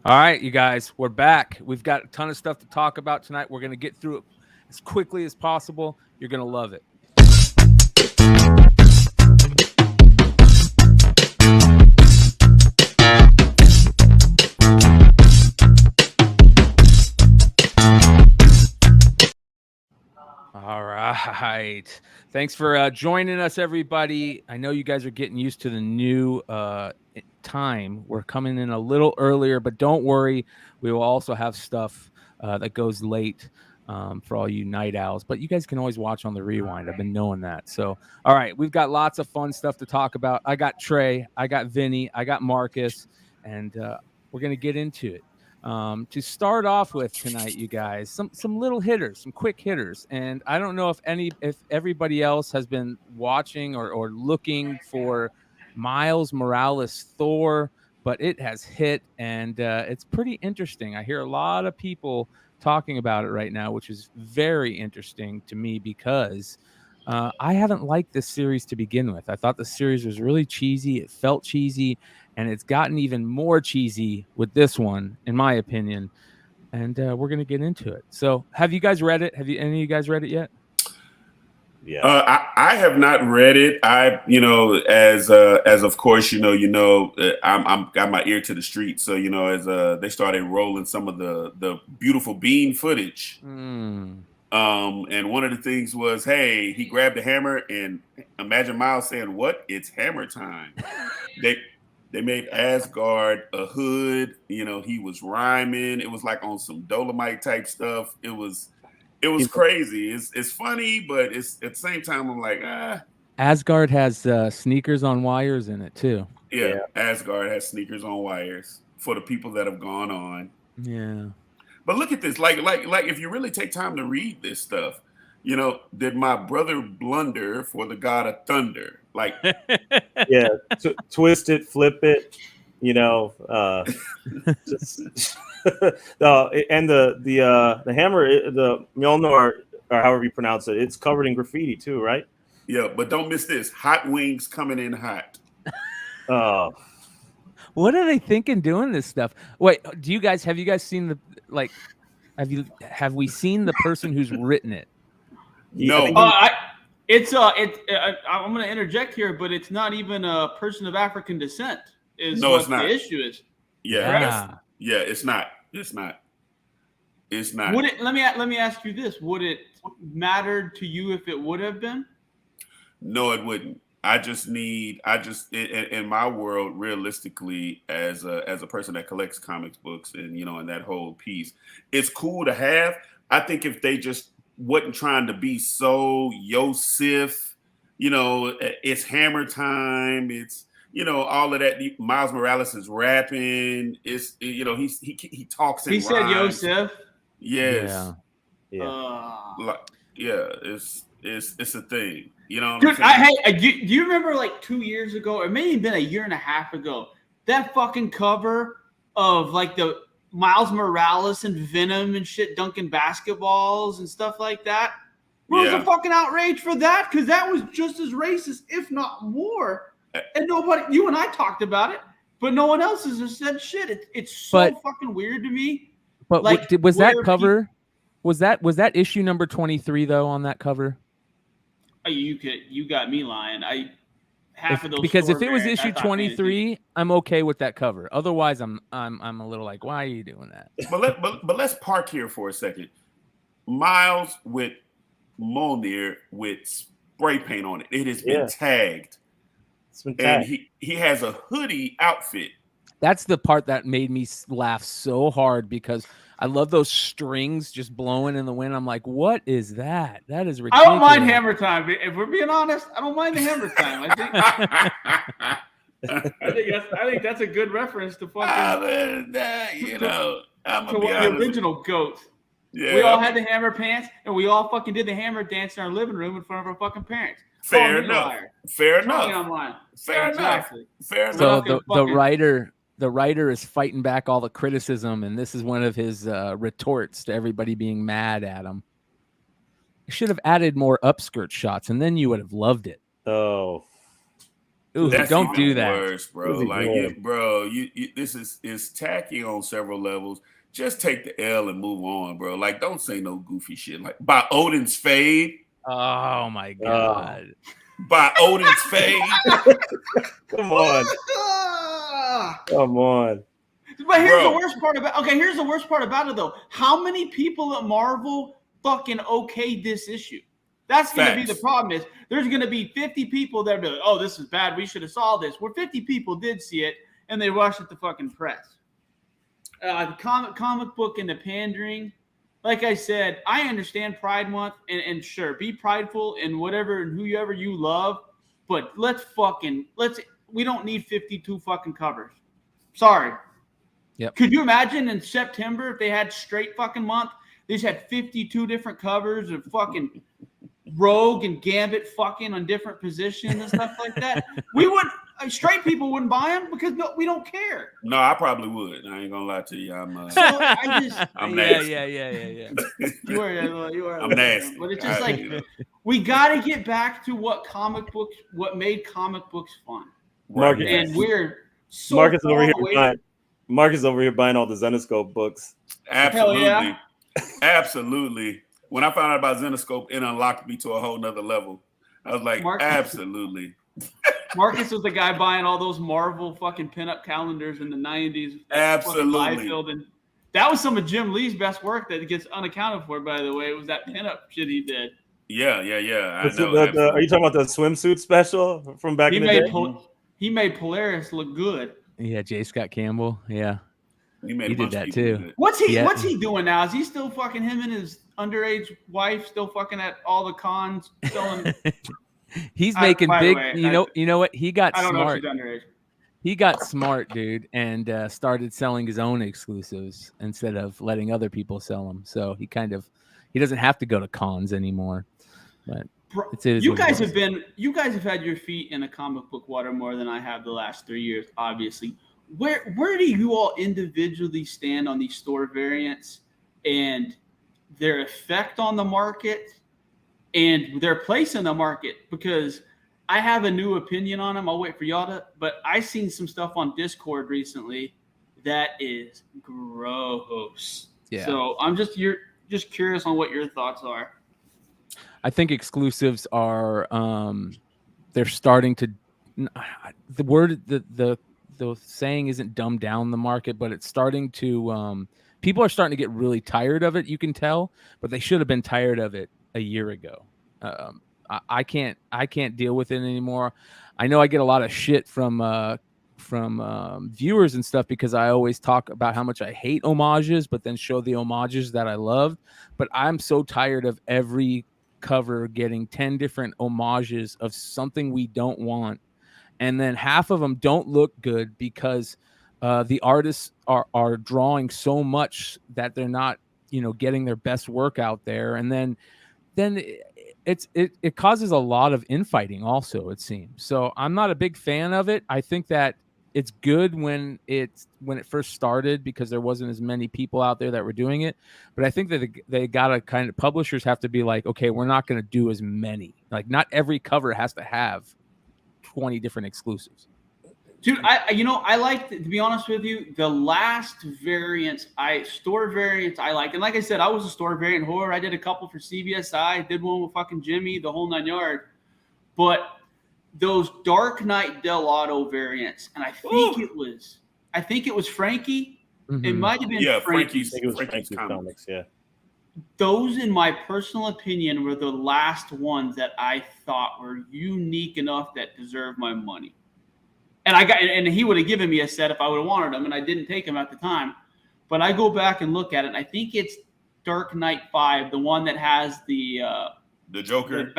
All right, you guys, we're back. We've got a ton of stuff to talk about tonight. We're going to get through it as quickly as possible. You're going to love it. All right. Thanks for joining us, everybody. I know you guys are getting used to the new time. We're coming in a little earlier, but don't worry. We will also have stuff that goes late for all you night owls. But you guys can always watch on the rewind. I've been knowing that. So, all right. We've got lots of fun stuff to talk about. I got Trey. I got Vinny. I got Marcus. And we're going to get into it. To start off with tonight, you guys, some little hitters, some quick hitters, and I don't know if everybody else has been watching or looking for Miles Morales Thor, but it has hit, and it's pretty interesting. I hear a lot of people talking about it right now, which is very interesting to me because I haven't liked this series to begin with. I thought the series was really cheesy. It felt cheesy, and it's gotten even more cheesy with this one, in my opinion. And we're going to get into it. So have you guys read it? Have you any of you guys read it yet? Yeah, I have not read it. As of course, I'm got my ear to the street. So, as they started rolling some of the beautiful bean footage. And one of the things was, hey, he grabbed a hammer, and imagine Miles saying, "What? It's hammer time." They made Asgard a hood. He was rhyming. It was like on some Dolomite type stuff. It was crazy. It's funny, but it's at the same time I'm like, Asgard has sneakers on wires in it too. Yeah, Asgard has sneakers on wires for the people that have gone on. Yeah. But look at this. Like if you really take time to read this stuff, did my brother blunder for the god of thunder? Like, twist it, flip it, and the hammer, the Mjolnir, or however you pronounce it, it's covered in graffiti too, right? Yeah, but don't miss this. Hot wings coming in hot. Oh. What are they thinking doing this stuff? Wait, have you guys seen have we seen the person who's written it? No. I'm going to interject here, but it's not even a person of African descent. It's not. The issue is. Yeah. It's not. It's not. Would it? Let me ask you this: would it matter to you if it would have been? No, it wouldn't. In my world, realistically, as a person that collects comics books and and that whole piece, it's cool to have. I think if they just wasn't trying to be so Yosef, it's hammer time. It's all of that. Miles Morales is rapping. It's he talks. He said Yosef. Yes. Yeah. It's a thing. You know what Dude, I'm saying? do you remember like 2 years ago, or maybe been a year and a half ago, that fucking cover of like the Miles Morales and Venom and shit dunking basketballs and stuff like that? It was a fucking outrage for that, because that was just as racist, if not more. And you and I talked about it, but no one else has said shit. It's so fucking weird to me. But was that cover? Was that issue number 23 though on that cover? You got me lying. Because if it was issue 23, I'm okay with that cover. Otherwise, I'm a little like, why are you doing that? But let's park here for a second. Miles with Mjolnir with spray paint on it. It has been tagged. It's been tagged. And he has a hoodie outfit. That's the part that made me laugh so hard, because I love those strings just blowing in the wind. I'm like, what is that? That is ridiculous. I don't mind hammer time. If we're being honest, I don't mind the hammer time. I think that's a good reference to fucking I'm to the original GOAT. Yeah. We all had the hammer pants, and we all fucking did the hammer dance in our living room in front of our fucking parents. Fair enough. Fair enough. So the writer is fighting back all the criticism, and this is one of his retorts to everybody being mad at him. You should have added more upskirt shots, and then you would have loved it. Oh. Ooh, That's don't even do that. worse, bro. Like, this is tacky on several levels. Just take the L and move on, bro. Like, don't say no goofy shit. Like, by Odin's fade. Oh my god. By Odin's fade. Come on. Come on. But here's the worst part about it though. How many people at Marvel fucking okayed this issue? That's going to be the problem. Is there's going to be 50 people that are like, oh, this is bad. We should have saw this. Where 50 people did see it and they rushed at the fucking press. The comic book and the pandering. Like I said, I understand Pride Month and sure, be prideful in whatever and whoever you love. But we don't need 52 fucking covers. Sorry. Yep. Could you imagine in September if they had straight fucking month? They just had 52 different covers of fucking Rogue and Gambit fucking on different positions and stuff like that. We would straight people wouldn't buy them because we don't care. No, I probably would. I ain't gonna lie to you. I'm nasty. Yeah. You are. I'm nasty. But it's just we got to get back to what made comic books fun. Marcus, and we're so Marcus over here buying all the Zenoscope books. Absolutely. Yeah. Absolutely. When I found out about Zenoscope, it unlocked me to a whole nother level. I was like, absolutely. Marcus was the guy buying all those Marvel fucking pinup calendars in the 90s. Absolutely. And that was some of Jim Lee's best work that gets unaccounted for, by the way. It was that pinup shit he did. Yeah. I know. Are you talking about the swimsuit special from back in the day? He made Polaris look good. Yeah, J. Scott Campbell. Yeah. He did that too. What's he doing now? Is he still fucking him and his underage wife still fucking at all the cons selling? He's making big. You know what? He got smart. I don't know if she's underage. He got smart, dude, and started selling his own exclusives instead of letting other people sell them. So he doesn't have to go to cons anymore. But you guys have had your feet in a comic book water more than I have the last 3 years, obviously. Where do you all individually stand on these store variants and their effect on the market and their place in the market? Because I have a new opinion on them. I'll wait for y'all but I seen some stuff on Discord recently that is gross. Yeah. So you're just curious on what your thoughts are. I think exclusives are they're starting to the saying isn't dumb down the market, but it's starting to people are starting to get really tired of it. You can tell, but they should have been tired of it a year ago. I can't deal with it anymore. I know I get a lot of shit from viewers and stuff because I always talk about how much I hate homages, but then show the homages that I loved. But I'm so tired of every cover getting 10 different homages of something we don't want. And then half of them don't look good because the artists are drawing so much that they're not, getting their best work out there. And then it causes a lot of infighting also, it seems. So I'm not a big fan of it. I think that it's good when it first started because there wasn't as many people out there that were doing it. But I think that they gotta publishers have to be like, okay, we're not going to do as many. Like not every cover has to have 20 different exclusives. Dude, I like, to be honest with you, the last store variants I like. And like I said, I was a store variant whore. I did a couple for CBSI. I did one with fucking Jimmy, the whole 9 yards. But those Dark Knight Del Auto variants, and I think it was Frankie. Mm-hmm. It might have been Frankie's Comics. Yeah. Those, in my personal opinion, were the last ones that I thought were unique enough that deserved my money. And he would have given me a set if I would have wanted them, and I didn't take them at the time. But I go back and look at it, and I think it's Dark Knight 5, the one that has the Joker,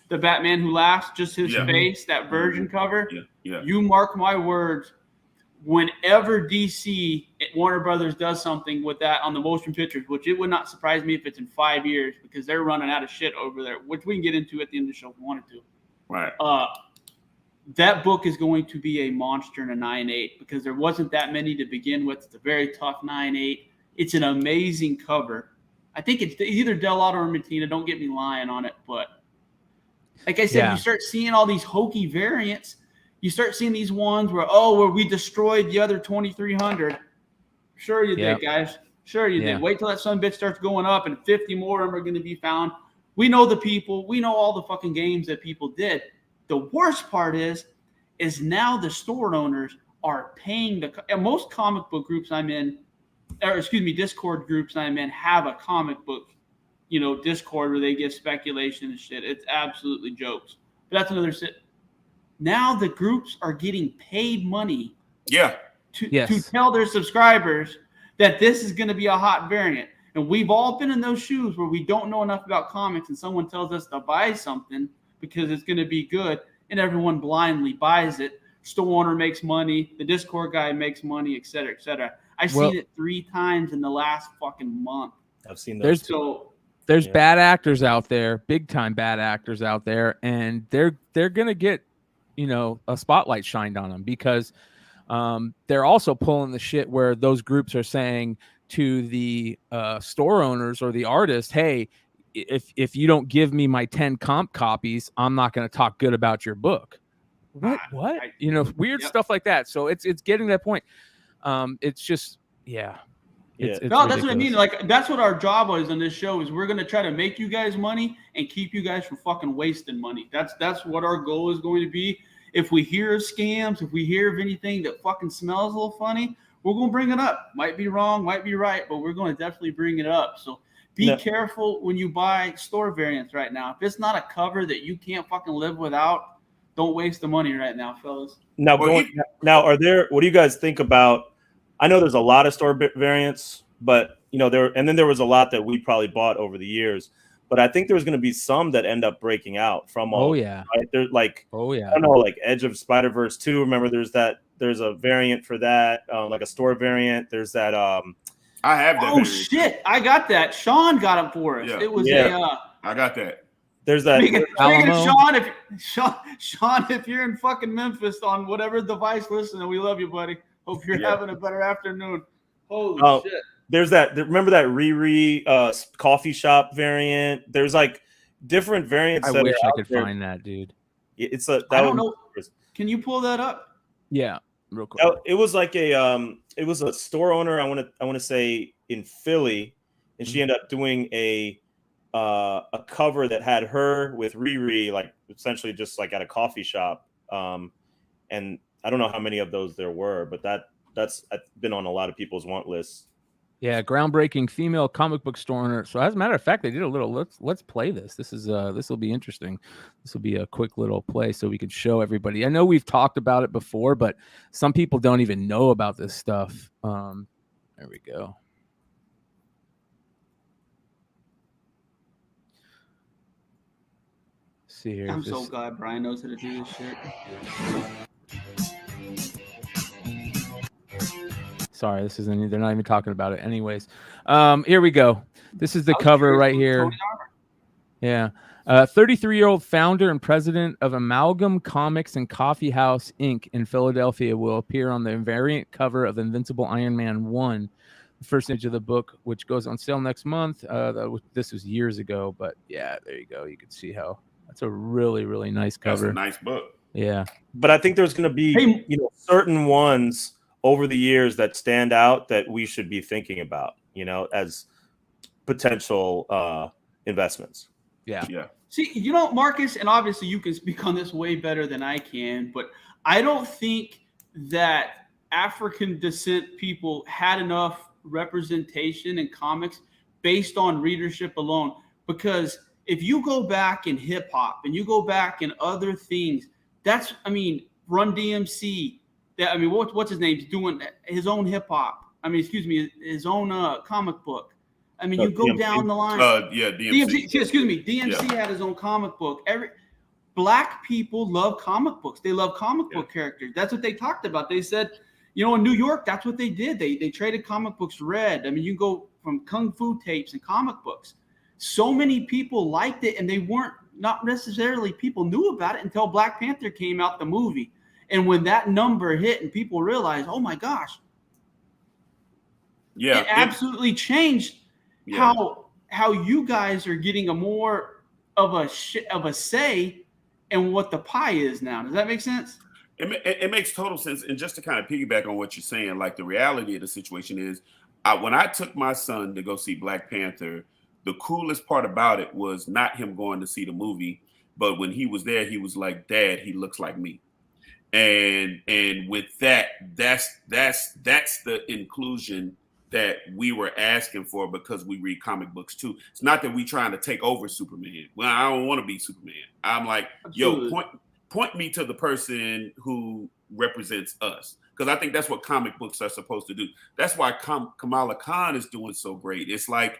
the Batman who laughs, just his face, that Virgin cover. Yeah. You mark my words. Whenever DC Warner Brothers does something with that on the motion pictures, which it would not surprise me if it's in 5 years because they're running out of shit over there, which we can get into at the end of the show if we wanted to. Right. That book is going to be a monster in a 9.8 because there wasn't that many to begin with. It's a very tough 9.8. It's an amazing cover. I think it's either Del Auto or Matina. Don't get me lying on it, but like I said, you start seeing all these hokey variants. you start seeing these ones where we destroyed the other 2,300. Sure you did, guys. Sure you did. Wait till that son bitch starts going up and 50 more of them are going to be found. We know the people. We know all the fucking games that people did. The worst part is now the store owners are paying and most comic book groups I'm in, Discord groups I'm in have a comic book, Discord where they give speculation and shit. It's absolutely jokes. But that's another shit. Now the groups are getting paid money to tell their subscribers that this is going to be a hot variant. And we've all been in those shoes where we don't know enough about comics and someone tells us to buy something because it's going to be good and everyone blindly buys it. Store owner makes money, the Discord guy makes money, et cetera, et cetera. I've seen it 3 times in the last fucking month. I've seen those. There's bad actors out there, big time bad actors out there, and they're going to get, a spotlight shined on them because they're also pulling the shit where those groups are saying to the store owners or the artist, hey, if you don't give me my 10 comp copies, I'm not going to talk good about your book. What? Weird stuff like that. So it's getting to that point. It's just, It's no, that's what I mean. Like, that's what our job is on this show is we're going to try to make you guys money and keep you guys from fucking wasting money. That's what our goal is going to be. If we hear of scams, if we hear of anything that fucking smells a little funny, we're going to bring it up. Might be wrong, might be right, but we're going to definitely bring it up. So be careful when you buy store variants right now. If it's not a cover that you can't fucking live without, don't waste the money right now, fellas. Now, what do you guys think about? I know there's a lot of store variants, but there was a lot that we probably bought over the years. But I think there's going to be some that end up breaking out from all. Right? They're like, I don't know, like Edge of Spider-Verse 2. Remember, there's a variant for that, like a store variant. There's that. I have that. Oh shit! I got that. Sean got it for us. Yeah. It was I got that. There's that. Speaking of Sean, if you're in fucking Memphis on whatever device listening, we love you, buddy. Hope you're having a better afternoon. Holy shit. There's that. Remember that Riri coffee shop variant? There's like different variants. I wish I could find that, dude. It's I don't know. Can you pull that up? Yeah, real quick. It was like it was a store owner. I want to say in Philly, and she ended up doing a cover that had her with Riri, like essentially just like at a coffee shop. And I don't know how many of those there were, but that's been on a lot of people's want lists. Yeah, groundbreaking female comic book store owner. So as a matter of fact, they did a little. Let's play this. This will be interesting. This will be a quick little play so we could show everybody. I know we've talked about it before, but some people don't even know about this stuff. There we go. See here. I'm so glad Bryan knows how to do this shit. Sorry, this isn't. They're not even talking about it. Anyways, here we go. This is the cover right here. Yeah, 33-year-old founder and president of Amalgam Comics and Coffee House Inc. in Philadelphia will appear on the variant cover of Invincible Iron Man 1, the first image of the book, which goes on sale next month. This was years ago, but yeah, there you go. You can see how that's a really, really nice cover. That's a nice book. Yeah, but I think there's going to be certain ones over the years that stand out that we should be thinking about, as potential investments. Yeah. See, Marcus, and obviously you can speak on this way better than I can, but I don't think that African descent people had enough representation in comics based on readership alone. Because if you go back in hip hop and you go back in other things, Run DMC, what's his name? He's doing his own hip hop. His own comic book. You go DMC. Down the line. DMC. DMC had his own comic book. Black people love comic books. They love comic book characters. That's what they talked about. They said, in New York, that's what they did. They traded comic books red. You go from kung fu tapes and comic books. So many people liked it, and they not necessarily people knew about it until Black Panther came out, the movie. And when that number hit and people realized, oh my gosh, it absolutely changed how you guys are getting a more of a say in what the pie is now. Does that make sense? It makes total sense. And just to kind of piggyback on what you're saying, like the reality of the situation is, when I took my son to go see Black Panther, the coolest part about it was not him going to see the movie, but when he was there, he was like, "Dad, he looks like me." And with that, that's the inclusion that we were asking for, because we read comic books too. It's not that we trying to take over Superman. Well, I don't want to be Superman. I'm like, Absolutely. yo, point me to the person who represents us, because I think that's what comic books are supposed to do. That's why Kamala Khan is doing so great. It's like,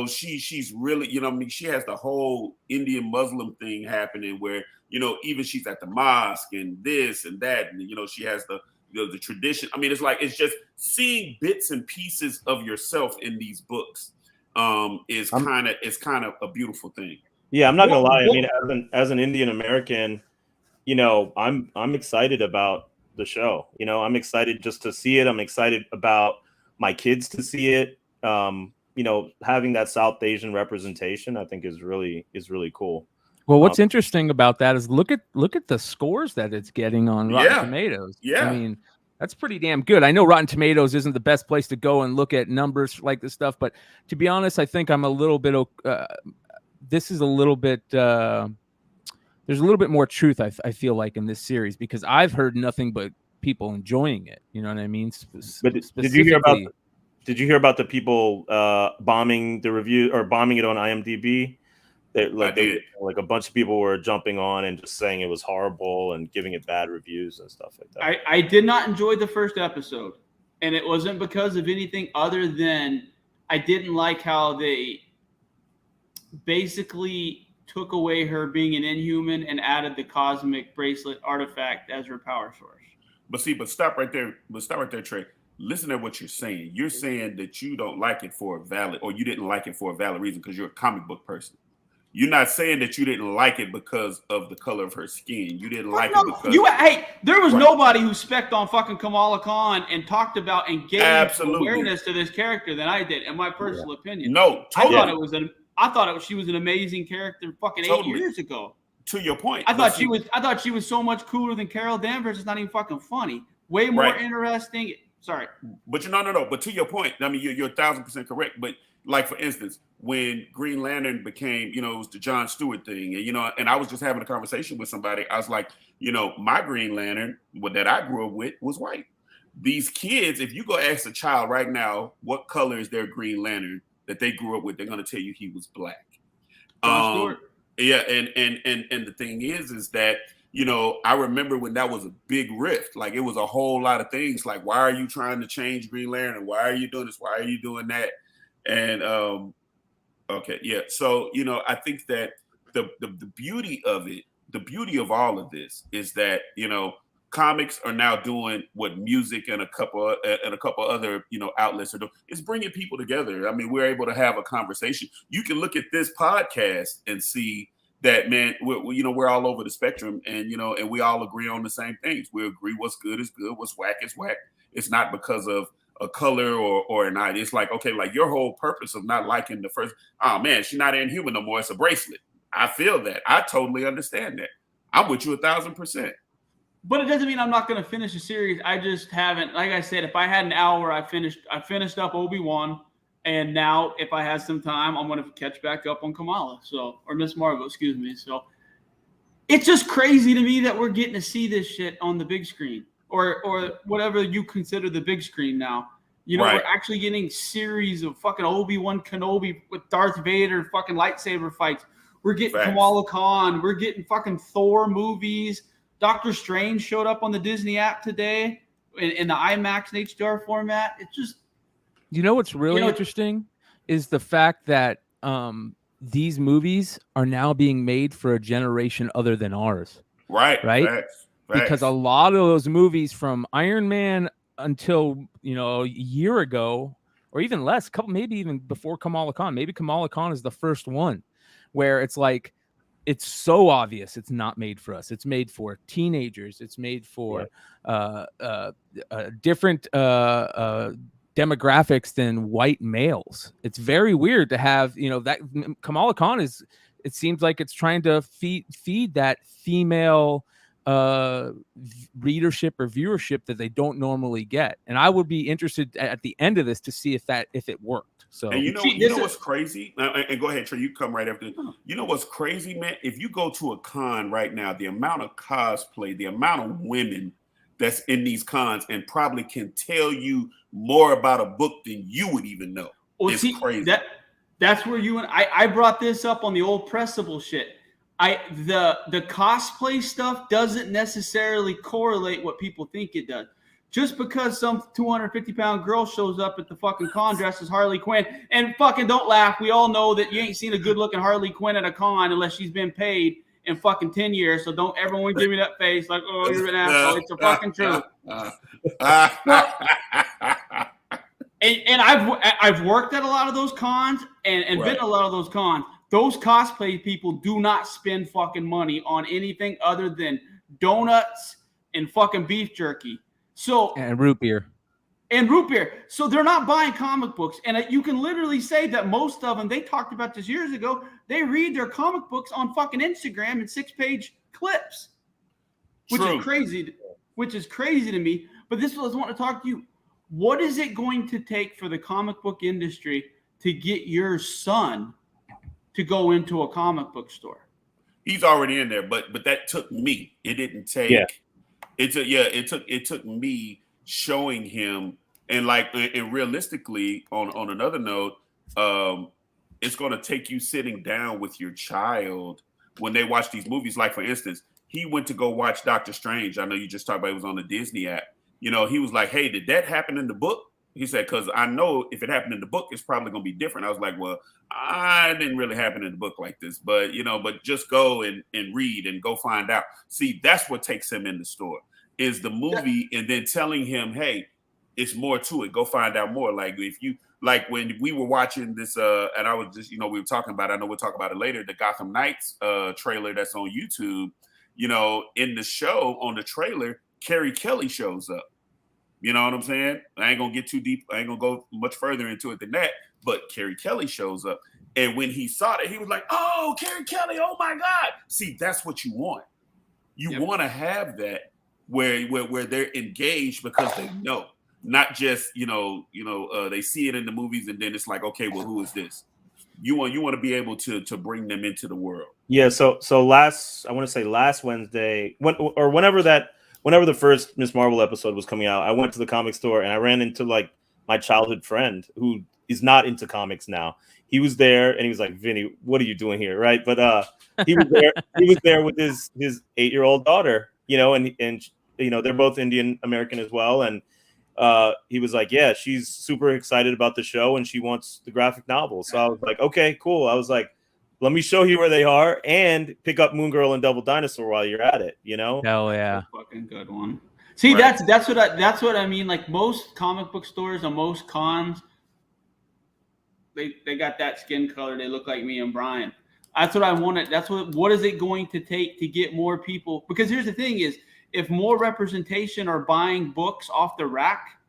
she's really, I mean, she has the whole Indian Muslim thing happening where, even she's at the mosque and this and that, and she has the tradition. I mean, it's just seeing bits and pieces of yourself in these books is kind of a beautiful thing. Yeah, I'm not gonna lie. I mean, as an Indian American, I'm excited about the show. I'm excited just to see it. I'm excited about my kids to see it. Having that South Asian representation, I think is really cool. Well, what's interesting about that is look at the scores that it's getting on Rotten Tomatoes. Yeah. I mean, that's pretty damn good. I know Rotten Tomatoes isn't the best place to go and look at numbers like this stuff, but to be honest, I think I'm a little bit. This is a little bit. There's a little bit more truth, I feel like, in this series, because I've heard nothing but people enjoying it. You know what I mean? But did you hear about the people bombing the review or bombing it on IMDb? Like a bunch of people were jumping on and just saying it was horrible and giving it bad reviews and stuff like that. I did not enjoy the first episode, and it wasn't because of anything other than I didn't like how they basically took away her being an Inhuman and added the cosmic bracelet artifact as her power source. But stop right there. Trey. Listen to what you're saying. You're saying that you don't like it for a valid, or you didn't like it for a valid reason because you're a comic book person. You're not saying that you didn't like it because of the color of her skin. You didn't like it because there was nobody who specced on fucking Kamala Khan and talked about and gave awareness to this character than I did, in my personal opinion. No, totally. I thought she was an amazing character fucking 8 years ago. To your point, I thought she was so much cooler than Carol Danvers. It's not even fucking funny. Way more interesting. Sorry, but no. But to your point, I mean, you're 1,000% correct. But like, for instance, when Green Lantern became, it was the Jon Stewart thing, and and I was just having a conversation with somebody. I was like, my Green Lantern, that I grew up with, was white. These kids, if you go ask a child right now what color is their Green Lantern that they grew up with, they're going to tell you he was black. Jon Stewart. Yeah, and the thing is that I remember when that was a big rift. Like, it was a whole lot of things. Like, why are you trying to change Green Lantern? Why are you doing this? Why are you doing that? And okay, yeah. So I think that the beauty of it, the beauty of all of this, is that comics are now doing what music and a couple other outlets are doing. It's bringing people together. I mean, we're able to have a conversation. You can look at this podcast and see that, man, we're all over the spectrum, and and we all agree on the same things. We agree what's good is good, what's whack is whack. It's not because of a color or an idea. It's like, okay, like your whole purpose of not liking the first, oh man, she's not Inhuman no more. It's a bracelet. I feel that. I totally understand that. I'm with you 1,000%. But it doesn't mean I'm not going to finish the series. I just haven't. Like I said, if I had an hour, I finished up Obi-Wan, and now if I had some time, I'm going to catch back up on Kamala. Or Miss Marvel, excuse me. So it's just crazy to me that we're getting to see this shit on the big screen, or whatever you consider the big screen now. We're actually getting series of fucking Obi-Wan Kenobi with Darth Vader fucking lightsaber fights. We're getting Kamala Khan. We're getting fucking Thor movies. Doctor Strange showed up on the Disney app today in the IMAX and HDR format. It's just, what's really interesting is the fact that these movies are now being made for a generation other than ours. Right. Facts. Because a lot of those movies from Iron Man until a year ago, or even less, maybe even before Kamala Khan. Maybe Kamala Khan is the first one where it's like, it's so obvious it's not made for us. It's made for teenagers. It's made for different demographics than white males. It's very weird to have, that Kamala Khan is, it seems like it's trying to feed that female readership or viewership that they don't normally get. And I would be interested at the end of this to see if it worked. So, and you know what's crazy? And go ahead, Trey. You come right after. You know what's crazy, man? If you go to a con right now, the amount of cosplay, the amount of women that's in these cons, and probably can tell you more about a book than you would even know. Well, it's crazy. That's where you and I brought this up on the old Pressable shit. The cosplay stuff doesn't necessarily correlate what people think it does. Just because some 250-pound girl shows up at the fucking con dressed as Harley Quinn, and fucking don't laugh, we all know that you ain't seen a good-looking Harley Quinn at a con unless she's been paid in fucking 10 years. So don't everyone give me that face like, oh, you're an asshole. It's the fucking truth. And I've worked at a lot of those cons and been to a lot of those cons. Those cosplay people do not spend fucking money on anything other than donuts and fucking beef jerky. And root beer. So they're not buying comic books. And you can literally say that most of them, they talked about this years ago, they read their comic books on fucking Instagram in 6-page clips, which is crazy to me. But this was I want to talk to you. What is it going to take for the comic book industry to get your son to go into a comic book store? He's already in there, but that took me. It didn't take. Yeah. It took me showing him, and realistically, on another note, it's going to take you sitting down with your child when they watch these movies. Like, for instance, he went to go watch Doctor Strange. I know you just talked about it was on the Disney app. You know, he was like, hey, did that happen in the book? He said, because I know if it happened in the book, it's probably going to be different. I was like, well, I didn't really happen in the book like this, but just go and read and go find out. See, that's what takes him in the store is the movie, and then telling him, hey, it's more to it. Go find out more. Like when we were watching this, and I was just, we were talking about, I know we'll talk about it later, the Gotham Knights trailer that's on YouTube. In the show, on the trailer, Carrie Kelly shows up. You know what I'm saying? I ain't gonna get too deep. I ain't gonna go much further into it than that. But Carrie Kelly shows up, and when he saw that, he was like, "Oh, Carrie Kelly! Oh my God!" See, that's what you want. You want to have that where they're engaged because they know, not just they see it in the movies and then it's like, okay, well, who is this? You want to be able to bring them into the world. Yeah. So last Wednesday, whenever the first Ms. Marvel episode was coming out, I went to the comic store and I ran into like my childhood friend who is not into comics now. He was there and he was like, Vinny, what are you doing here? Right. But he was there. He was there with his 8-year-old daughter, and they're both Indian American as well. And he was like, yeah, she's super excited about the show and she wants the graphic novel. So I was like, okay, cool. I was like, let me show you where they are and pick up Moon Girl and Double Dinosaur while you're at it, Hell yeah. Fucking good one. See, right. that's what I mean. Like most comic book stores and most cons, they got that skin color. They look like me and Bryan. That's what I wanted. That's what is it going to take to get more people? Because here's the thing is, if more representation are buying books off the rack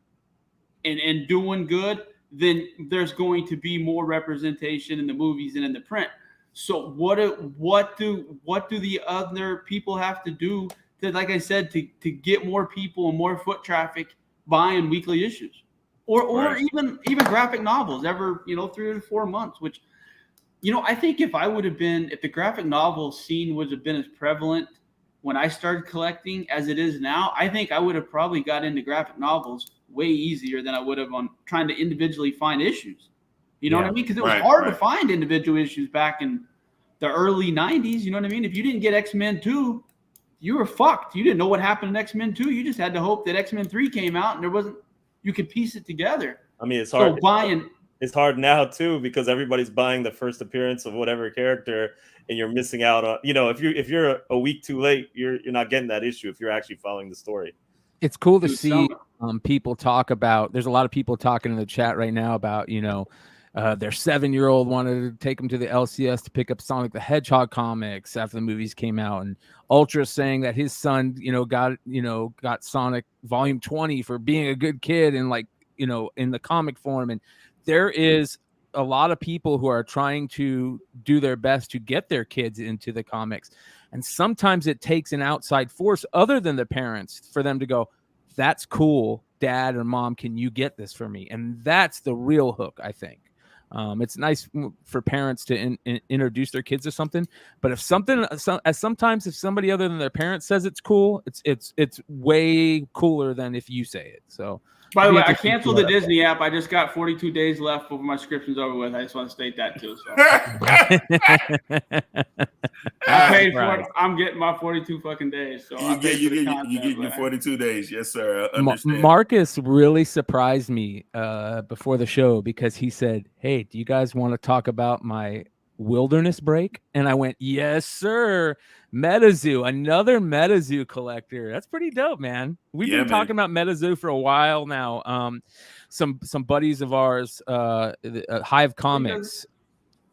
and doing good, then there's going to be more representation in the movies and in the print. So what do the other people have to do to, like I said, to get more people and more foot traffic buying weekly issues, or even graphic novels every 3 to 4 months? Which, I think if the graphic novel scene would have been as prevalent when I started collecting as it is now, I think I would have probably got into graphic novels way easier than I would have on trying to individually find issues. You know what I mean? Because it was hard to find individual issues back in the early 90s. You know what I mean? If you didn't get X-Men 2, you were fucked. You didn't know what happened in X-Men 2. You just had to hope that X-Men 3 came out and you could piece it together. I mean, it's hard. It's hard now too because everybody's buying the first appearance of whatever character, and you're missing out on. If you're a week too late, you're not getting that issue if you're actually following the story. It's cool to see people talk about. There's a lot of people talking in the chat right now about their 7-year-old wanted to take him to the LCS to pick up Sonic the Hedgehog comics after the movies came out, and Ultra saying that his son got Sonic Volume 20 for being a good kid and in the comic form. And there is a lot of people who are trying to do their best to get their kids into the comics. And sometimes it takes an outside force other than the parents for them to go, that's cool, dad or mom, can you get this for me? And that's the real hook, I think. It's nice for parents to introduce their kids to something, but if sometimes if somebody other than their parents says it's cool, it's way cooler than if you say it. So, by the way, I canceled the Disney app. I just got 42 days left before my subscription's over with. I just want to state that too. So. I paid for it. I'm getting my 42 fucking days. So you get your 42 days. Yes, sir. Marcus really surprised me before the show because he said, "Hey, do you guys want to talk about my wilderness break?" And I went, "Yes, sir." MetaZoo, another MetaZoo collector. That's pretty dope, man. We've been talking about MetaZoo for a while now. Some buddies of ours, Hive Comics,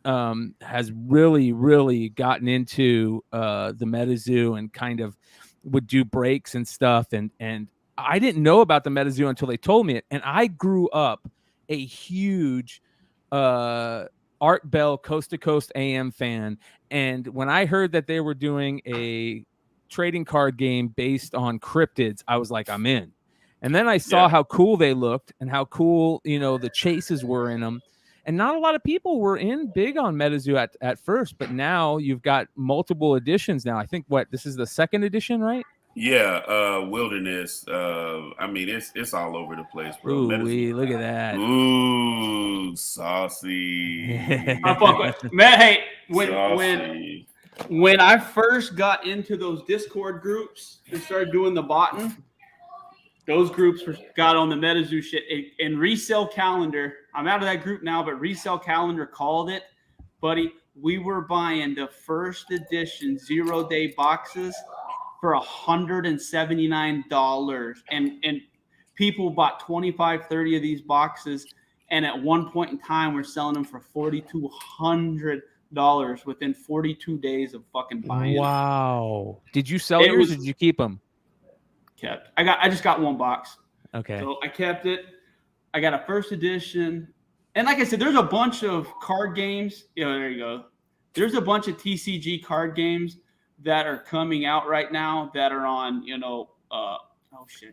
has really gotten into the MetaZoo and kind of would do breaks and stuff. And I didn't know about the MetaZoo until they told me it. And I grew up a huge Art Bell Coast to Coast AM fan. And when I heard that they were doing a trading card game based on cryptids, I was like, I'm in. And then I saw how cool they looked and how cool, the chases were in them. And not a lot of people were big on MetaZoo at first, but now you've got multiple editions now. I think this is the second edition, right? Yeah, Wilderness. I mean, it's all over the place, bro. Ooh, look at that. Ooh, saucy. Hey, when I first got into those Discord groups and started doing the botting, those groups got on the MetaZoo shit. And Resale Calendar, I'm out of that group now, but Resale Calendar called it, buddy. We were buying the first edition 0-day boxes for $179, and people bought 25, 30 of these boxes, and at one point in time, we're selling them for $4,200 within 42 days of fucking buying. Wow! Did you sell yours or did you keep them? Kept. I just got one box. Okay. So I kept it. I got a first edition, and like I said, there's a bunch of card games. There you go. There's a bunch of TCG card games that are coming out right now that are on,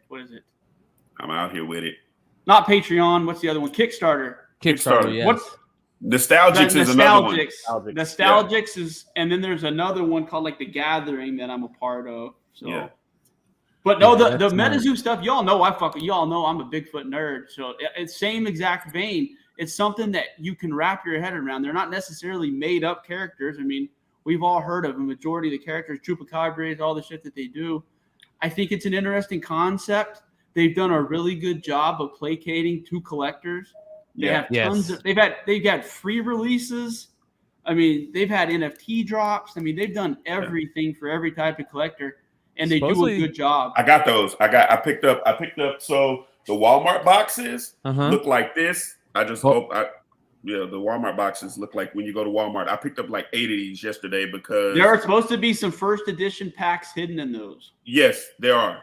what is it? I'm out here with it. Not Patreon. What's the other one? Kickstarter. Yes. What's Nostalgics is another one. Nostalgics is, and then there's another one called like The Gathering that I'm a part of. So, yeah. But no, the MetaZoo stuff, y'all know I'm a Bigfoot nerd. So it's same exact vein. It's something that you can wrap your head around. They're not necessarily made up characters. I mean, we've all heard of a majority of the characters, Chupacabras, all the shit that they do. I think it's an interesting concept. They've done a really good job of placating to collectors. They have tons of. They've had free releases. I mean, they've had NFT drops. I mean, they've done everything for every type of collector, and they do a good job. I got those. I picked up. So the Walmart boxes look like this. I just hope the Walmart boxes look like when you go to Walmart. I picked up like 8 of these yesterday because there are supposed to be some first edition packs hidden in those. Yes, there are.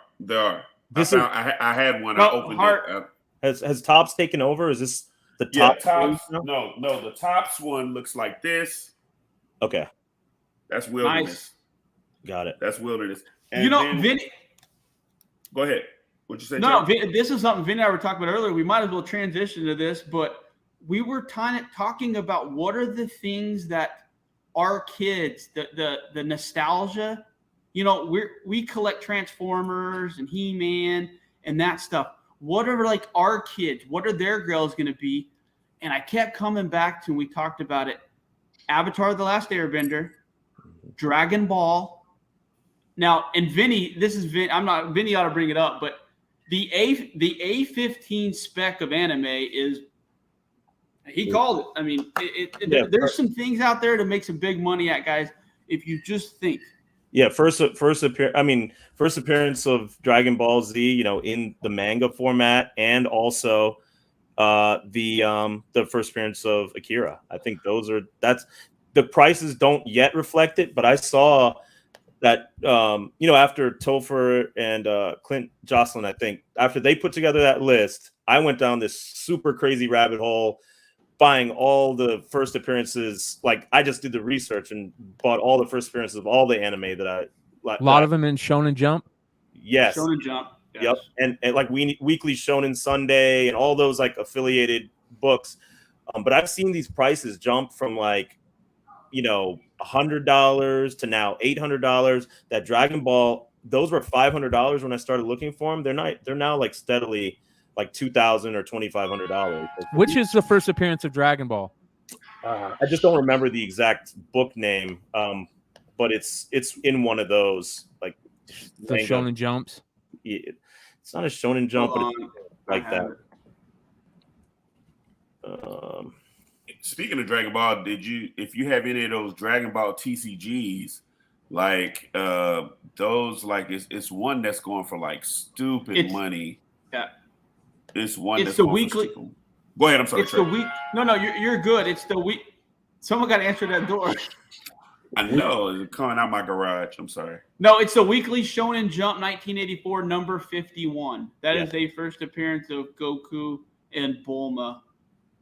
I had one. I opened it. Has Topps taken over? Is this the Topps? No. The Topps one looks like this. Okay, that's Wilderness. Nice. Got it. That's Wilderness. And Vinny. Go ahead. What'd you say? No, this is something Vinny and I were talking about earlier. We might as well transition to this, but we were talking about what are the things that our kids, the nostalgia, we collect Transformers and He-Man and that stuff. What are like our kids? What are their girls going to be? And I kept coming back to, and we talked about it, Avatar: The Last Airbender, Dragon Ball. Now, and Vinny, Vinny ought to bring it up, but the A15 spec of anime is, he called it. I mean, there's some things out there to make some big money at, guys, if you just think. Yeah, first appearance of Dragon Ball Z, in the manga format, and also the first appearance of Akira. I think that's the prices don't yet reflect it, but I saw that after Topher and Clint Jocelyn, I think after they put together that list, I went down this super crazy rabbit hole buying all the first appearances. Like I just did the research and bought all the first appearances of all the anime that I. A lot of them in Shonen Jump. Yes. Shonen Jump. Yes. Yep. And like Weekly Shonen Sunday and all those like affiliated books. But I've seen these prices jump from like, $100 to now $800. That Dragon Ball, those were $500 when I started looking for them. They're now like steadily like $2,000 or $2,500. Which is the first appearance of Dragon Ball? I just don't remember the exact book name, but it's in one of those like the Shonen Jumps. It's not a Shonen Jump, but it's like that. Speaking of Dragon Ball, if you have any of those Dragon Ball TCGs, like those, like it's one that's going for like stupid money. Yeah. It's one it's that's the going weekly. for stupid. Go ahead, I'm sorry. It's the week. No, you're good. It's the week. Someone got to answer that door. I know it's coming out my garage. I'm sorry. No, it's the Weekly Shonen Jump 1984 number 51. That is a first appearance of Goku and Bulma.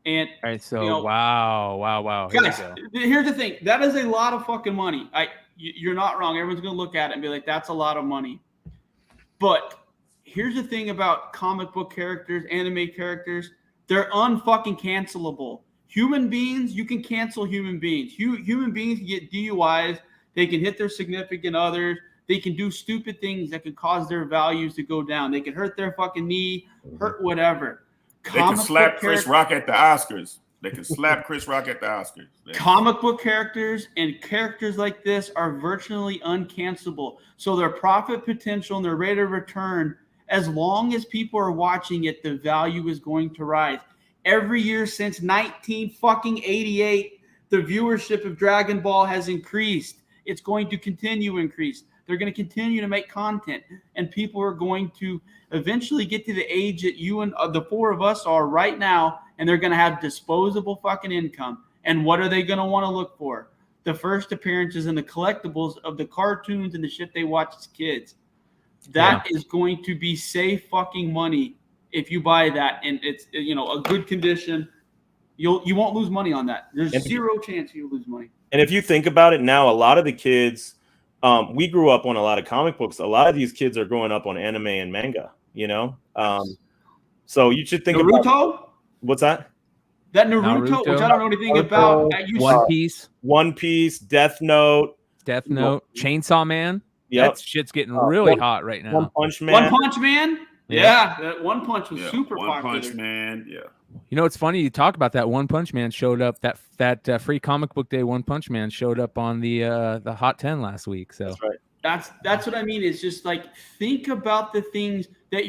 And all right, so wow. Guys, here's the thing. That is a lot of fucking money. You're not wrong. Everyone's gonna look at it and be like, that's a lot of money. But here's the thing about comic book characters, anime characters, they're unfucking cancelable. Human beings, you can cancel human beings. Human beings can get DUIs. They can hit their significant others. They can do stupid things that could cause their values to go down. They can hurt their fucking knee, hurt whatever. They can slap Chris Rock at the Oscars. Comic book characters and characters like this are virtually uncancelable. So their profit potential and their rate of return, as long as people are watching it, the value is going to rise. Every year since 1988, the viewership of Dragon Ball has increased. It's going to continue to increase. They're going to continue to make content, and people are going to eventually get to the age that you and the four of us are right now, and they're going to have disposable fucking income. And what are they going to want to look for? The first appearances and the collectibles of the cartoons and the shit they watch as kids. That is going to be safe fucking money if you buy that, and it's a good condition. You won't lose money on that. There's zero chance you lose money. And if you think about it now, a lot of the kids, we grew up on a lot of comic books. A lot of these kids are growing up on anime and manga. So you should think Naruto. What's that? That Naruto, which I don't know anything about. One Piece, Death Note, Chainsaw Man. Yep. That shit's getting really hot right now. One Punch Man. Yeah, that One Punch was super popular. One Punch Man, yeah. It's funny you talk about that. One Punch Man showed up. That free comic book day One Punch Man showed up on the Hot 10 last week. So that's right. That's what I mean. It's just like, think about the things that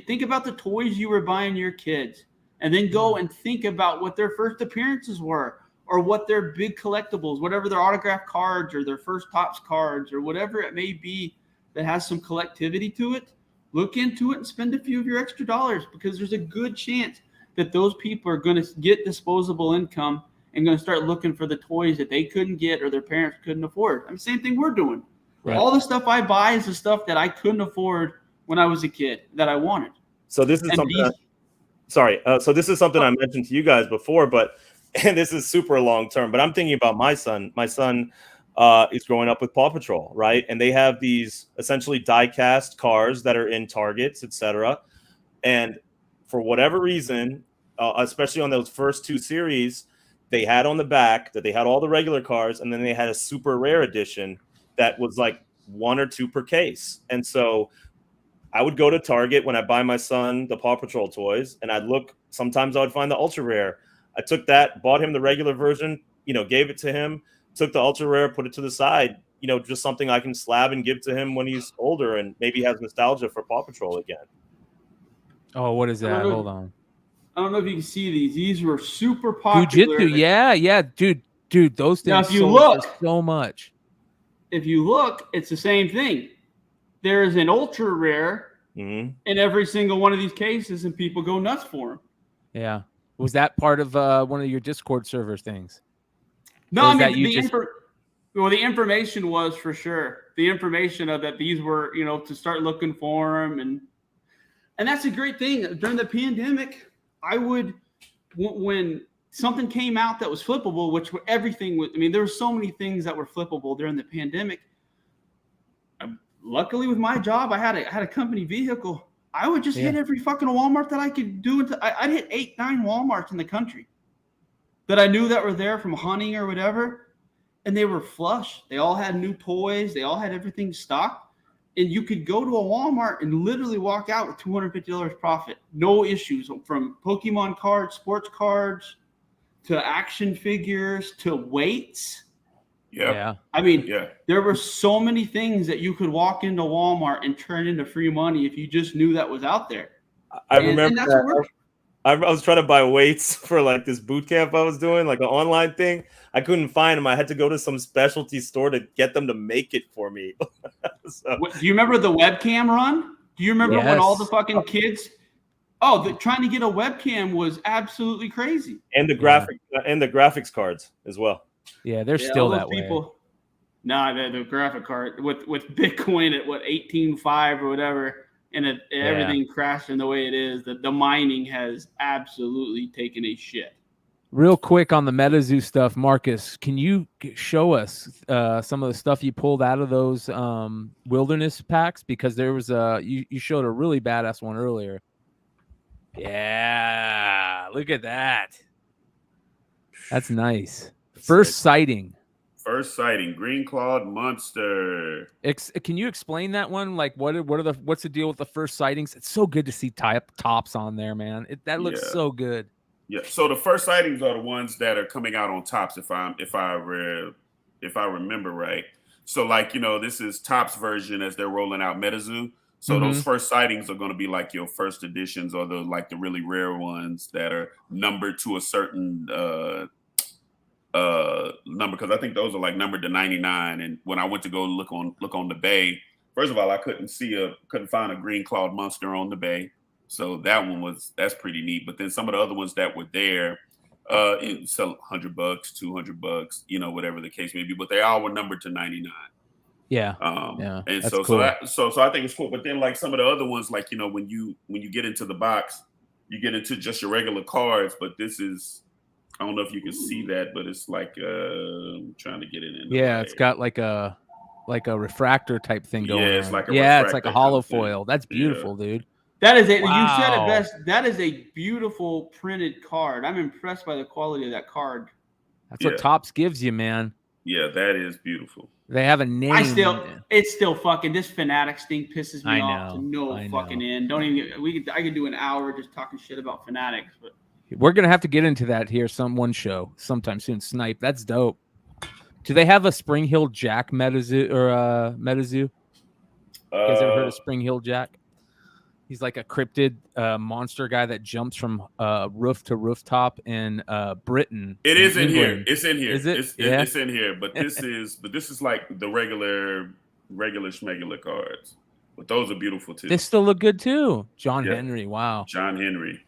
think about the toys you were buying your kids, and then go and think about what their first appearances were, or what their big collectibles, whatever their autograph cards or their first Topps cards or whatever it may be that has some collectivity to it. Look into it and spend a few of your extra dollars, because there's a good chance that those people are going to get disposable income and going to start looking for the toys that they couldn't get or their parents couldn't afford. I mean, same thing we're doing. Right. All the stuff I buy is the stuff that I couldn't afford when I was a kid that I wanted. So this is something. So this is something I mentioned to you guys before, and this is super long term. But I'm thinking about my son. My son is growing up with Paw Patrol, right? And they have these essentially die-cast cars that are in Targets, etc. And for whatever reason, especially on those first two series, they had on the back that they had all the regular cars, and then they had a super rare edition that was like 1 or 2 per case. And so I would go to Target when I buy my son the Paw Patrol toys, and I'd look. Sometimes I would find the ultra rare. I took that, bought him the regular version, gave it to him, took the ultra rare, put it to the side, just something I can slab and give to him when he's older and maybe has nostalgia for Paw Patrol again. Oh, what is that? Hold on. I don't know if you can see these. These were super popular. Jiu-Jitsu, yeah, dude, those things. Now, if you look so much. If you look, it's the same thing. There is an ultra rare in every single one of these cases, and people go nuts for them. Yeah. Was that part of one of your Discord server things? No, I mean, the information was for sure. The information of that these were, to start looking for them. And that's a great thing. During the pandemic, I would, when something came out that was flippable, which everything was. I mean, there were so many things that were flippable during the pandemic. Luckily, with my job, I had a company vehicle. I would just hit every fucking Walmart that I could do. I'd hit 8, 9 Walmarts in the country that I knew that were there from hunting or whatever, and they were flush. They all had new toys. They all had everything stocked. And you could go to a Walmart and literally walk out with $250 profit. No issues, from Pokemon cards, sports cards, to action figures, to weights. Yeah. I mean, there were so many things that you could walk into Walmart and turn into free money if you just knew that was out there. I remember that. I was trying to buy weights for like this boot camp I was doing, like an online thing. I couldn't find them. I had to go to some specialty store to get them to make it for me. So. Do you remember the webcam run? Do you remember when all the fucking kids? Oh, trying to get a webcam was absolutely crazy. And the graphics cards as well. Yeah, they're still that way. Nah, the graphic card with Bitcoin at 18.5 or whatever. And everything crashing the way it is. The mining has absolutely taken a shit. Real quick on the MetaZoo stuff, Marcus, can you show us some of the stuff you pulled out of those wilderness packs? Because there was you showed a really badass one earlier. Yeah, look at that. That's nice. First sighting. First sighting, green clawed monster. Can you explain that one? Like, what's the deal with the first sightings? It's so good to see tops on there, man. That looks so good. Yeah. So the first sightings are the ones that are coming out on tops, if I remember right. So like, this is Topps version as they're rolling out MetaZoo. So those first sightings are going to be like your first editions, or the really rare ones that are numbered to a certain number, because I think those are like numbered to 99. And when I went to go look on the bay, first of all, I couldn't find a green clawed monster on the bay, so that's pretty neat. But then some of the other ones that were there, sell $100, $200, whatever the case may be, but they all were numbered to 99. Yeah. And so cool. so I think it's cool. But then like some of the other ones, like when you get into the box, you get into just your regular cards, but this is, I don't know if you can see that, but it's like I'm trying to get it in. Yeah, it's got like a refractor type thing going on. Yeah, it's like it's like a hollow foil. That's beautiful, dude. That is you said it best. That is a beautiful printed card. I'm impressed by the quality of that card. That's what Topps gives you, man. Yeah, that is beautiful. They have a name. It's still fucking, this Fanatics thing pisses me off to no fucking end. I could do an hour just talking shit about Fanatics, but we're gonna have to get into that here one show sometime soon. Snipe, that's dope. Do they have a Spring Hill Jack MetaZoo or MetaZoo? You guys ever heard of Spring Hill Jack? He's like a cryptid monster guy that jumps from roof to rooftop in Britain. It is in here. It's in here. Is it? It's in here. But this is like the regular schmegular cards. But those are beautiful too. They still look good too. John Henry. Wow. John Henry.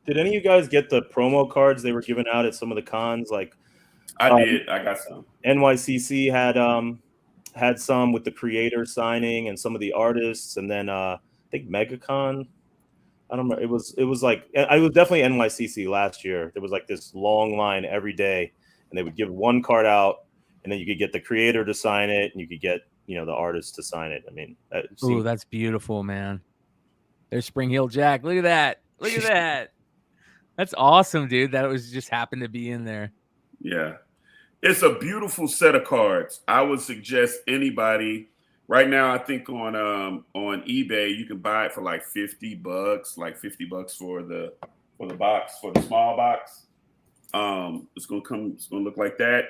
Did any of you guys get the promo cards they were giving out at some of the cons? Like, I did. I got some. NYCC had some with the creator signing and some of the artists, and then I think MegaCon. I don't remember. It was like, I was definitely NYCC last year. There was like this long line every day, and they would give one card out, and then you could get the creator to sign it, and you could get the artist to sign it. I mean, that's beautiful, man. There's Spring Hill Jack. Look at that. Look at that. That's awesome, dude. That was just happened to be in there. Yeah. It's a beautiful set of cards. I would suggest anybody right now. I think on eBay you can buy it for like $50, like $50 for the box, for the small box. It's gonna look like that.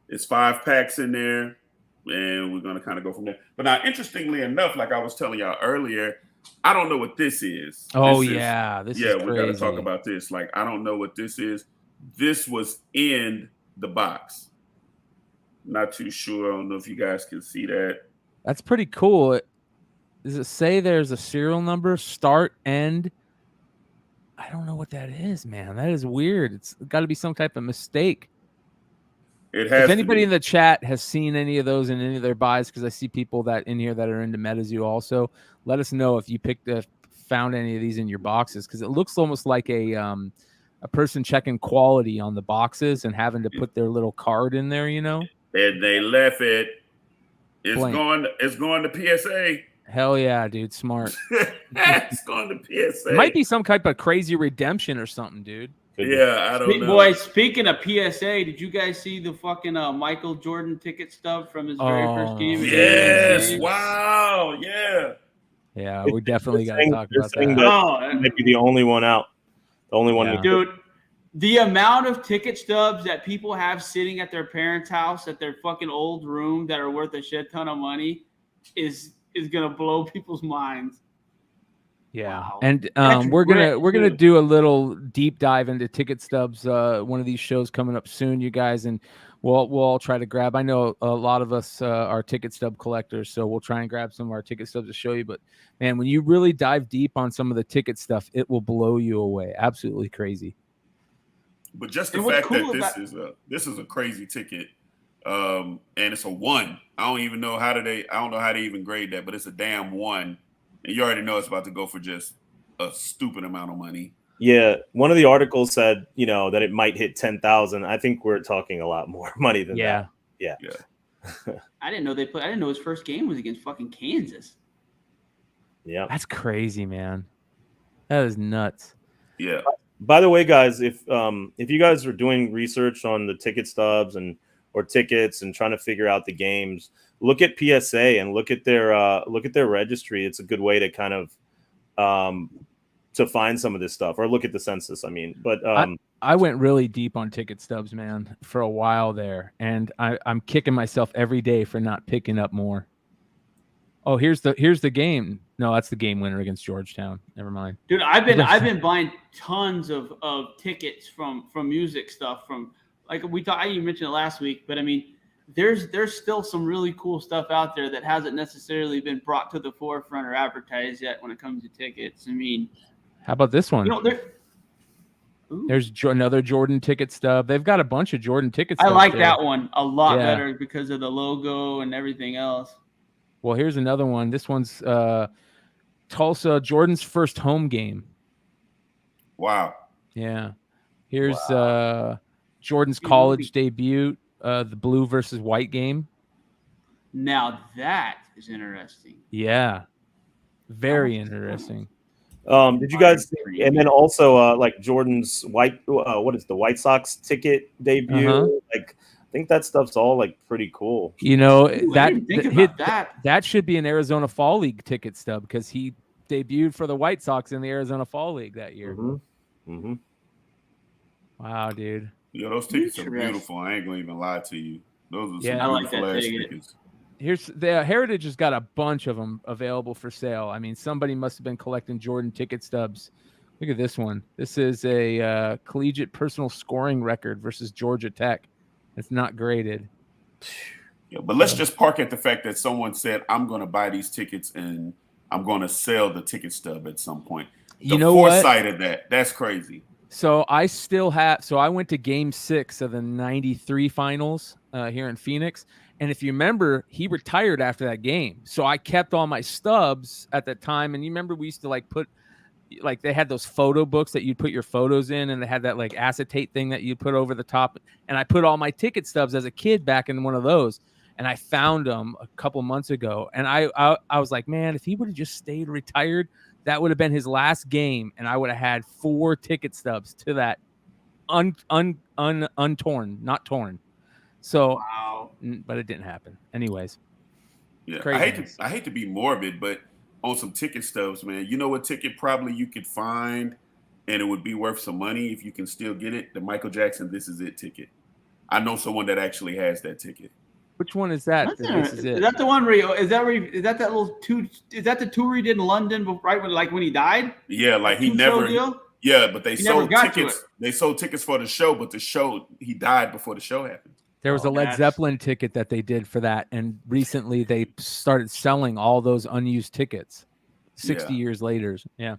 It's 5 packs in there, and we're gonna kind of go from there. But now, interestingly enough, like I was telling y'all earlier, I don't know what this is. Oh, this is we got to talk about this. Like, I don't know what this is. This was in the box. Not too sure. I don't know if you guys can see that. That's pretty cool. Does it say there's a serial number, start, end? I don't know what that is, man. That is weird. It's got to be some type of mistake. It has. If anybody in the chat has seen any of those in any of their buys, because I see people that in here that are into MetaZoo also, let us know if you found any of these in your boxes, because it looks almost like a a person checking quality on the boxes and having to put their little card in there, you know. And they left it. It's Blank. gone. It's going to PSA. Hell yeah, dude, smart. It's going to PSA. It might be some type of crazy redemption or something, dude. Yeah, I don't know. Boy, speaking of PSA, did you guys see the fucking Michael Jordan ticket stub from his very first game? Yes. Wow. Yeah. Yeah, we definitely got to talk about that might be the only one out. The only one. Dude, the amount of ticket stubs that people have sitting at their parents' house at their fucking old room that are worth a shit ton of money is gonna blow people's minds. Yeah, wow. and we're gonna do a little deep dive into ticket stubs. One of these shows coming up soon, you guys, and we'll all try to grab. I know a lot of us are ticket stub collectors, so we'll try and grab some of our ticket stubs to show you. But man, when you really dive deep on some of the ticket stuff, it will blow you away. Absolutely crazy. But just the fact that this is a crazy ticket, and it's a 1. I don't know how to even grade that, but it's a damn 1, and you already know it's about to go for just a stupid amount of money. Yeah, one of the articles said, that it might hit 10,000. I think we're talking a lot more money than that. Yeah. I didn't know his first game was against fucking Kansas. Yeah, that's crazy, man. That is nuts. Yeah. By the way, guys, if you guys are doing research on the ticket stubs or tickets and trying to figure out the games, look at PSA and look at their registry. It's a good way to kind of to find some of this stuff, or look at the census. I mean, but I went really deep on ticket stubs, man, for a while there, and I'm kicking myself every day for not picking up more. Oh, here's the game. No, that's the game winner against Georgetown. Never mind. Dude, I've been buying tons of tickets from music stuff from, like I even mentioned it last week, but I mean, there's still some really cool stuff out there that hasn't necessarily been brought to the forefront or advertised yet when it comes to tickets. I mean, how about this one? There's another Jordan ticket stub. They've got a bunch of Jordan ticket stubs. I like that one a lot better because of the logo and everything else. Well, here's another one. This one's Tulsa, Jordan's first home game. Wow. Yeah. Here's Jordan's college debut, the blue versus white game. Now that is interesting. Yeah. Very interesting. Did you guys see, and then also like Jordan's White Sox ticket debut? Like, I think that stuff's all like pretty cool. That should be an Arizona Fall League ticket stub because he debuted for the White Sox in the Arizona Fall League that year. Wow, dude. Yeah, those tickets are beautiful. I ain't gonna even lie to you. Those are some beautiful ass tickets. Here's the Heritage has got a bunch of them available for sale. I mean, somebody must have been collecting Jordan ticket stubs. Look at this one. This is a collegiate personal scoring record versus Georgia Tech. It's not graded. Yeah, but let's just park at the fact that someone said, I'm going to buy these tickets and I'm going to sell the ticket stub at some point. The foresight of that, that's crazy. So I went to game 6 of the 93 finals here in Phoenix. And if you remember, he retired after that game. So I kept all my stubs at that time. And you remember we used to put they had those photo books that you'd put your photos in, and they had that acetate thing that you put over the top. And I put all my ticket stubs as a kid back in one of those. And I found them a couple months ago. And I was like, man, if he would have just stayed retired, that would have been his last game. And I would have had 4 ticket stubs to that untorn, not torn. So, wow. But it didn't happen. Anyways. Yeah, I hate to be morbid, but on some ticket stubs, man, you know what ticket probably you could find and it would be worth some money if you can still get it? The Michael Jackson This Is It ticket. I know someone that actually has that ticket. Which one is that? Is that the one where is that the tour he did in London right when he died? Yeah, like he never. Yeah, but they sold tickets. They sold tickets for the show, but he died before the show happened. There was a Led Zeppelin ticket that they did for that, and recently they started selling all those unused tickets 60 years later. Yeah.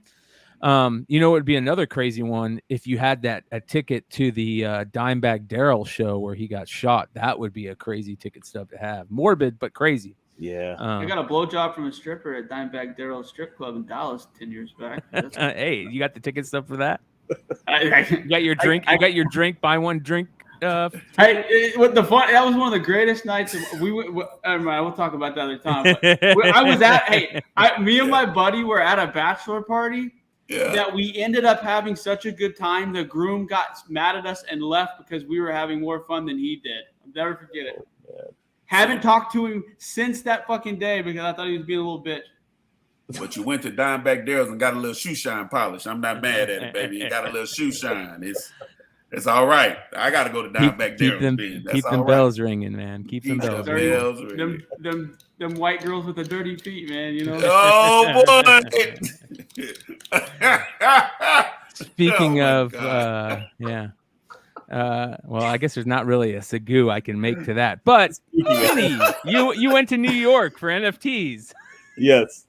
You know, it would be another crazy one if you had a ticket to the Dimebag Darrell show where he got shot. That would be a crazy ticket stub to have. Morbid, but crazy. Yeah. I got a blowjob from a stripper at Dimebag Darrell's strip club in Dallas 10 years back. Hey, you got the ticket stub for that? You got your drink. You got your drink. Buy one drink. What the fun? That was one of the greatest nights. We'll talk about that other time. But I was at. Me and my buddy were at a bachelor party. Yeah. That we ended up having such a good time. The groom got mad at us and left because we were having more fun than he did. I'll never forget it. Oh, haven't talked to him since that fucking day because I thought he was being a little bitch. But you went to Dimeback Daryl's and got a little shoe shine polish. I'm not mad at it, baby. You got a little shoe shine. It's all right. I got to go to Dimeback Daryl's. Keep them bells ringing, man. Keep them bells ringing. Them white girls with the dirty feet, man. You know. Oh boy. Speaking of, yeah. Well, I guess there's not really a segue I can make to that. But Vinny, you went to New York for NFTs. Yes.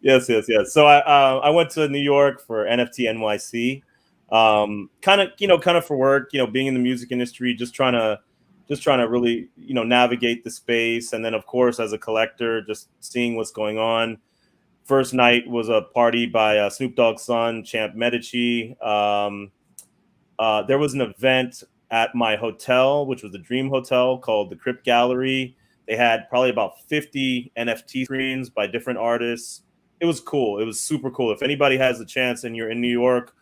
So I went to New York for NFT NYC. Kind of for work, being in the music industry, just trying to really, navigate the space. And then of course, as a collector, just seeing what's going on. First night was a party by Snoop Dogg's son, Champ Medici. There was an event at my hotel, which was the Dream Hotel, called the Crypt Gallery. They had probably about 50 NFT screens by different artists. It was cool. It was super cool. If anybody has the chance and you're in New York,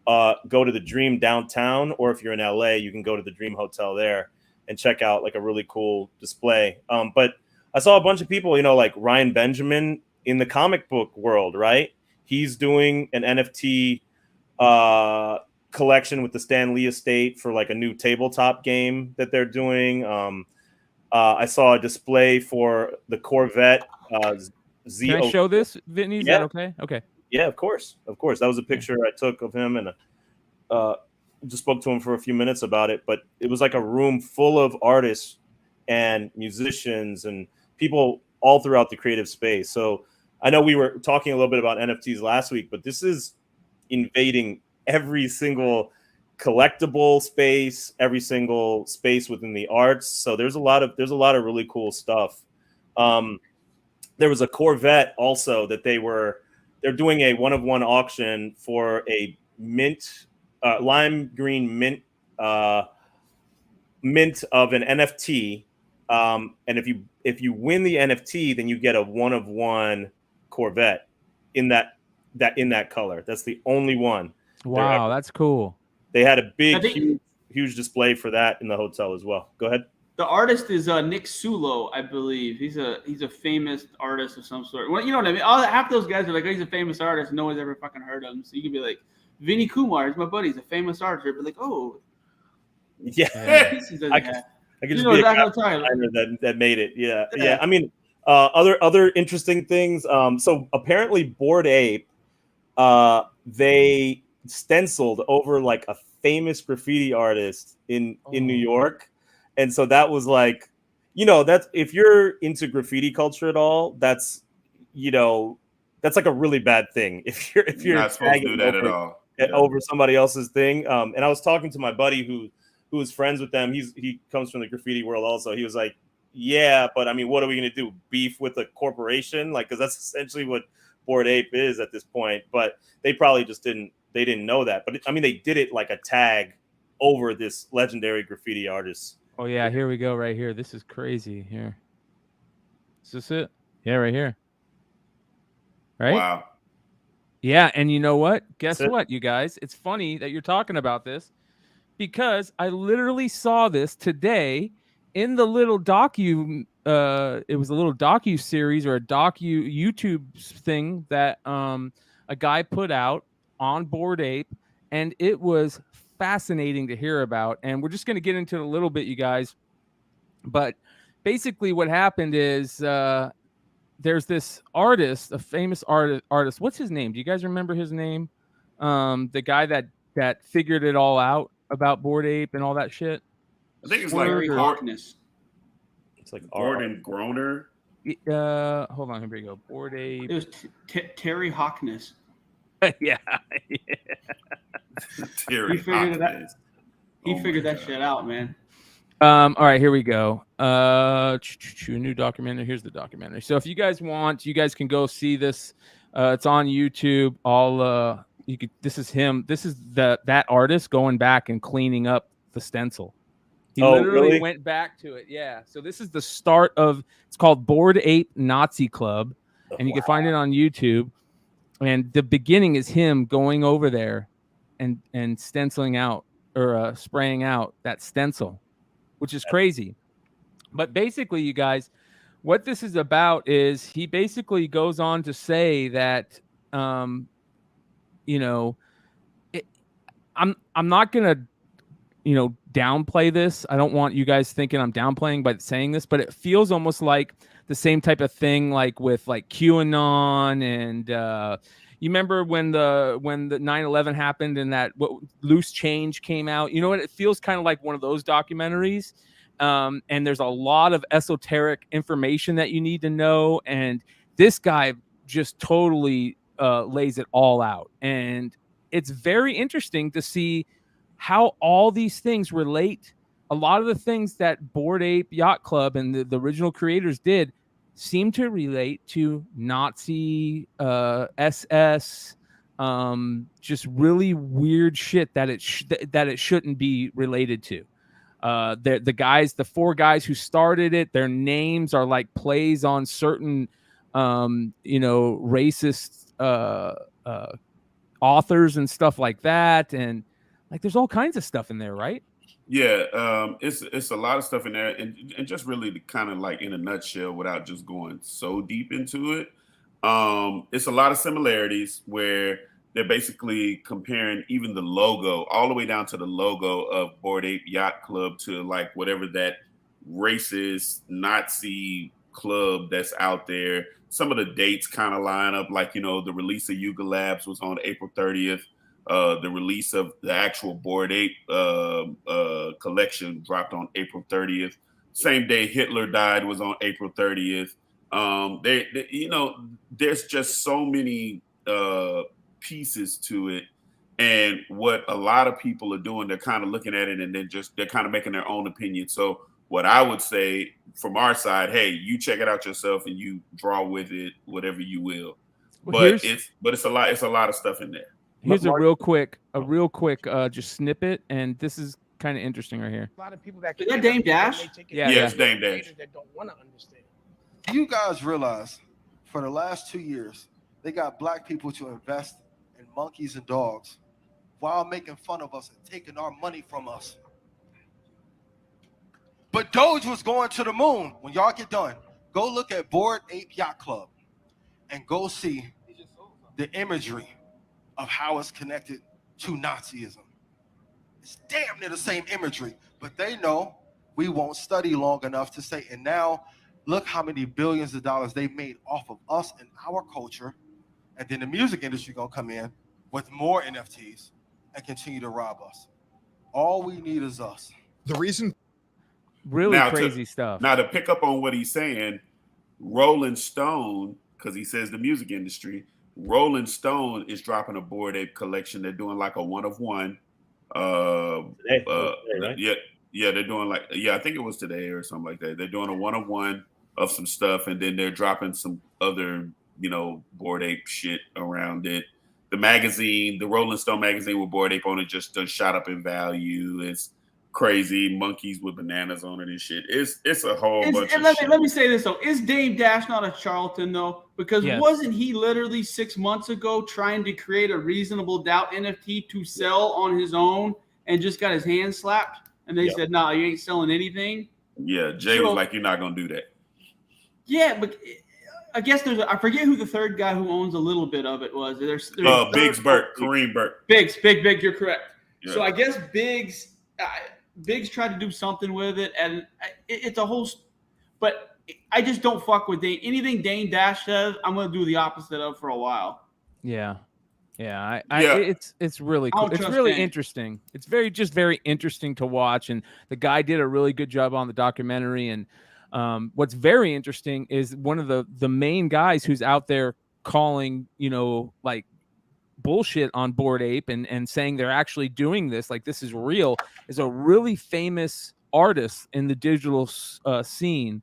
go to the Dream downtown, or if you're in LA, you can go to the Dream Hotel there and check out like a really cool display. But I saw a bunch of people, like Ryan Benjamin in the comic book world, right? He's doing an NFT collection with the Stan Lee estate for like a new tabletop game that they're doing. I saw a display for the Corvette. Can I show this, Vinny? Is that okay? Okay. Yeah, of course. That was a picture I took of him, and just spoke to him for a few minutes about it. But it was like a room full of artists and musicians and people all throughout the creative space. So I know we were talking a little bit about NFTs last week, but this is invading every single collectible space, every single space within the arts. So there's a lot of really cool stuff. There was a Corvette also that they're doing a one-of-one auction for a mint, lime green mint of an NFT. And if you win the NFT, then you get a one-of-one Corvette in that color. That's the only one. Wow, that's cool. They had a big, huge display for that in the hotel as well. Go ahead. The artist is Nick Sulo, I believe. He's a famous artist of some sort. Well, you know what I mean? Half those guys are like, oh, he's a famous artist. No one's ever fucking heard of him. So you can be like, Vinny Kumar is my buddy. He's a famous artist. But like, oh, yeah. I could just be a that made it. Yeah. I mean, other interesting things. So apparently, Bored Ape, they stenciled over like a famous graffiti artist in New York. And so that was like, that's, if you're into graffiti culture at all, that's like a really bad thing. If you're not supposed to do that at all over somebody else's thing. And I was talking to my buddy who is friends with them. He comes from the graffiti world also. He was like, yeah, but I mean, what are we going to do? Beef with a corporation? Like, because that's essentially what Bored Ape is at this point. But they probably just didn't know that. But I mean, they did it like a tag over this legendary graffiti artist. Oh, yeah, here we go right here. This is crazy here. Is this it? Yeah, right here. Right? Wow. Yeah, and you know what? Guess what, you guys? It's funny that you're talking about this because I literally saw this today in the little it was a little docu-series or a YouTube thing that a guy put out on Bored Ape, and it was fascinating to hear about, and we're just going to get into it a little bit, you guys. But basically what happened is there's this artist, a famous artist. What's his name? Do you guys remember his name? The guy that figured it all out about Bored Ape and all that shit. I think it's like Harkness. It's like Gordon Groner. Hold on, here we go. Bored Ape. It was Terry Harkness. Yeah. Terry Harkness. He figured that shit out, man. All right, here we go. A new documentary. Here's the documentary. So if you guys want, you guys can go see this. It's on YouTube. I'll This is him. This is that artist going back and cleaning up the stencil. He Oh, literally really? went back to it. Yeah. So this is the start of. It's called Bored Ape Nazi Club, and you can find it on YouTube. And the beginning is him going over there and stenciling out or spraying out that stencil, which is crazy. But basically, you guys, what this is about is he basically goes on to say that, you know, I'm not gonna, downplay this. I don't want you guys thinking I'm downplaying by saying this, but it feels almost like the same type of thing, like with like QAnon and you remember when the 9/11 happened and that Loose Change came out. You know what? It feels kind of like one of those documentaries. And there's a lot of esoteric information that you need to know. And this guy just totally lays it all out. And it's very interesting to see how all these things relate. A lot of the things that Bored Ape Yacht Club and the original creators did seem to relate to Nazi, SS, just really weird shit that it shouldn't be related to. The 4 guys who started it, their names are like plays on certain, racist authors and stuff like that, and like there's all kinds of stuff in there, right? Yeah, it's a lot of stuff in there, and just really to kind of like in a nutshell, without just going so deep into it, it's a lot of similarities where they're basically comparing even the logo all the way down to the logo of Bored Ape Yacht Club to like whatever that racist Nazi club that's out there. Some of the dates kind of line up, like the release of Yuga Labs was on April 30th. The release of the actual Bored Ape collection dropped on April 30th. Same day Hitler died was on April 30th. There's just so many pieces to it. And what a lot of people are doing, they're kind of looking at it and then they're kind of making their own opinion. So what I would say from our side, hey, you check it out yourself and you draw with it, whatever you will. But it's a lot of stuff in there. Here's a real quick just snippet, and this is kind of interesting right here. A lot of people that is that Dame Dash? Yeah, it's Dame Dash. That don't want to understand. You guys realize for the last 2 years, they got black people to invest in monkeys and dogs while making fun of us and taking our money from us. But Doge was going to the moon. When y'all get done, go look at Bored Ape Yacht Club and go see the imagery of how it's connected to Nazism. It's damn near the same imagery, but they know we won't study long enough to say, and now look how many billions of dollars they made off of us and our culture, and then the music industry gonna come in with more NFTs and continue to rob us. All we need is us. The reason really crazy stuff. Now to pick up on what he's saying, Rolling Stone, because he says the music industry, Rolling Stone is dropping a Bored Ape collection. They're doing like a 1 of 1. Today, right? Yeah, they're doing like, I think it was today or something like that. They're doing a 1 of 1 of some stuff, and then they're dropping some other, Bored Ape shit around it. The magazine, the Rolling Stone magazine with Bored Ape on it, just shot up in value. It's crazy, monkeys with bananas on it and shit. It's a whole bunch of shit. Let me say this though. Is Dame Dash not a charlatan though? Because wasn't he literally 6 months ago trying to create a reasonable doubt NFT to sell on his own and just got his hand slapped? And they said, "No, you ain't selling anything." Yeah, Jay was like, "You're not gonna do that." Yeah, but I guess I forget who the third guy who owns a little bit of it was. There's Biggs Burke, Kareem Burke. Biggs, you're correct. Yeah. So I guess Biggs tried to do something with it, and it's a whole. But I just don't fuck with anything Dame Dash says. I'm going to do the opposite of for a while. Yeah. It's really cool. It's really interesting. It's very interesting to watch, and the guy did a really good job on the documentary. And what's very interesting is one of the main guys who's out there calling, like bullshit on Bored Ape and saying they're actually doing this, like this is real, is a really famous artist in the digital scene.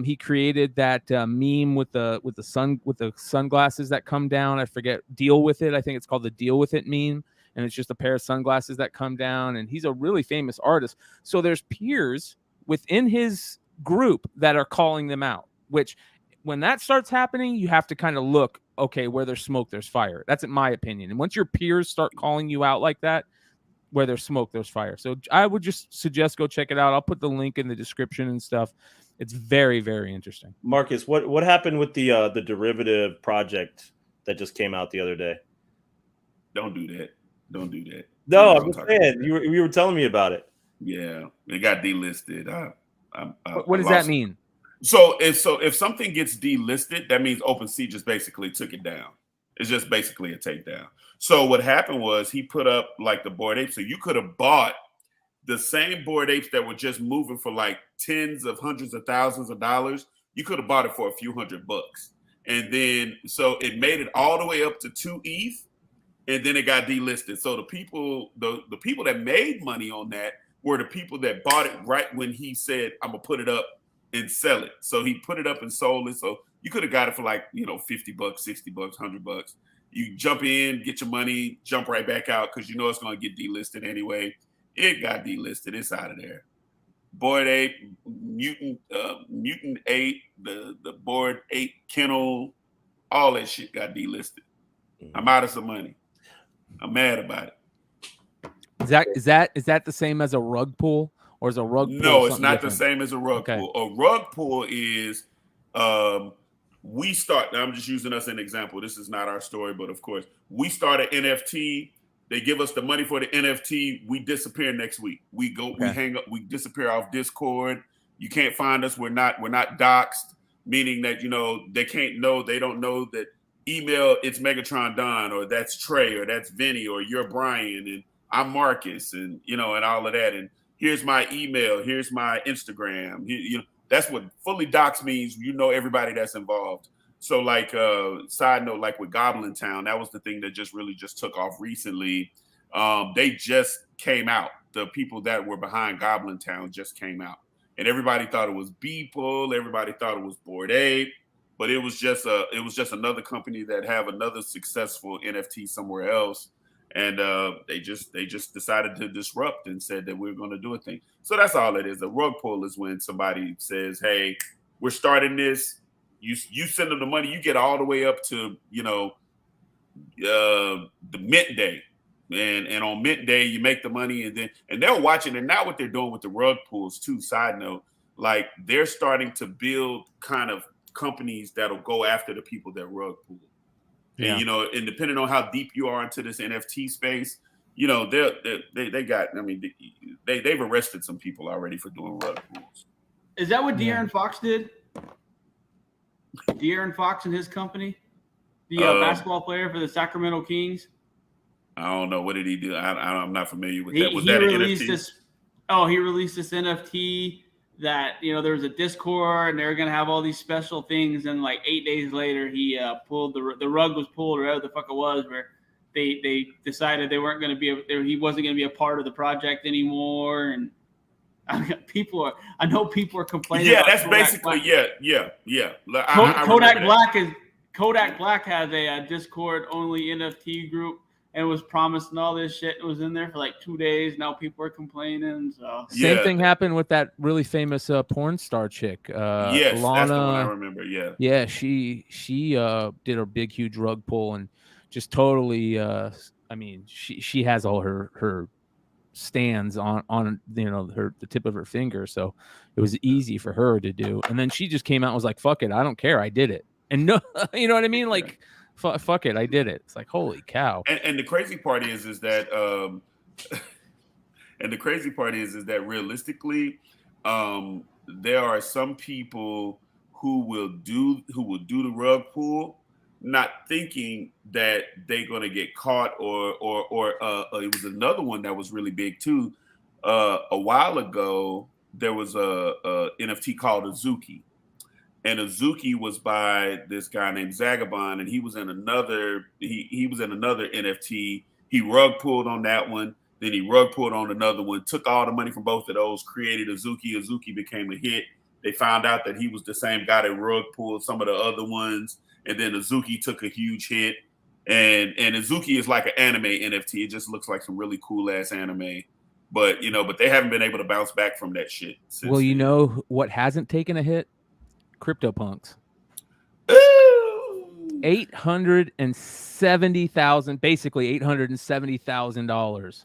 He created that meme with the sunglasses that come down. I forget, deal with it. I think it's called the deal with it meme. And it's just a pair of sunglasses that come down. And he's a really famous artist. So there's peers within his group that are calling them out, which when that starts happening, you have to kind of look, okay, where there's smoke, there's fire. That's in my opinion. And once your peers start calling you out like that, where there's smoke, there's fire. So I would just suggest go check it out. I'll put the link in the description and stuff. It's very, very interesting. Marcus, what happened with the derivative project that just came out the other day? Don't do that. Don't do that. No, I'm just saying. You were telling me about it. Yeah, it got delisted. What does that mean? So if something gets delisted, that means OpenSea just basically took it down. It's just basically a takedown. So what happened was he put up like the Bored Apes. So you could have bought the same Bored Apes that were just moving for like tens of hundreds of thousands of dollars. You could have bought it for a few $100. And then so it made it all the way up to 2 ETH. And then it got delisted. So the people that made money on that were the people that bought it right when he said, I'm gonna put it up and sell it. So he put it up and sold it. So you could have got it for like, $50, $60, $100. You jump in, get your money, jump right back out because you know it's gonna get delisted anyway. It got delisted. It's out of there. Bored Ape, Mutant Ape, the Bored Ape Kennel, all that shit got delisted. I'm out of some money. I'm mad about it. Is that the same as a rug pull, or is a rug pull? No, it's not different? the same as a rug pull. A rug pull is we start. I'm just using us as an example. This is not our story, but of course, we start an NFT. They give us the money for the NFT. We disappear next week. We go, we hang up, we disappear off Discord. You can't find us. We're not doxxed, meaning that they don't know that email it's Megatron Don, or that's Trey, or that's Vinny, or you're Bryan, and I'm Marcus, and and all of that. And here's my email, here's my Instagram. That's what fully dox means. Everybody that's involved. So like side note, like with Goblin Town, that was the thing that just really took off recently. They just came out. The people that were behind Goblin Town just came out. And everybody thought it was Beeple, everybody thought it was Bored Ape. But it was just another company that have another successful NFT somewhere else, and they just decided to disrupt and said that we're going to do a thing. So that's all it is. A rug pull is when somebody says, "Hey, we're starting this." You send them the money, you get all the way up to the mint day, and on mint day you make the money, and they're watching. And now what they're doing with the rug pulls too. Side note, like they're starting to build kind of companies that'll go after the people that rug pull. Yeah. And and depending on how deep you are into this NFT space, they got. I mean, they've arrested some people already for doing rug pulls. Is that what De'Aaron Fox did? De'Aaron Fox and his company, the basketball player for the Sacramento Kings. I don't know, what did he do. I'm not familiar with that. Was he that released an NFT? He released this NFT that there was a Discord and they were gonna have all these special things, and like 8 days later he pulled the rug was pulled, or whatever the fuck it was, where they decided they weren't gonna be he wasn't gonna be a part of the project anymore. And I know people are complaining. Yeah, about that's Kodak basically Black. yeah. Kodak Black has a Discord only NFT group and was promising all this shit. It was in there for like 2 days. Now people are complaining. So same thing happened with that really famous porn star chick. Yes, Lana, that's the one I remember. Yeah, she did a big huge rug pull and just totally. I mean, she has all her stands on the tip of her finger, so it was easy for her to do. And then she just came out and was like, "Fuck it, I don't care, I did it." And no, you know what I mean? Like, fuck it, I did it. It's like, holy cow. And the crazy part is that realistically, there are some people who will do the rug pull, not thinking that they're going to get caught, or it was another one that was really big too. A while ago, there was a NFT called Azuki, and Azuki was by this guy named Zagabond, and he was in another NFT. He rug pulled on that one, then he rug pulled on another one, took all the money from both of those, created Azuki. Azuki became a hit. they found out that he was the same guy that rug pulled some of the other ones, and then Azuki took a huge hit. And Azuki is like an anime NFT. It just looks like some really cool ass anime. But but they haven't been able to bounce back from that shit. Well, you know what hasn't taken a hit? Cryptopunks. 870,000, basically $870,000.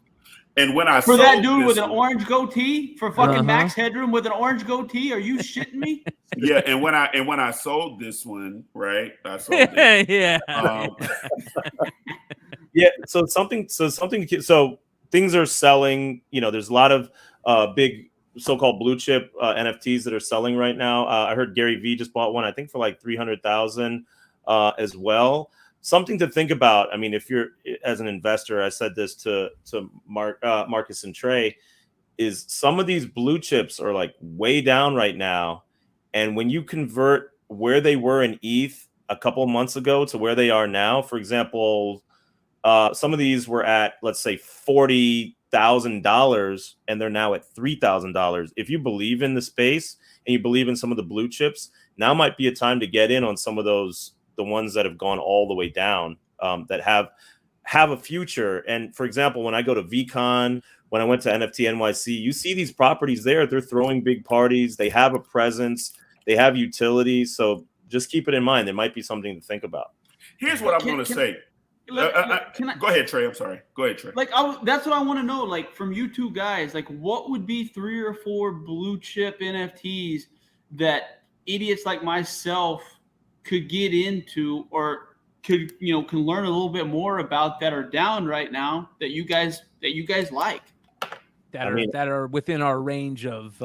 And when I for sold that dude with this an one- orange goatee, for fucking Max Headroom with an orange goatee, are you shitting me? Yeah, and when I sold this one, right? I sold it. Yeah. Yeah. So things are selling. There's a lot of big so-called blue chip NFTs that are selling right now. I heard Gary Vee just bought one, I think for like 300,000 as well. Something to think about. I mean, if you're as an investor, I said this to Marcus and Trey, is some of these blue chips are like way down right now. And when you convert where they were in ETH a couple of months ago to where they are now, for example, some of these were at, let's say, $40,000 and they're now at $3,000. If you believe in the space and you believe in some of the blue chips, now might be a time to get in on some of those, the ones that have gone all the way down, that have a future. And for example, when I go to VCon, when I went to NFT NYC, you see these properties there. They're throwing big parties. They have a presence. They have utility. So just keep it in mind. There might be something to think about. Here's what I'm going to say. Go ahead, Trey. I'm sorry. Go ahead, Trey. That's what I want to know. Like, from you two guys, like, what would be 3 or 4 blue chip NFTs that idiots like myself could get into, or can learn a little bit more about, that are down right now that you guys like, that are within our range of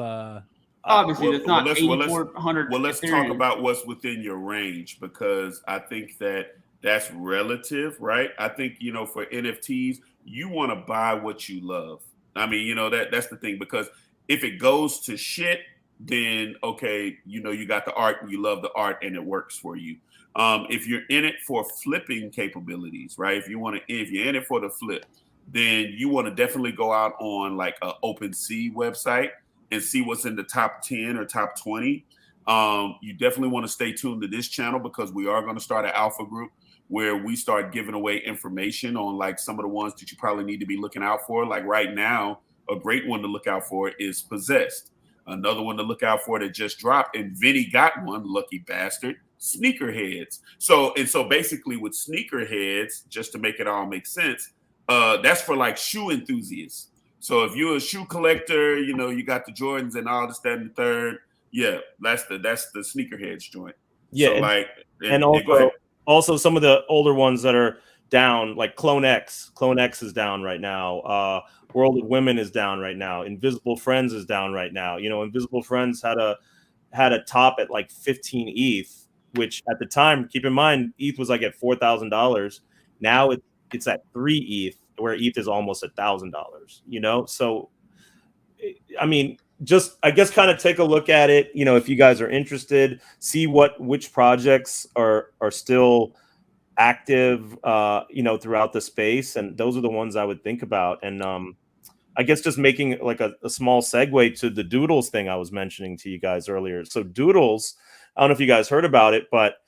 obviously that's not 8,400. Well, let's talk about what's within your range, because I think that's relative, right? I think for NFTs, you want to buy what you love. I mean, that's the thing, because if it goes to shit, then okay, you got the art and you love the art and it works for you. If you're in it for flipping capabilities, right? If you're in it for the flip, then you want to definitely go out on like an OpenSea website and see what's in the top 10 or top 20. You definitely want to stay tuned to this channel, because we are going to start an alpha group where we start giving away information on like some of the ones that you probably need to be looking out for. Like right now, a great one to look out for is Possessed. Another one to look out for that just dropped, and Vinny got one, lucky bastard, Sneakerheads. So basically with Sneakerheads, just to make it all make sense, that's for like shoe enthusiasts. So if you're a shoe collector, you got the Jordans and all this, that, and the third. Yeah, that's the Sneakerheads joint. Yeah, so also some of the older ones that are down, like Clone X. Clone X is down right now. World of Women is down right now. Invisible Friends is down right now. Invisible Friends had a top at like 15 ETH, which at the time, keep in mind, ETH was like at $4,000. Now it's at 3 ETH, where ETH is almost $1,000. So, I mean, just I guess kind of take a look at it. If you guys are interested, see which projects are still active, throughout the space, and those are the ones I would think about. And I guess just making like a small segue to the Doodles thing I was mentioning to you guys earlier. So Doodles, I don't know if you guys heard about it, but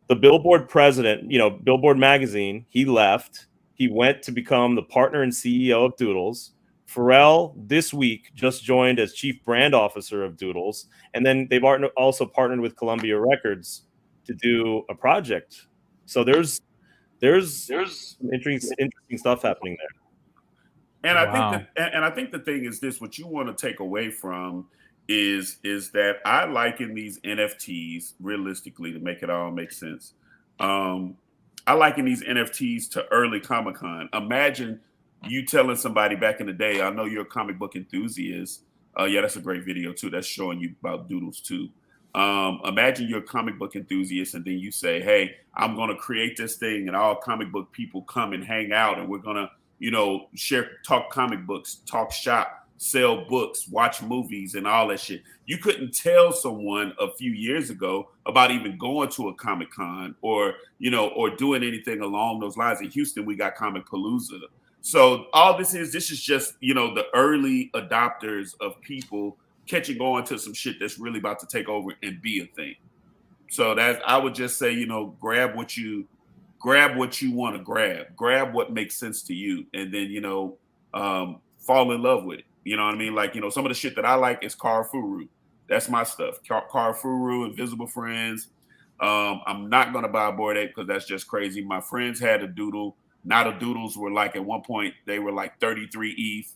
the Billboard president, Billboard magazine, he left. He went to become the partner and CEO of Doodles. Pharrell this week just joined as chief brand officer of Doodles, and then they've also partnered with Columbia Records to do a project. So there's some interesting stuff happening there. And I think the thing is this: what you want to take away from is that I liken these NFTs, realistically, to make it all make sense. I liken these NFTs to early Comic-Con. Imagine you telling somebody back in the day, I know you're a comic book enthusiast. Yeah, that's a great video too. That's showing you about Doodles too. Imagine you're a comic book enthusiast, and then you say, hey, I'm going to create this thing, and all comic book people come and hang out, and we're going to, talk comic books, talk shop, sell books, watch movies, and all that shit. You couldn't tell someone a few years ago about even going to a Comic-Con or doing anything along those lines. In Houston, we got Comic Palooza. So all this is just, the early adopters of people catching on to some shit that's really about to take over and be a thing. So that I would just say, grab what you want to grab what makes sense to you, and then fall in love with it. You know what I mean? Like, some of the shit that I like is Karfuru. That's my stuff. Karfuru, Invisible Friends. I'm not gonna buy a Bored Ape because that's just crazy. My friends had a doodle. Now the doodles were like, at one point they were like 33 ETH.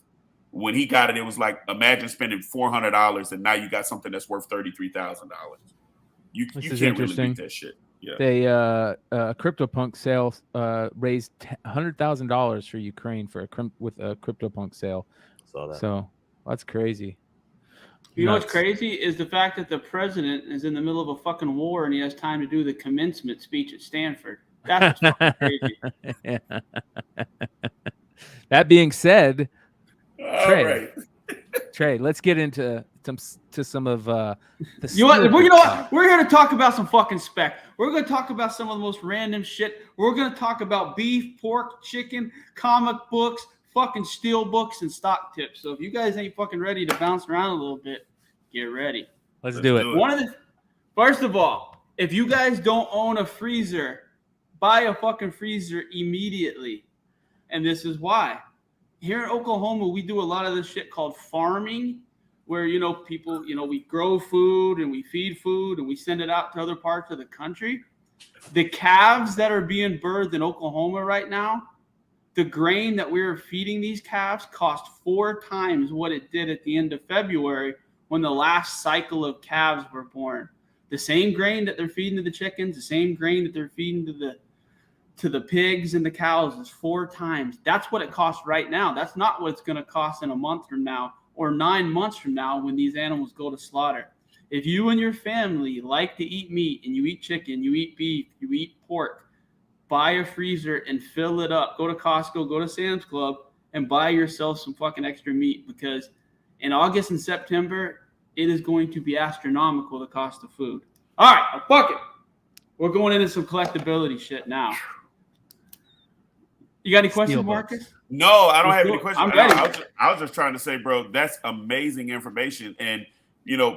When he got it, it was like, imagine spending $400 and now you got something that's worth $33,000. You can't really beat that shit. Yeah. They Cryptopunk sale raised $100,000 for Ukraine with a Cryptopunk sale. Saw that. So that's crazy. You know what's crazy is the fact that the president is in the middle of a fucking war and he has time to do the commencement speech at Stanford. That's what's fucking crazy. Yeah. That being said, Trey, let's get into some of the. You know what? We're here to talk about some fucking spec. We're going to talk about some of the most random shit. We're going to talk about beef, pork, chicken, comic books, fucking steel books, and stock tips. So if you guys ain't fucking ready to bounce around a little bit, get ready. Let's do it. First of all, if you guys don't own a freezer, buy a fucking freezer immediately. And this is why. Here in Oklahoma, we do a lot of this shit called farming, where, people, we grow food and we feed food and we send it out to other parts of the country. The calves that are being birthed in Oklahoma right now, the grain that we're feeding these calves cost 4 times what it did at the end of February when the last cycle of calves were born. The same grain that they're feeding to the chickens, the same grain that they're feeding to the pigs and the cows is 4 times. That's what it costs right now. That's not what it's going to cost in a month from now or 9 months from now when these animals go to slaughter. If you and your family like to eat meat and you eat chicken, you eat beef, you eat pork, buy a freezer and fill it up. Go to Costco, go to Sam's Club, and buy yourself some fucking extra meat, because in August and September, it is going to be astronomical, the cost of food. All right, fuck it. We're going into some collectability shit now. You got any questions, Marcus? No, I don't have any questions. I'm ready. I was just trying to say, bro, that's amazing information. And,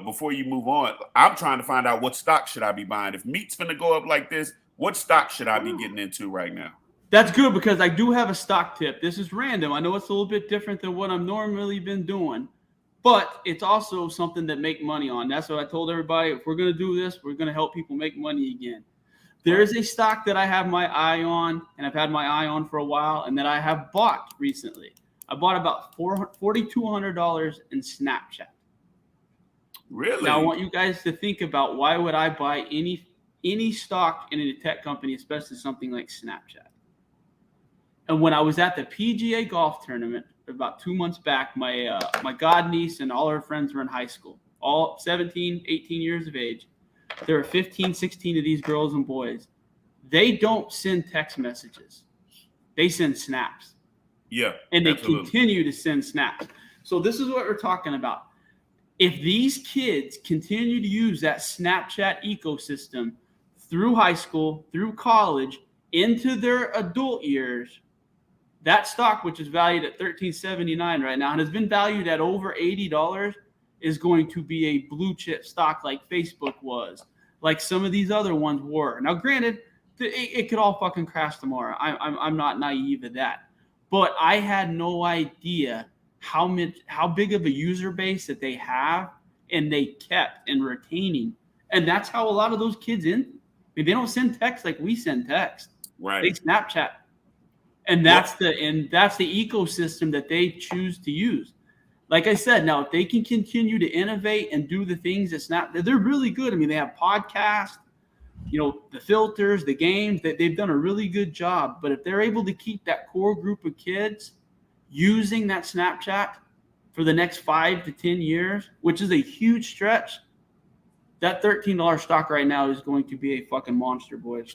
before you move on, I'm trying to find out what stock should I be buying. If meat's going to go up like this, what stock should I be getting into right now? That's good, because I do have a stock tip. This is random. I know it's a little bit different than what I'm normally been doing, but it's also something that make money on. That's what I told everybody. If we're going to do this, we're going to help people make money again. There is a stock that I have my eye on, and I've had my eye on for a while, and that I have bought recently. I bought about $4,200 in Snapchat. Really? Now I want you guys to think about, why would I buy any stock in a tech company, especially something like Snapchat? And when I was at the PGA golf tournament about 2 months back, my godniece and all her friends were in high school, all 17, 18 years of age. There are 15, 16 of these girls and boys. They don't send text messages. They send snaps. Yeah. And they continue to send snaps. So this is what we're talking about. If these kids continue to use that Snapchat ecosystem through high school, through college, into their adult years, that stock, which is valued at $13.79 right now and has been valued at over $80, is going to be a blue chip stock like Facebook was, like some of these other ones were. Now, granted, it could all fucking crash tomorrow. I'm not naive to that, but I had no idea how big of a user base that they have, and they kept and retaining. And that's how a lot of those kids they don't send text like we send text. Right. They Snapchat. And that's the ecosystem that they choose to use. Like I said, now if they can continue to innovate and do the things that they're really good. I mean, they have podcasts, the filters, the games, that they've done a really good job. But if they're able to keep that core group of kids using that Snapchat for the next 5 to 10 years, which is a huge stretch, that $13 stock right now is going to be a fucking monster, boys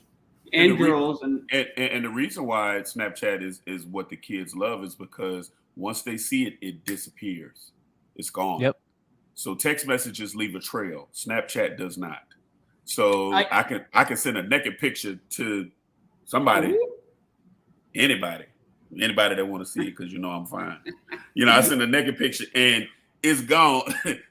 and girls. And the reason why Snapchat is what the kids love is because once they see it, it disappears. It's gone. Yep. So text messages leave a trail. Snapchat does not. So I can send a naked picture to somebody, anybody that want to see it, because I'm fine. I send a naked picture, and it's gone.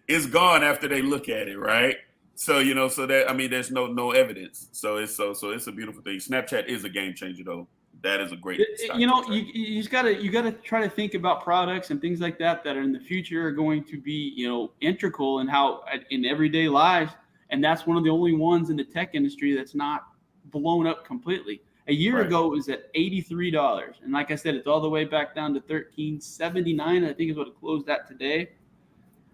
It's gone after they look at it, right? So so that there's no evidence. So it's a beautiful thing. Snapchat is a game changer, though. That is a great. You just gotta try to think about products and things like that are in the future are going to be integral in everyday lives, and that's one of the only ones in the tech industry that's not blown up completely. A year ago, it was at $83, and like I said, it's all the way back down to $13.79. I think is what it closed at today.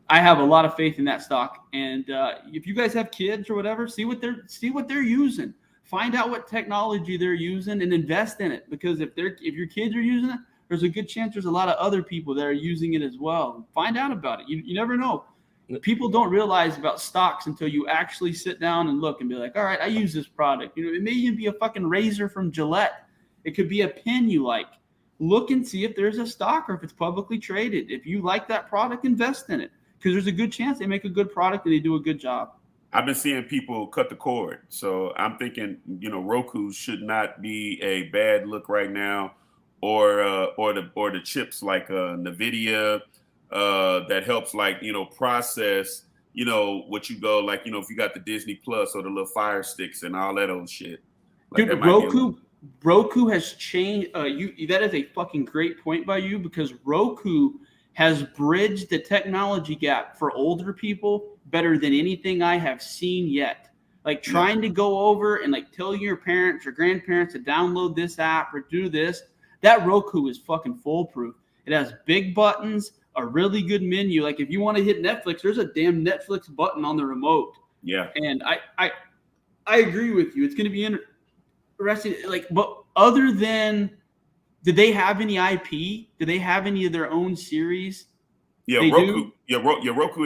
I have a lot of faith in that stock, and if you guys have kids or whatever, see what they're using. Find out what technology they're using and invest in it, because if your kids are using it, there's a good chance there's a lot of other people that are using it as well. Find out about it. You never know. People don't realize about stocks until you actually sit down and look and be like, all right, I use this product. It may even be a fucking razor from Gillette. It could be a pen you like. Look and see if there's a stock or if it's publicly traded. If you like that product, invest in it, because there's a good chance they make a good product and they do a good job. I've been seeing people cut the cord. So I'm thinking, Roku should not be a bad look right now, or the chips like NVIDIA that helps process, what you go if you got the Disney Plus or the little Fire Sticks and all that old shit. Dude, Roku has changed. That is a fucking great point by you, because Roku has bridged the technology gap for older people better than anything I have seen yet. Trying to go over and tell your parents or grandparents to download this app or do this, that Roku is fucking foolproof. It has big buttons, a really good menu. If you want to hit Netflix, there's a damn Netflix button on the remote. Yeah. And I agree with you. It's going to be interesting. But other than, did they have any IP? Do they have any of their own series? Yeah, Roku. Yeah, Roku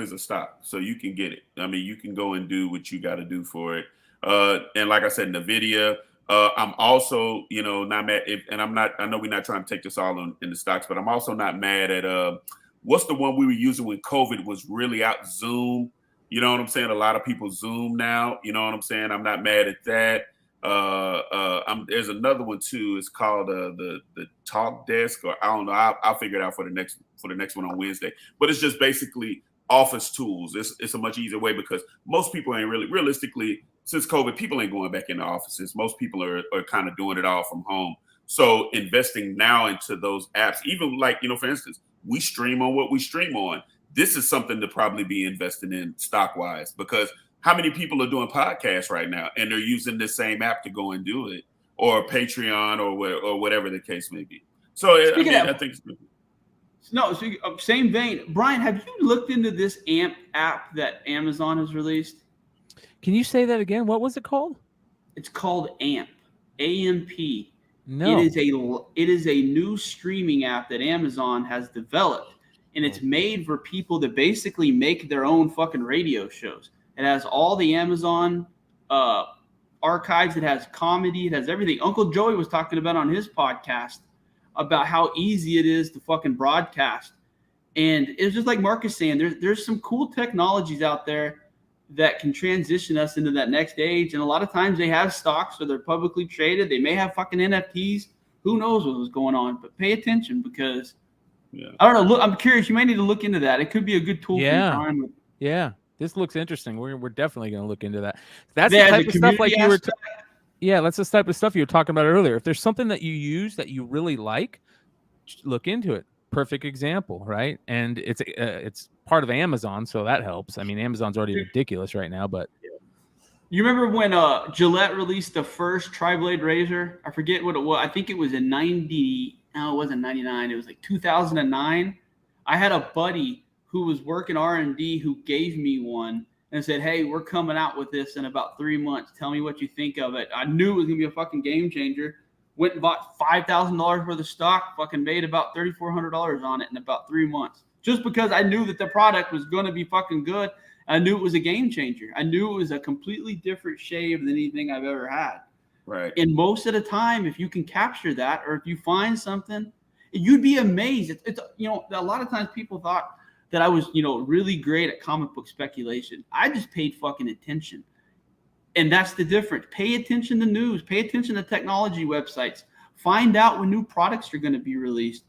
is a stock, so you can get it. You can go and do what you got to do for it. And like I said, NVIDIA. I'm also, not mad. I know we're not trying to take this all in the stocks, but I'm also not mad at what's the one we were using when COVID was really out? Zoom. You know what I'm saying? A lot of people Zoom now. You know what I'm saying? I'm not mad at that. There's another one too. It's called the Talk Desk, or I don't know. I'll figure it out for the next one on Wednesday. But it's just basically office tools. It's a much easier way, because most people ain't realistically, since COVID, people ain't going back into offices. Most people are kind of doing it all from home. So investing now into those apps, even for instance, we stream on what we stream on. This is something to probably be investing in stock wise, because how many people are doing podcasts right now and they're using the same app to go and do it, or Patreon or whatever the case may be. So I think it's good. No, same vein. Bryan, have you looked into this AMP app that Amazon has released? Can you say that again? What was it called? It's called AMP. AMP. No. It is a new streaming app that Amazon has developed, and it's made for people that basically make their own fucking radio shows. It has all the Amazon archives. It has comedy. It has everything. Uncle Joey was talking about on his podcast about how easy it is to fucking broadcast. And it's just like Mark is saying, there's some cool technologies out there that can transition us into that next age. And a lot of times they have stocks, or they're publicly traded. They may have fucking NFTs. Who knows what was going on? But pay attention, because I don't know. I'm curious. You may need to look into that. It could be a good tool. Yeah. This looks interesting. We're definitely going to look into that. That's the type of stuff like you were. That's the type of stuff you were talking about earlier. If there's something that you use that you really like, look into it. Perfect example, right? And it's part of Amazon, so that helps. Amazon's already ridiculous right now, but you remember when Gillette released the first tri-blade razor? I forget what it was. I think it was in 90. No, it wasn't 99. It was 2009. I had a buddy who was working R&D who gave me one and said, hey, we're coming out with this in about 3 months. Tell me what you think of it. I knew it was going to be a fucking game changer. Went and bought $5,000 worth of stock, fucking made about $3,400 on it in about 3 months. Just because I knew that the product was going to be fucking good. I knew it was a game changer. I knew it was a completely different shave than anything I've ever had. Right. And most of the time, if you can capture that, or if you find something, you'd be amazed. It's a lot of times people thought that I was, really great at comic book speculation. I just paid fucking attention. And that's the difference. Pay attention to news. Pay attention to technology websites. Find out when new products are going to be released.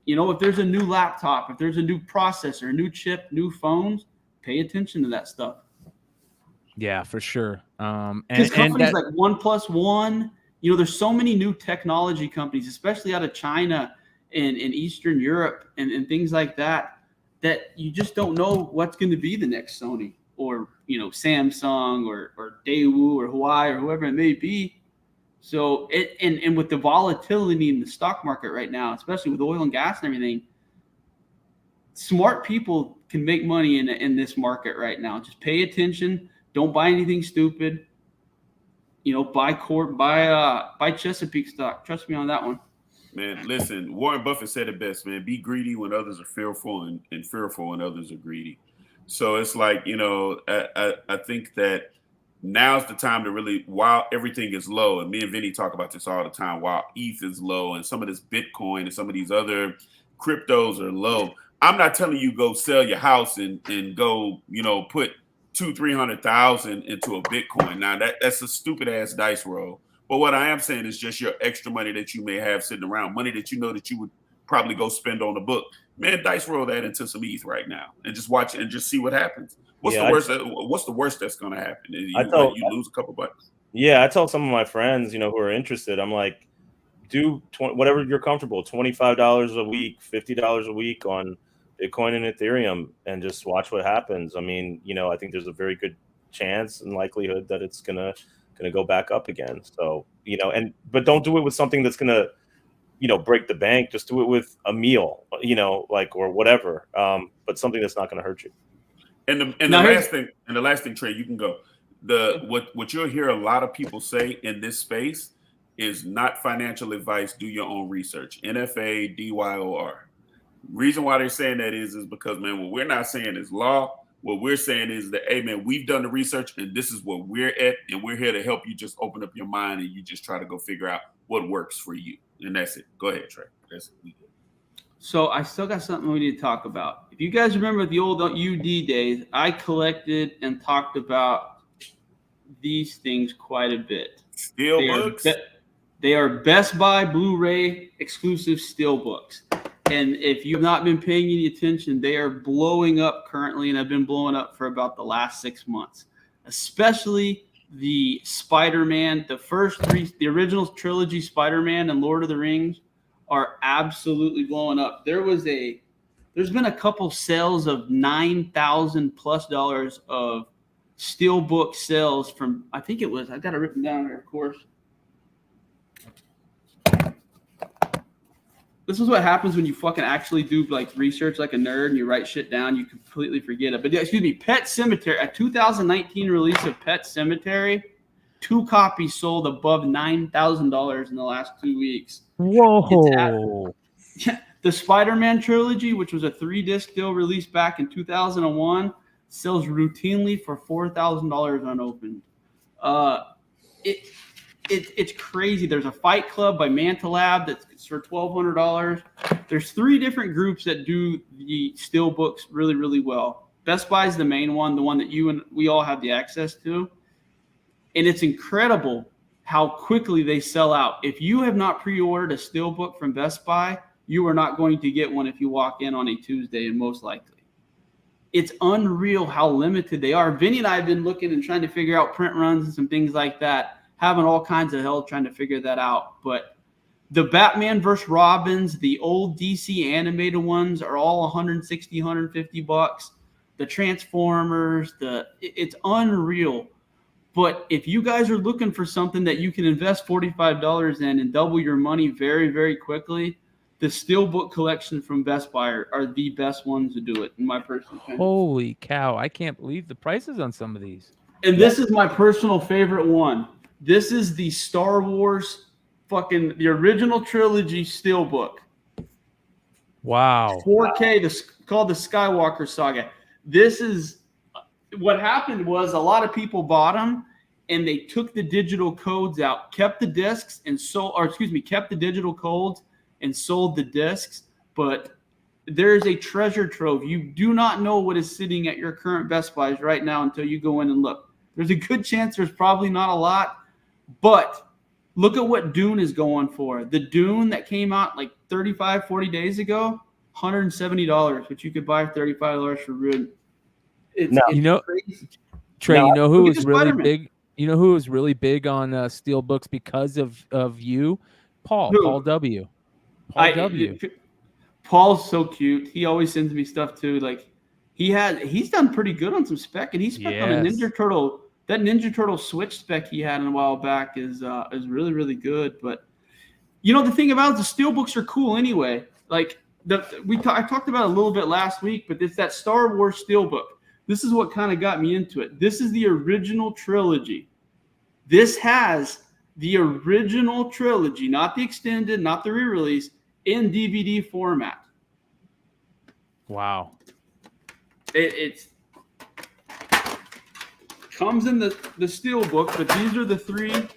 You know, if there's a new laptop, if there's a new processor, a new chip, new phones, pay attention to that stuff. Yeah, for sure. Because companies like 1+1, you know, there's so many new technology companies, especially out of China and Eastern Europe and things like that, that you just don't know what's going to be the next Sony or, you know, Samsung or Daewoo or Huawei or whoever it may be. So and with the volatility in the stock market right now, especially with oil and gas and everything, smart people can make money in this market right now. Just pay attention. Don't buy anything stupid. You know, buy Chesapeake stock. Trust me on that one. Man, listen, Warren Buffett said it best, man. Be greedy when others are fearful and fearful when others are greedy. So it's like, you know, I think that now's the time to really, while everything is low, and me and Vinny talk about this all the time, while ETH is low and some of this Bitcoin and some of these other cryptos are low, I'm not telling you go sell your house and go, you know, put 200,000-300,000 into a Bitcoin. Now that's a stupid ass dice roll. But what I am saying is just your extra money that you may have sitting around, money that you know that you would probably go spend on a book. Man, dice roll that into some ETH right now and just watch it and just see what happens. What's the worst that's going to happen? You lose a couple bucks. Yeah, I tell some of my friends, you know, who are interested, I'm like, do whatever you're comfortable, $25 a week, $50 a week on Bitcoin and Ethereum, and just watch what happens. I mean, you know, I think there's a very good chance and likelihood that it's gonna go back up again. So, you know, but don't do it with something that's gonna, you know, break the bank. Just do it with a meal, you know, like, or whatever. But something that's not gonna hurt you. And the last thing, Trey, you can go. What you'll hear a lot of people say in this space is not financial advice. Do your own research. NFA, DYOR. Reason why they're saying that is because, man, what we're not saying is law. What we're saying is that, hey, man, we've done the research and this is what we're at, and we're here to help you just open up your mind and you just try to go figure out what works for you. And that's it. Go ahead, Trey. That's it. So I still got something we need to talk about. If you guys remember the old UD days, I collected and talked about these things quite a bit. Steelbooks? They are Best Buy Blu-ray exclusive Steelbooks. And if you've not been paying any attention, they are blowing up currently and have been blowing up for about the last 6 months. Especially the Spider-Man, the first three, the original trilogy Spider-Man and Lord of the Rings are absolutely blowing up. There's been a couple sales of $9,000+ of Steelbook sales from, I think it was, I got it written down here, of course. This is what happens when you fucking actually do like research like a nerd and you write shit down, you completely forget it. But yeah, excuse me, Pet Sematary, a 2019 release of Pet Sematary, 2 copies sold above $9,000 in the last 2 weeks. Whoa. The Spider-Man trilogy, which was a 3-disc deal released back in 2001, sells routinely for $4,000 unopened. It's crazy. There's a Fight Club by Manta Lab that's for $1,200. There's 3 different groups that do the Steelbooks really, really well. Best Buy is the main one, the one that you and we all have the access to. And it's incredible how quickly they sell out. If you have not pre-ordered a Steelbook from Best Buy, you are not going to get one if you walk in on a Tuesday, and most likely. It's unreal how limited they are. Vinny and I have been looking and trying to figure out print runs and some things like that, having all kinds of hell trying to figure that out. But the Batman vs. Robins, the old DC animated ones are all $160, $150. The Transformers, it's unreal. But if you guys are looking for something that you can invest $45 in and double your money very, very quickly, the Steelbook collection from Best Buy are the best ones to do it, in my personal opinion. Holy cow. I can't believe the prices on some of these. And this is my personal favorite one. This is the Star Wars the original trilogy Steelbook. Wow. 4K, called the Skywalker Saga. This is what happened was a lot of people bought them and they took the digital codes out, kept the discs and kept the digital codes and sold the discs. But there's a treasure trove. You do not know what is sitting at your current Best Buys right now until you go in and look. There's a good chance there's probably not a lot, but Look at what Dune is going for. The Dune that came out like 35, 40 days ago, $170, which you could buy $35 for Rude. It's crazy. Trey, No, you know who look at was the really Spider-Man. big? You know who was really big on Steelbooks because of you? Paul Who? W. Paul W. Paul's so cute. He always sends me stuff too. Like he's done pretty good on some spec, and he spec on a Ninja Turtle. That Ninja Turtle Switch spec he had a while back is really, really good. But you know, the thing about it, the Steelbooks are cool anyway. Like I talked about it a little bit last week, but it's that Star Wars Steelbook. This is what kind of got me into it. This is the original trilogy. This has the original trilogy, not the extended, not the re-release, in DVD format. Wow. It's comes in the Steelbook, but these are the three.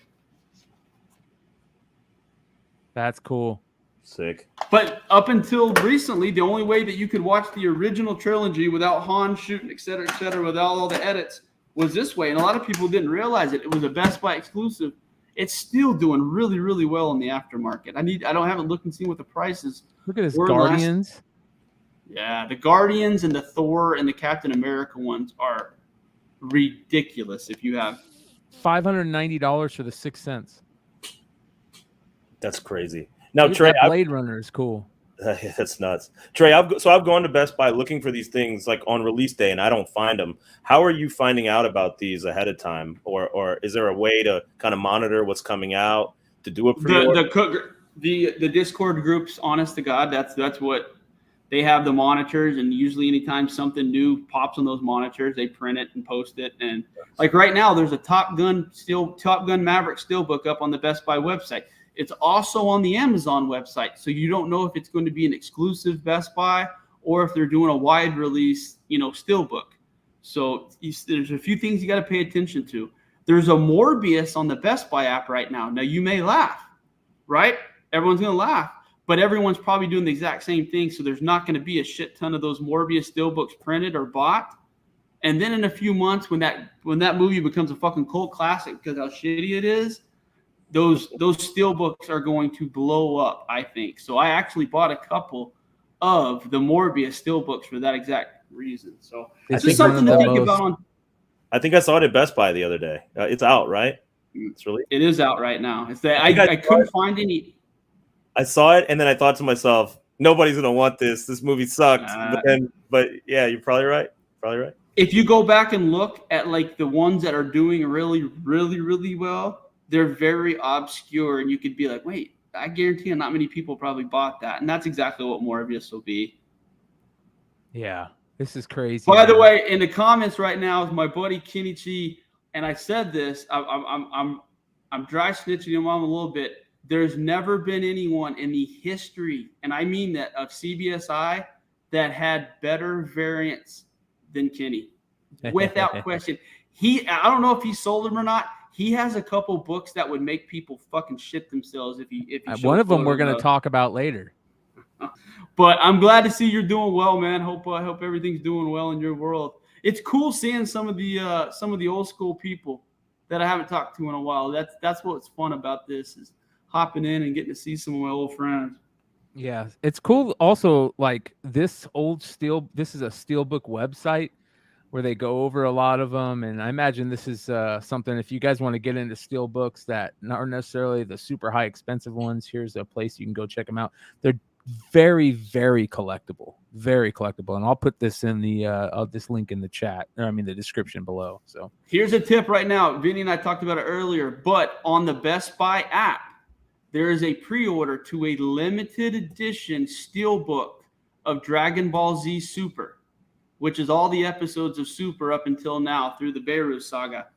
That's cool. Sick. But up until recently, the only way that you could watch the original trilogy without Han shooting, et cetera, without all the edits, was this way. And a lot of people didn't realize it. It was a Best Buy exclusive. It's still doing really, really well in the aftermarket. I haven't looked and seen what the price is. Look at this Guardians. Yeah, the Guardians and the Thor and the Captain America ones are ridiculous. If you have $590 for the 6 cents. That's crazy. Now, Trey, Blade Runner is cool. That's nuts. Trey, I've gone to Best Buy looking for these things like on release day, and I don't find them. How are you finding out about these ahead of time, or is there a way to kind of monitor what's coming out to do a pre-order? The Discord groups, honest to God, that's what they have, the monitors, and usually anytime something new pops on those monitors, they print it and post it. And like right now, there's a Top Gun Maverick Steelbook up on the Best Buy website. It's also on the Amazon website, so you don't know if it's going to be an exclusive Best Buy or if they're doing a wide release, Steelbook. So there's a few things you got to pay attention to. There's a Morbius on the Best Buy app right now. Now, you may laugh, right? Everyone's going to laugh, but everyone's probably doing the exact same thing, so there's not going to be a shit ton of those Morbius Steelbooks printed or bought. And then in a few months, when that movie becomes a fucking cult classic because how shitty it is, those Steelbooks are going to blow up, I think. So I actually bought a couple of the Morbius Steelbooks for that exact reason. So it's just something to think about. I think I saw it at Best Buy the other day. It's out, right? It is out right now. It's that I couldn't find any. I saw it, and then I thought to myself, nobody's gonna want this. This movie sucked. But yeah, you're probably right. If you go back and look at like the ones that are doing really, really, really well, they're very obscure, and you could be like, wait, I guarantee not many people probably bought that. And that's exactly what Morbius will be. Yeah, this is crazy. By the way, in the comments right now is my buddy Kenichi, and I said this, I'm dry snitching him on a little bit. There's never been anyone in the history, and I mean that, of CBSI that had better variants than Kenny. Without question. I don't know if he sold them or not. He has a couple books that would make people fucking shit themselves if he one of them we're going to talk about later. But I'm glad to see you're doing well, man. Hope everything's doing well in your world. It's cool seeing some of the old school people that I haven't talked to in a while. That's what's fun about this, is hopping in and getting to see some of my old friends. Yeah, it's cool. Also, like this is a Steelbook website where they go over a lot of them. And I imagine this is something, if you guys want to get into Steelbooks that aren't necessarily the super high expensive ones, here's a place you can go check them out. They're very, very collectible, And I'll put this in this link in the chat, the description below. So here's a tip right now. Vinny and I talked about it earlier, but on the Best Buy app, there is a pre-order to a limited edition Steelbook of Dragon Ball Z Super, which is all the episodes of Super up until now through the Beirut saga.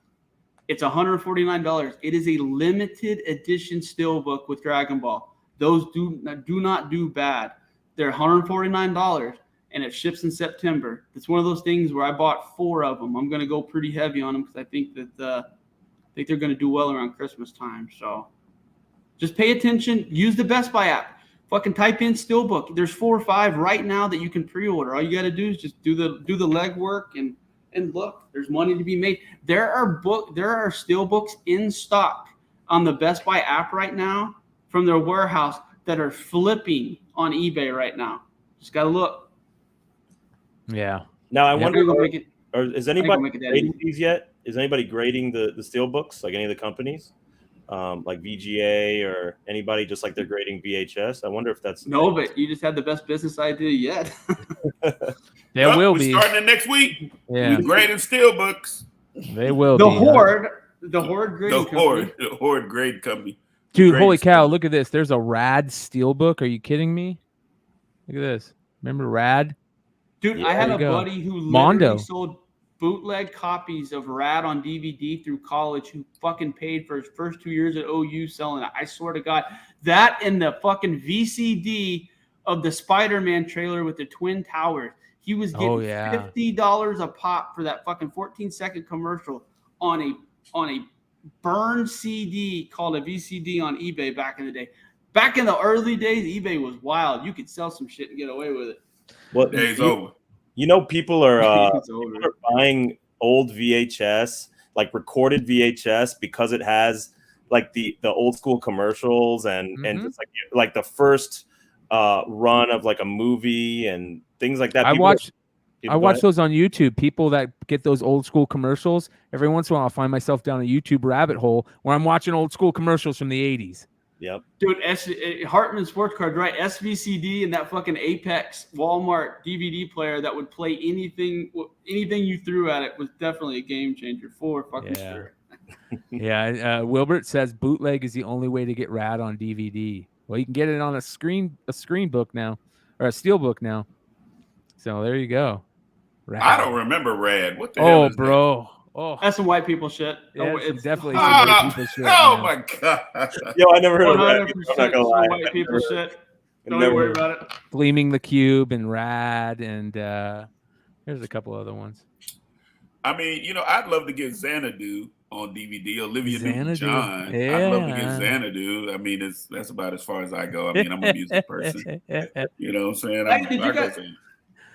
It's $149. It is a limited edition Steelbook with Dragon Ball. Those do not do bad. They're $149, and it ships in September. It's one of those things where I bought 4 of them. I'm going to go pretty heavy on them because I think that they're going to do well around Christmas time. So just pay attention. Use the Best Buy app. Fucking type in Steelbook. There's 4 or 5 right now that you can pre-order. All you got to do is just do the legwork and look. There's money to be made. There are Steelbooks in stock. on the Best Buy app right now from their warehouse that are flipping on eBay right now. Just gotta look. Yeah. Now I wonder, Make is anybody grading these yet? Is anybody grading the Steelbooks, like any of the companies, like VGA or anybody, just like they're grading VHS? I wonder if that's no, but you just had the best business idea yet. There will be starting it next week. Yeah, we grading Steelbooks. They will the be Horde, the Horde grading company. The Horde grade company. Dude, holy cow! Look at this. There's a Rad Steelbook. Are you kidding me? Look at this. Remember Rad? Dude, Yeah, I had a buddy who literally sold bootleg copies of Rad on DVD through college, who fucking paid for his first 2 years at OU selling it. I swear to God, that and the fucking VCD of the Spider-Man trailer with the Twin Towers. He was getting $50 a pop for that fucking 14-second commercial on a burned CD called a VCD on eBay back in the day. Back in the early days, eBay was wild. You could sell some shit and get away with it. What days over? You know, people are buying old VHS, like recorded VHS, because it has like the old school commercials and just like the first run of like a movie and things like that. I watch those on YouTube. People that get those old school commercials, every once in a while I'll find myself down a YouTube rabbit hole where I'm watching old school commercials from the 80s. Yep. Dude, Hartman Sports Card, right? SVCD and that fucking Apex Walmart DVD player that would play anything you threw at it was definitely a game changer for fucking sure. Yeah. Wilbert says bootleg is the only way to get Rad on DVD. Well, you can get it on a screen book now, or a Steelbook now. So there you go. Rad. I don't remember Rad. What the hell is bro. That? Oh, that's some white people shit. Yeah, it's definitely some white people shit. My God. Yo, I never heard of Rad. I'm not gonna lie. White people shit. Don't worry about it. Gleaming the Cube and Rad, and there's a couple other ones. I mean, you know, I'd love to get Xanadu on DVD. Olivia Newton-John. Yeah. I'd love to get Xanadu. I mean, that's about as far as I go. I mean, I'm a music person. You know what I'm saying?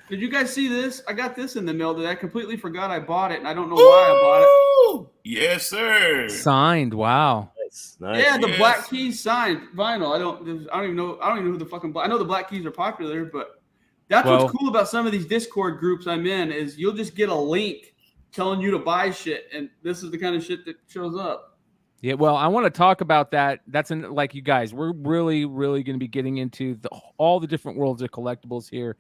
Did you guys see this? I got this in the mail that I completely forgot I bought it, and I don't know why I bought it. Yes, sir. Signed. Wow. Nice. Yeah, the Black Keys signed vinyl. I don't even know who the fucking. I know the Black Keys are popular, but that's what's cool about some of these Discord groups I'm in is you'll just get a link telling you to buy shit, and this is the kind of shit that shows up. Yeah, well, I want to talk about that. That's like you guys. We're really, really going to be getting into all the different worlds of collectibles here.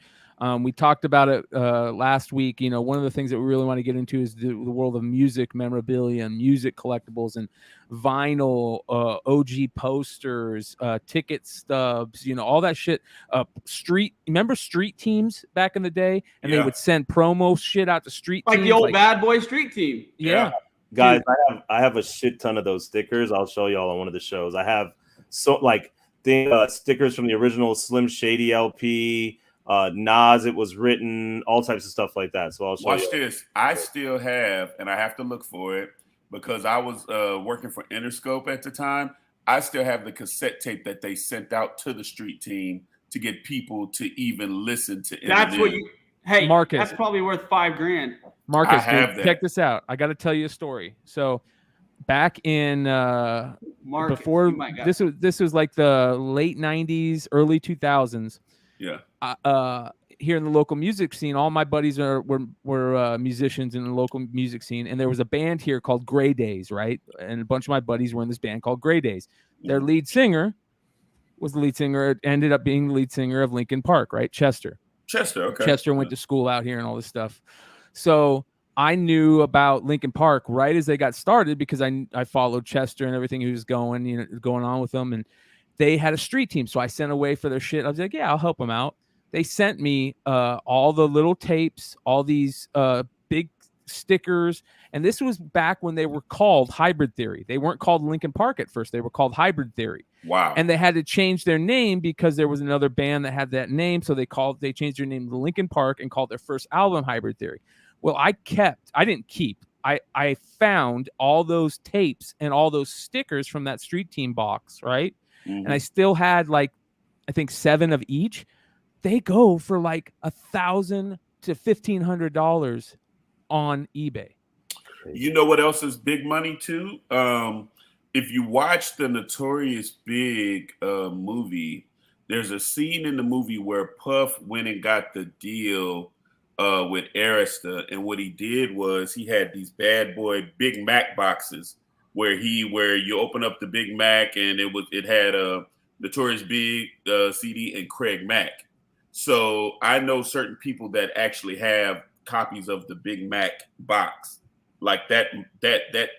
We talked about it last week. You know, one of the things that we really want to get into is the world of music memorabilia and music collectibles and vinyl, OG posters, ticket stubs, you know, all that shit. Remember street teams back in the day? And they would send promo shit out to street teams. Like the old Bad Boy street team. Yeah. Guys, I have a shit ton of those stickers. I'll show y'all on one of the shows. I have stickers from the original Slim Shady LP, Nas, It Was Written, all types of stuff like that. So I'll show you. Watch this. I still have, and I have to look for it because I was working for Interscope at the time. I still have the cassette tape that they sent out to the street team to get people to even listen to it. That's what you. Hey, Marcus, that's probably worth $5,000. Marcus, check this out. I got to tell you a story. So back in Marcus, before this was like the late 90s, early 2000s. Yeah. Here in the local music scene, all my buddies were musicians in the local music scene, and there was a band here called Gray Days, right? And a bunch of my buddies were in this band called Gray Days. Their lead singer ended up being the lead singer of Linkin Park, right? Chester, okay. Chester went to school out here and all this stuff. So I knew about Linkin Park right as they got started because I followed Chester and everything he was going on with them, and they had a street team. So I sent away for their shit. I was like, yeah, I'll help them out. They sent me all the little tapes, all these big stickers, and this was back when they were called Hybrid Theory. They weren't called Linkin Park at first. They were called Hybrid Theory. Wow. And they had to change their name because there was another band that had that name. So they changed their name to Linkin Park and called their first album Hybrid Theory. Well, I didn't keep. I found all those tapes and all those stickers from that street team box, right? Mm-hmm. And I still had I think 7 of each. They go for like $1,000 to $1,500 on eBay. You know what else is big money too? if you watch the Notorious Big movie, there's a scene in the movie where Puff went and got the deal with Arista, and what he did was he had these bad boy Big Mac boxes where you open up the Big Mac and it had a Notorious Big CD and Craig Mack. So I know certain people that actually have copies of the Big Mac box, like that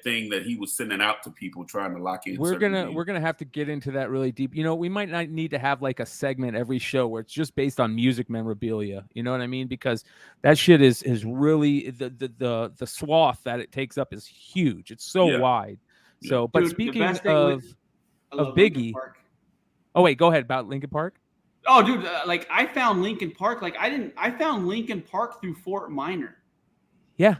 thing that he was sending out to people trying to lock in. We're gonna have to get into that really deep. You know, we might not need to have like a segment every show where it's just based on music memorabilia. You know what I mean? Because that shit is really the swath that it takes up is huge. It's so wide. So, but Dude, speaking of Biggie. Oh wait, go ahead about Linkin Park. Oh, dude, like I found Linkin Park. Like I found Linkin Park through Fort Minor. Yeah.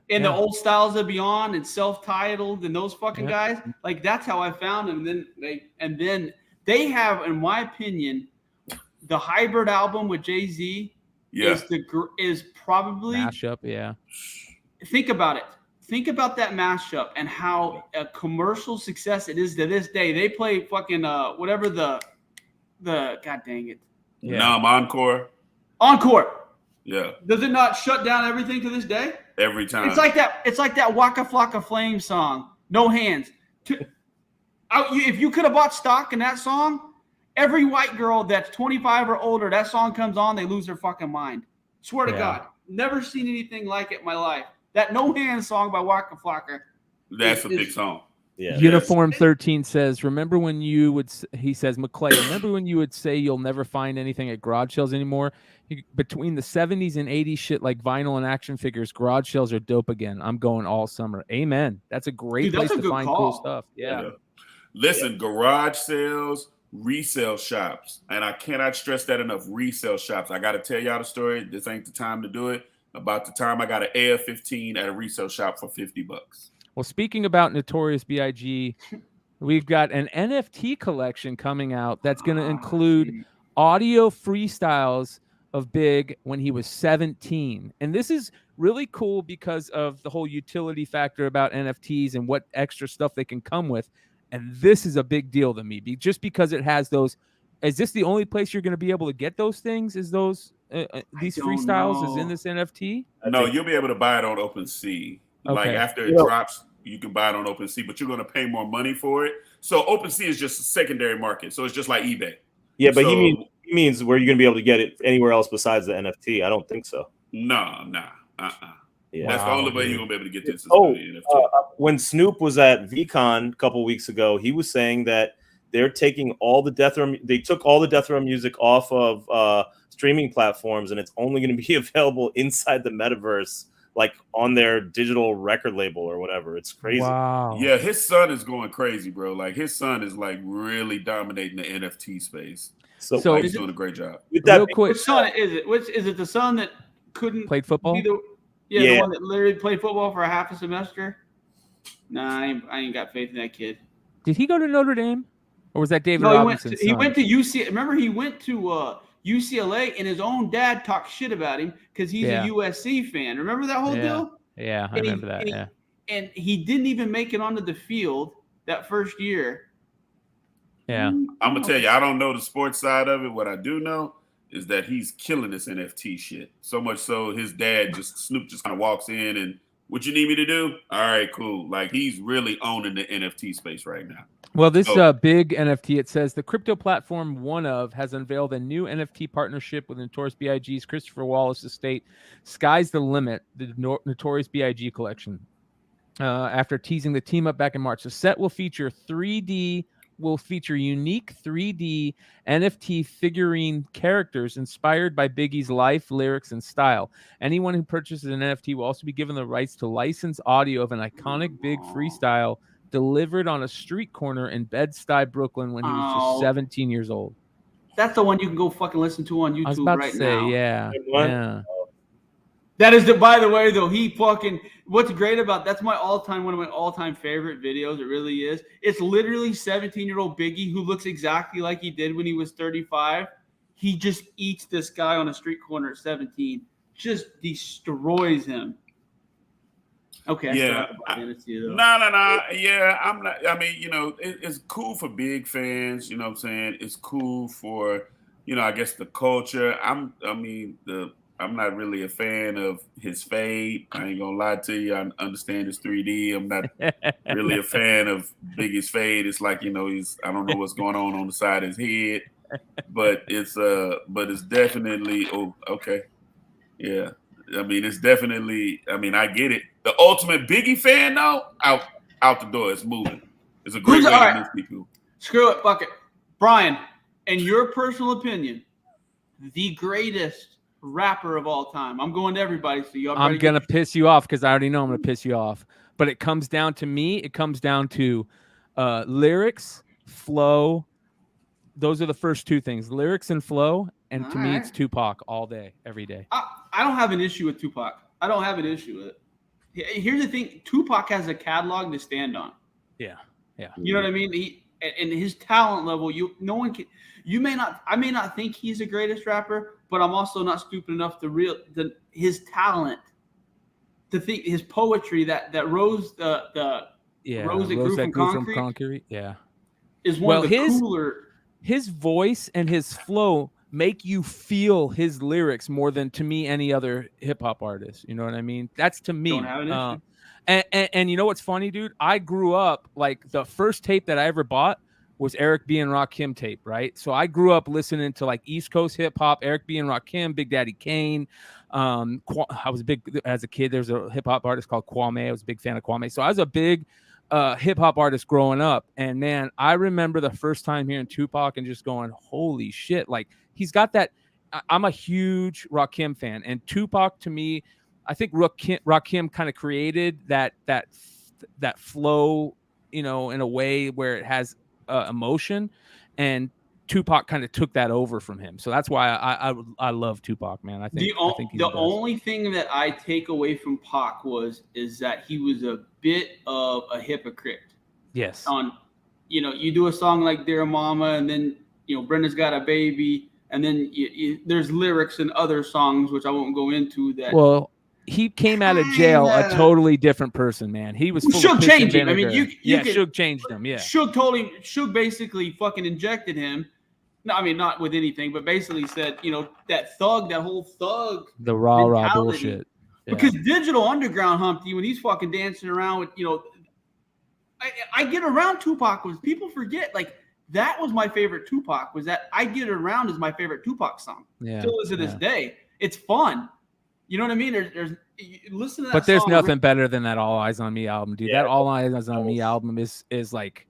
And the old Styles of Beyond and Self-Titled and those fucking guys. Like that's how I found them. And then they have, in my opinion, the Hybrid album with Jay-Z is probably mashup. Yeah. Think about it. Think about that mashup and how a commercial success it is to this day. They play fucking whatever the god dang it. Yeah. Encore. Yeah. Does it not shut down everything to this day? Every time. It's like that Waka Flocka Flame song, No Hands. If you could have bought stock in that song, every white girl that's 25 or older, that song comes on, they lose their fucking mind. Swear to God. Never seen anything like it in my life. That No Hands song by Waka Flocka. That's a big song. Yeah. Uniform 13 says, remember when you would, he says, McClay, remember when you would say you'll never find anything at garage sales anymore? Between the 70s and 80s shit like vinyl and action figures, garage sales are dope again. I'm going all summer. Amen. That's a great place to find cool stuff. Yeah. Listen, garage sales, resale shops. And I cannot stress that enough. Resale shops. I got to tell y'all the story. This ain't the time to do it. About the time I got an AF-15 at a resale shop for $50. Well, speaking about Notorious B.I.G., we've got an NFT collection coming out that's going to include audio freestyles of Big when he was 17. And this is really cool because of the whole utility factor about NFTs and what extra stuff they can come with. And this is a big deal to me, just because it has those. Is this the only place you're going to be able to get those things? Is those these freestyles is in this NFT? No, you'll be able to buy it on OpenSea. Okay. Like after it drops, you can buy it on OpenSea, but you're going to pay more money for it. So OpenSea is just a secondary market. So it's just like eBay. Yeah, but he means where you're going to be able to get it anywhere else besides the NFT. I don't think so. No. Yeah. That's the only way you're going to be able to get this. When Snoop was at VCon a couple weeks ago, he was saying that they're taking all the death row. They took all the death row music off of streaming platforms, and it's only going to be available inside the metaverse, like on their digital record label or whatever. It's crazy. Wow. Yeah, his son is going crazy, bro. Like his son is like really dominating the NFT space. So like, he's doing a great job. Real quick, which son is it? Is it the son that couldn't played football? The one that literally played football for a half a semester. Nah, I ain't got faith in that kid. Did he go to Notre Dame, or was that David Robinson's son? He went to UC. Remember, he went to UCLA, and his own dad talked shit about him because he's a USC fan. Remember that whole deal? Yeah, I remember that. And he didn't even make it onto the field that first year. Yeah. I'm gonna tell you, I don't know the sports side of it. What I do know is that he's killing this NFT shit. So much so his dad Snoop just kind of walks in and, what you need me to do? All right, cool. Like he's really owning the NFT space right now. Well, this big NFT, it says the crypto platform One Of has unveiled a new NFT partnership with Notorious B.I.G.'s Christopher Wallace estate, Sky's the Limit, the Notorious B.I.G. collection. After teasing the team up back in March, the set will feature unique 3D NFT figurine characters inspired by Biggie's life, lyrics, and style. Anyone who purchases an NFT will also be given the rights to license audio of an iconic Big freestyle delivered on a street corner in Bed-Stuy, Brooklyn when he was just 17 years old. That's the one you can go fucking listen to on YouTube I was about right to say, now. Yeah. That is by the way, though, what's great about, that's one of my all-time favorite videos. It really is. It's literally 17-year-old Biggie who looks exactly like he did when he was 35. He just eats this guy on a street corner at 17. Just destroys him. Okay. Yeah. No. Yeah, I'm not. I mean, it's cool for big fans. You know what I'm saying? It's cool for, I guess the culture. I'm not really a fan of his fade. I ain't gonna lie to you. I understand his 3D. I'm not really a fan of Biggie's fade. It's like, I don't know what's going on the side of his head, but it's definitely, oh, okay. Yeah. I mean, it's definitely, I get it. The ultimate Biggie fan, though, out the door. It's moving. It's a great way to move people. Screw it, fuck it. Bryan, in your personal opinion, the greatest rapper of all time. I'm going to everybody, so I'm going to piss you off because I already know I'm going to piss you off. But it comes down to me. It comes down to lyrics, flow. Those are the first two things, lyrics and flow. And to me, it's Tupac all day, every day. I don't have an issue with Tupac. I don't have an issue with it. Here's the thing. Tupac has a catalog to stand on. Yeah. You know what I mean? And his talent level, I may not think he's the greatest rapper, but I'm also not stupid enough his talent, to think his poetry that rose rose that grew from concrete. Yeah. Is one of the cooler. His voice and his flow make you feel his lyrics more than, to me, any other hip hop artist. You know what I mean? That's to me. Don't have an issue. And you know what's funny, dude? I grew up, like, the first tape that I ever bought was Eric B. and Rakim tape, right? So I grew up listening to, like, East Coast hip hop, Eric B. and Rakim, Big Daddy Kane. I was big as a kid. There's a hip hop artist called Kwame. I was a big fan of Kwame. So I was a big hip hop artist growing up. And man, I remember the first time hearing Tupac and just going, holy shit. Like, he's got that. I'm a huge Rakim fan, and Tupac, to me, I think Rakim kind of created that flow, in a way where it has emotion, and Tupac kind of took that over from him. So that's why I love Tupac, man. I think the only thing that I take away from Pac is that he was a bit of a hypocrite. Yes. You do a song like Dear Mama, and then Brenda's Got a Baby, and then there's lyrics in other songs which I won't go into that. Well, he came out of jail a totally different person, man. He was Suge changed him. I mean, Suge changed him. Yeah, Suge basically fucking injected him. No, I mean, not with anything, but basically said, that whole thug, the rah bullshit. Yeah. Because Digital Underground humped you when he's fucking dancing around with, I Get Around Tupac was, people forget, like, that was my favorite Tupac, was that I Get Around is my favorite Tupac song. Yeah. Still is to this day. It's fun. You know what I mean? There's listen to that. But there's nothing better than that All Eyes on Me album, dude. Yeah, that All Eyes on Me album is like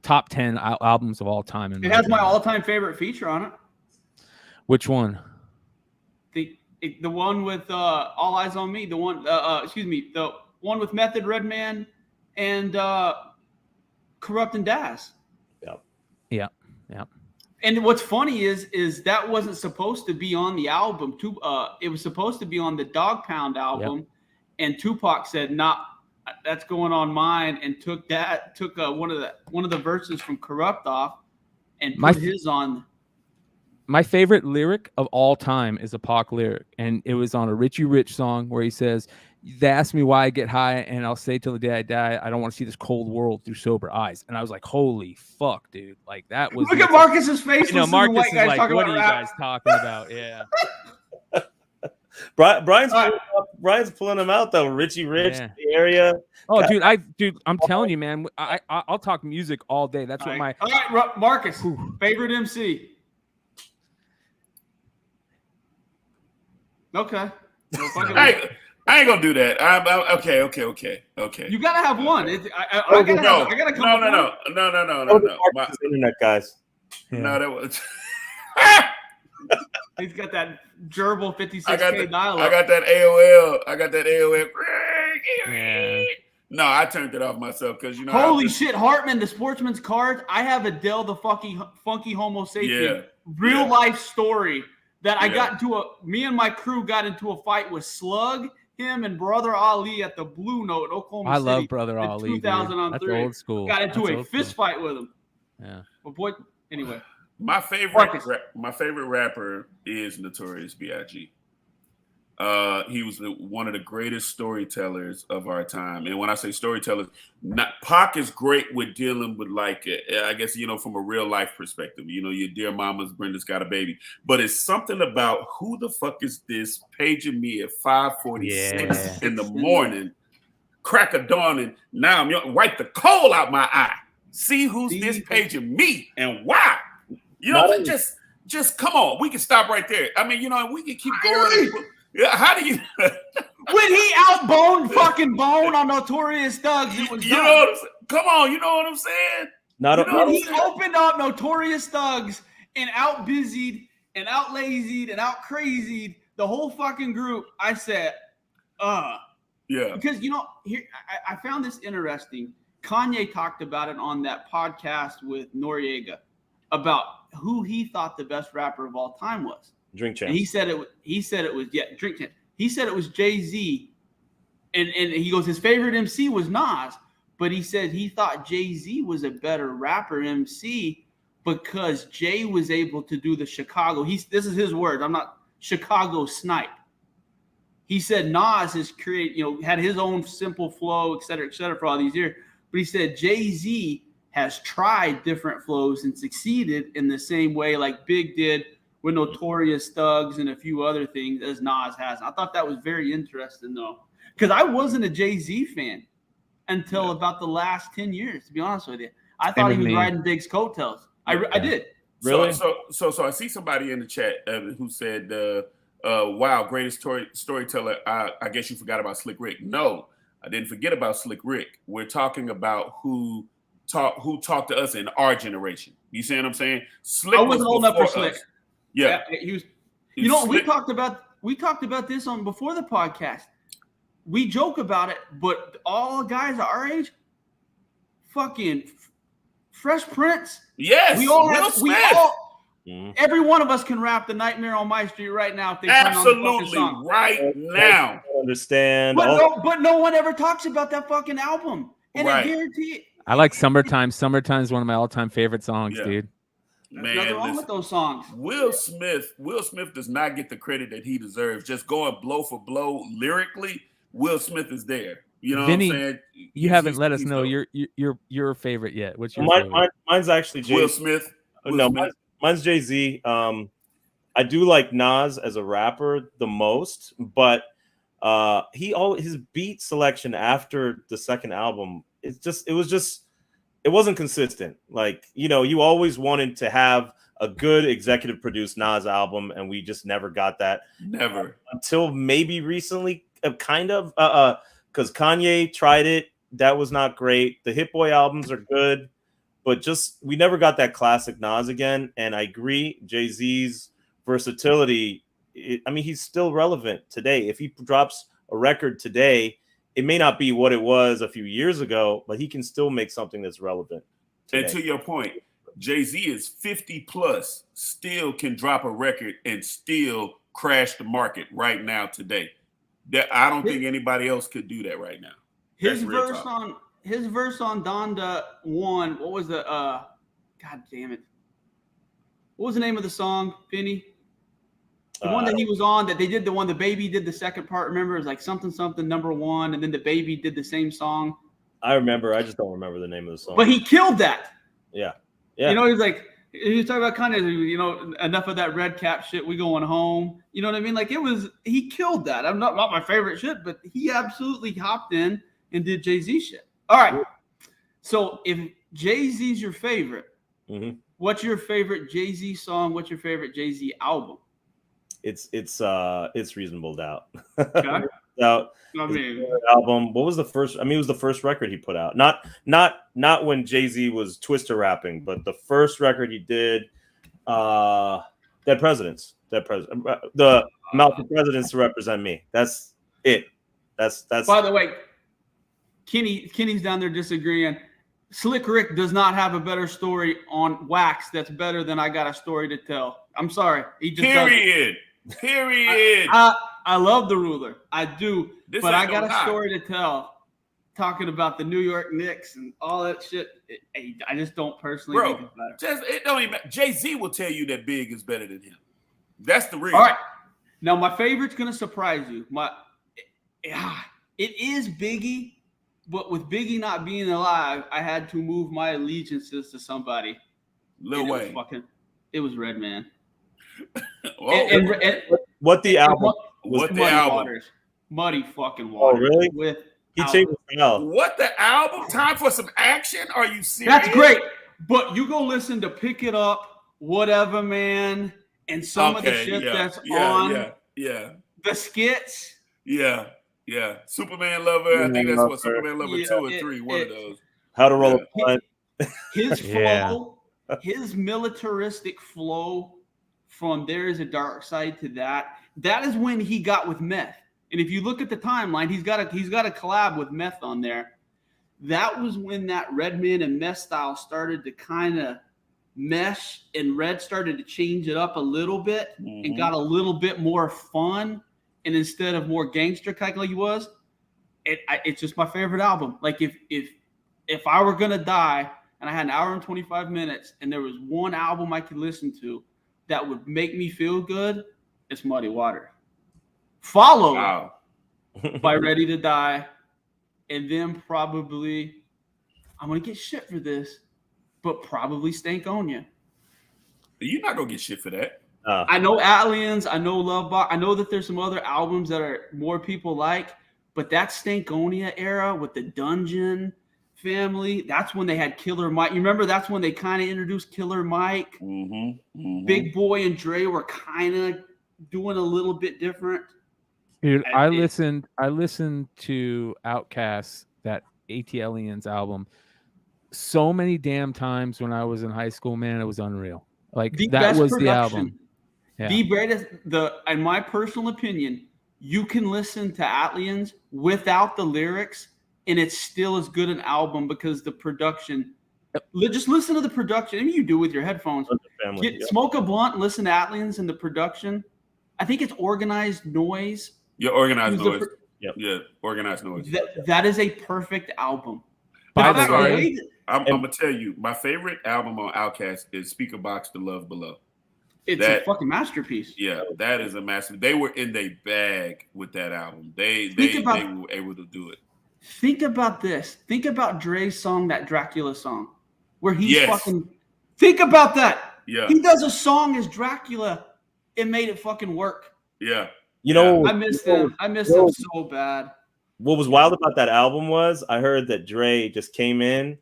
top 10 albums of all time. It has my all-time favorite feature on it. Which one? The one with All Eyes on Me. The one, the one with Method Redman and Corrupt and Daz. Yeah. And what's funny is that wasn't supposed to be on the album. It was supposed to be on the Dog Pound album, and Tupac said, "Nah, that's going on mine," and took one of the verses from Corrupt off and put his on. My favorite lyric of all time is a Pac lyric, and it was on a Richie Rich song where he says, "They ask me why I get high, and I'll say till the day I die, I don't want to see this cold world through sober eyes." And I was like, "Holy fuck, dude!" Like, that was. Look at Marcus's face. Marcus is like, "What are you guys talking about?" Yeah. Brian's pulling him out though. Richie Rich, the area. Oh, dude, I'm telling you, man. I'll talk music all day. That's what my. All right, Marcus, favorite MC. Okay. I ain't gonna do that. Okay. You gotta have one. I gotta come. No. Internet guys. Yeah. No, that was. He's got that gerbil 56K dial-up. I got that AOL. Yeah. No, I turned it off myself because Holy shit, Hartman, the Sportsman's Cards. I have Adele, the funky Homo sapien, real life story. That me and my crew got into a fight with Slug, him, and Brother Ali at the Blue Note, Oklahoma City. I love Brother Ali. 2003. That's old school. Got into a fist fight with him. Yeah. But boy, anyway. My favorite rapper is Notorious B.I.G. He was one of the greatest storytellers of our time. And when I say storytellers, Pac is great with dealing with, like, I guess, from a real life perspective, your dear mama's Brenda's got a baby. But it's something about who the fuck is this paging me at 5:46 in the morning, crack of dawn, and now I'm wipe the coal out my eye. See who's this paging me and why. Just come on. We can stop right there. I mean, we can keep going. Yeah, how do you? When he outboned fucking Bone on Notorious Thugs, it was come on, you know what I'm saying? When he opened up Notorious Thugs and out-busied and out-lazied and out-crazied the whole fucking group, I said, yeah. Because, here I found this interesting. Kanye talked about it on that podcast with Noriega about who he thought the best rapper of all time was. Drink Champ. And he said it was Drink Champ. He said it was Jay-Z. And he goes, his favorite MC was Nas, but he said he thought Jay-Z was a better rapper MC because Jay was able to do the Chicago. This is his words. I'm not Chicago snipe. He said Nas has had his own simple flow, et cetera, for all these years. But he said Jay-Z has tried different flows and succeeded in the same way like Big did with Notorious Thugs and a few other things as Nas has. I thought that was very interesting, though, because I wasn't a Jay-Z fan until about the last 10 years, to be honest with you. I thought he was riding Big's coattails. I did. Really? So I see somebody in the chat who said, wow, greatest storyteller. I guess you forgot about Slick Rick. No, I didn't forget about Slick Rick. We're talking about who talked to us in our generation. You see what I'm saying? Slick I wasn't old enough for Slick. Yeah. He was. We talked about this on before the podcast. We joke about it, but all guys our age, fucking Fresh Prince. Yes. Every one of us can rap the Nightmare on My Street right now if they absolutely turn on the fucking song. Right now. I understand. But no one ever talks about that fucking album. And I guarantee it. I like Summertime. Summertime is one of my all-time favorite songs, dude. Man, nothing wrong with those songs. Will Smith does not get the credit that he deserves. Just going blow for blow lyrically, Will Smith is there. You know Vinny, what I'm saying? You haven't let us know your favorite yet. What's your favorite? Mine's actually Jay-Z. Will Smith. Mine's Jay-Z. I do like Nas as a rapper the most, but his beat selection after the second album, it wasn't consistent. Like, you always wanted to have a good executive produced Nas album, and we just never got that. Never. Until maybe recently, kind of, because Kanye tried it. That was not great. The Hit Boy albums are good, but we never got that classic Nas again. And I agree, Jay-Z's versatility, he's still relevant today. If he drops a record today, it may not be what it was a few years ago, but he can still make something that's relevant today. And to your point, Jay-Z is 50 plus, still can drop a record and still crash the market right now today. That I don't think anybody else could do that right now. His verse on Donda 1, what was the God damn it. What was the name of the song, Vinny? The one that he was on, that they did the Baby did the second part. Remember, it was like something number 1, and then the Baby did the same song. I remember. I just don't remember the name of the song. But he killed that. Yeah. He was talking about Kanye. Enough of that red cap shit. We going home. You know what I mean? Like he killed that. I'm not my favorite shit, but he absolutely hopped in and did Jay-Z shit. All right. So if Jay-Z's your favorite, what's your favorite Jay-Z song? What's your favorite Jay-Z album? It's Reasonable Doubt. Okay. Album. What was the first? It was the first record he put out. Not when Jay-Z was Twister rapping, but the first record he did. Dead Presidents. The Mouth of Presidents to Represent Me. That's it. That's. By the way, Kenny's down there disagreeing. Slick Rick does not have a better story on Wax that's better than I Got a Story to Tell. I'm sorry. He just Period. I love The Ruler. I do. But I Got a Story to Tell, talking about the New York Knicks and all that shit. I just don't personally think it's better. It don't even matter. Jay-Z will tell you that Big is better than him. That's the reason. All right. Now, my favorite's gonna surprise you. It is Biggie, but with Biggie not being alive, I had to move my allegiances to somebody. Lil Wayne. It was Redman. What the album? What the album? Waters. Muddy fucking Waters. Oh, really? With He changed the style. What the album? Time for some action? Are you serious? That's great. But you go listen to Pick It Up, Whatever Man, and some of the shit that's on the skits. Yeah. Superman Lover. I think that's what Superman Lover 2 or 3. One of those. How to Roll a Blunt. His flow, his militaristic flow from There Is a Dark Side to that is when he got with Meth. And if you look at the timeline, he's got a collab with Meth on there. That was when that Redman and Meth style started to kind of mesh, and Red started to change it up a little bit and got a little bit more fun. And instead of more gangster like he was, it's just my favorite album. Like if I were gonna die and I had an hour and 25 minutes and there was one album I could listen to that would make me feel good, it's Muddy Water. Followed by Ready to Die, and then probably, I'm gonna get shit for this, but probably Stankonia. You're not gonna get shit for that. I know Aliens, I know Love Box, I know that there's some other albums that are more people like, but that Stankonia era with the Dungeon family, that's when they had Killer Mike. You remember that's when they kind of introduced Killer Mike. Big Boy and Dre were kind of doing a little bit different. Dude, I listened to Outkast, that ATLiens album, so many damn times when I was in high school, man. It was unreal. Like that was the album. Yeah. The greatest, in my personal opinion, you can listen to Atlians without the lyrics, and it's still as good an album because the production. Just listen to the production. I mean, you do with your headphones. Smoke a blunt, and listen to Atlians and the production. I think it's Organized Noise. Yeah, Organized Noise. Yeah, Organized Noise. That is a perfect album. By the way, I'm gonna tell you, my favorite album on Outkast is Speaker Box, The Love Below. It's a fucking masterpiece. Yeah, that is a masterpiece. They were in their bag with that album. They were able to do it. Think about this. Think about Dre's song, that Dracula song, where he's fucking. Think about that. Yeah, he does a song as Dracula. It made it fucking work. Yeah, you know, I miss them. I miss them so bad. What was wild about that album was I heard that Dre just came in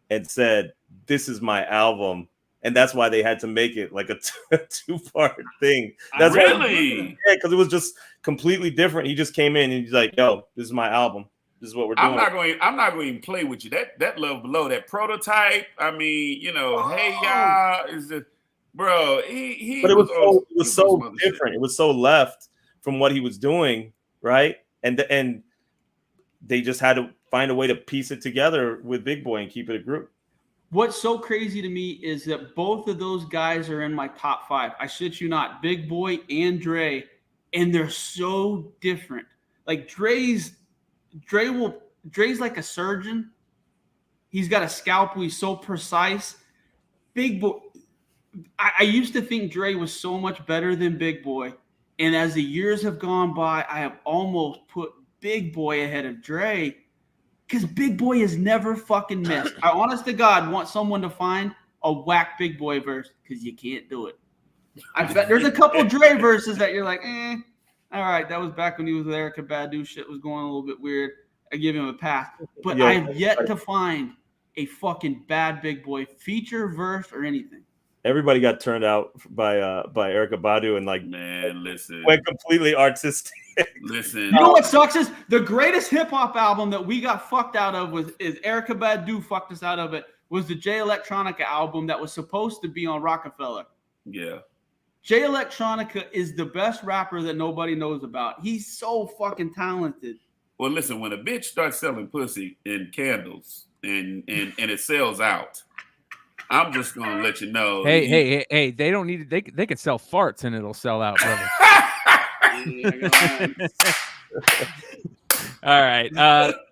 and said, "This is my album." And that's why they had to make it like a two-part thing. That's really? Yeah, because it was just completely different. He just came in and he's like, "Yo, this is my album. This is what we're doing." I'm not going to even play with you. That Love Below, that Prototype. I mean, Hey y'all, is it, bro? But it was so different. It was so left from what he was doing, right? And they just had to find a way to piece it together with Big Boy and keep it a group. What's so crazy to me is that both of those guys are in my top 5. I shit you not, Big Boy and Dre, and they're so different. Like Dre's like a surgeon. He's got a scalpel. He's so precise. Big Boy, I used to think Dre was so much better than Big Boy, and as the years have gone by, I have almost put Big Boy ahead of Dre. Because Big Boy has never fucking missed. I honest to God want someone to find a whack Big Boy verse because you can't do it. I bet there's a couple Dre verses that you're like, all right, that was back when he was with Erykah Badu. Shit was going a little bit weird. I give him a pass. But I have yet to find a fucking bad Big Boy feature, verse, or anything. Everybody got turned out by Erykah Badu and went completely artistic. Listen, you know what sucks is the greatest hip hop album that we got fucked out of is Erykah Badu fucked us out of it was the Jay Electronica album that was supposed to be on Rockefeller. Yeah, Jay Electronica is the best rapper that nobody knows about. He's so fucking talented. Well, listen, when a bitch starts selling pussy in candles and it sells out, I'm just gonna let you know. Hey! They don't need it. They could sell farts and it'll sell out, brother. All right.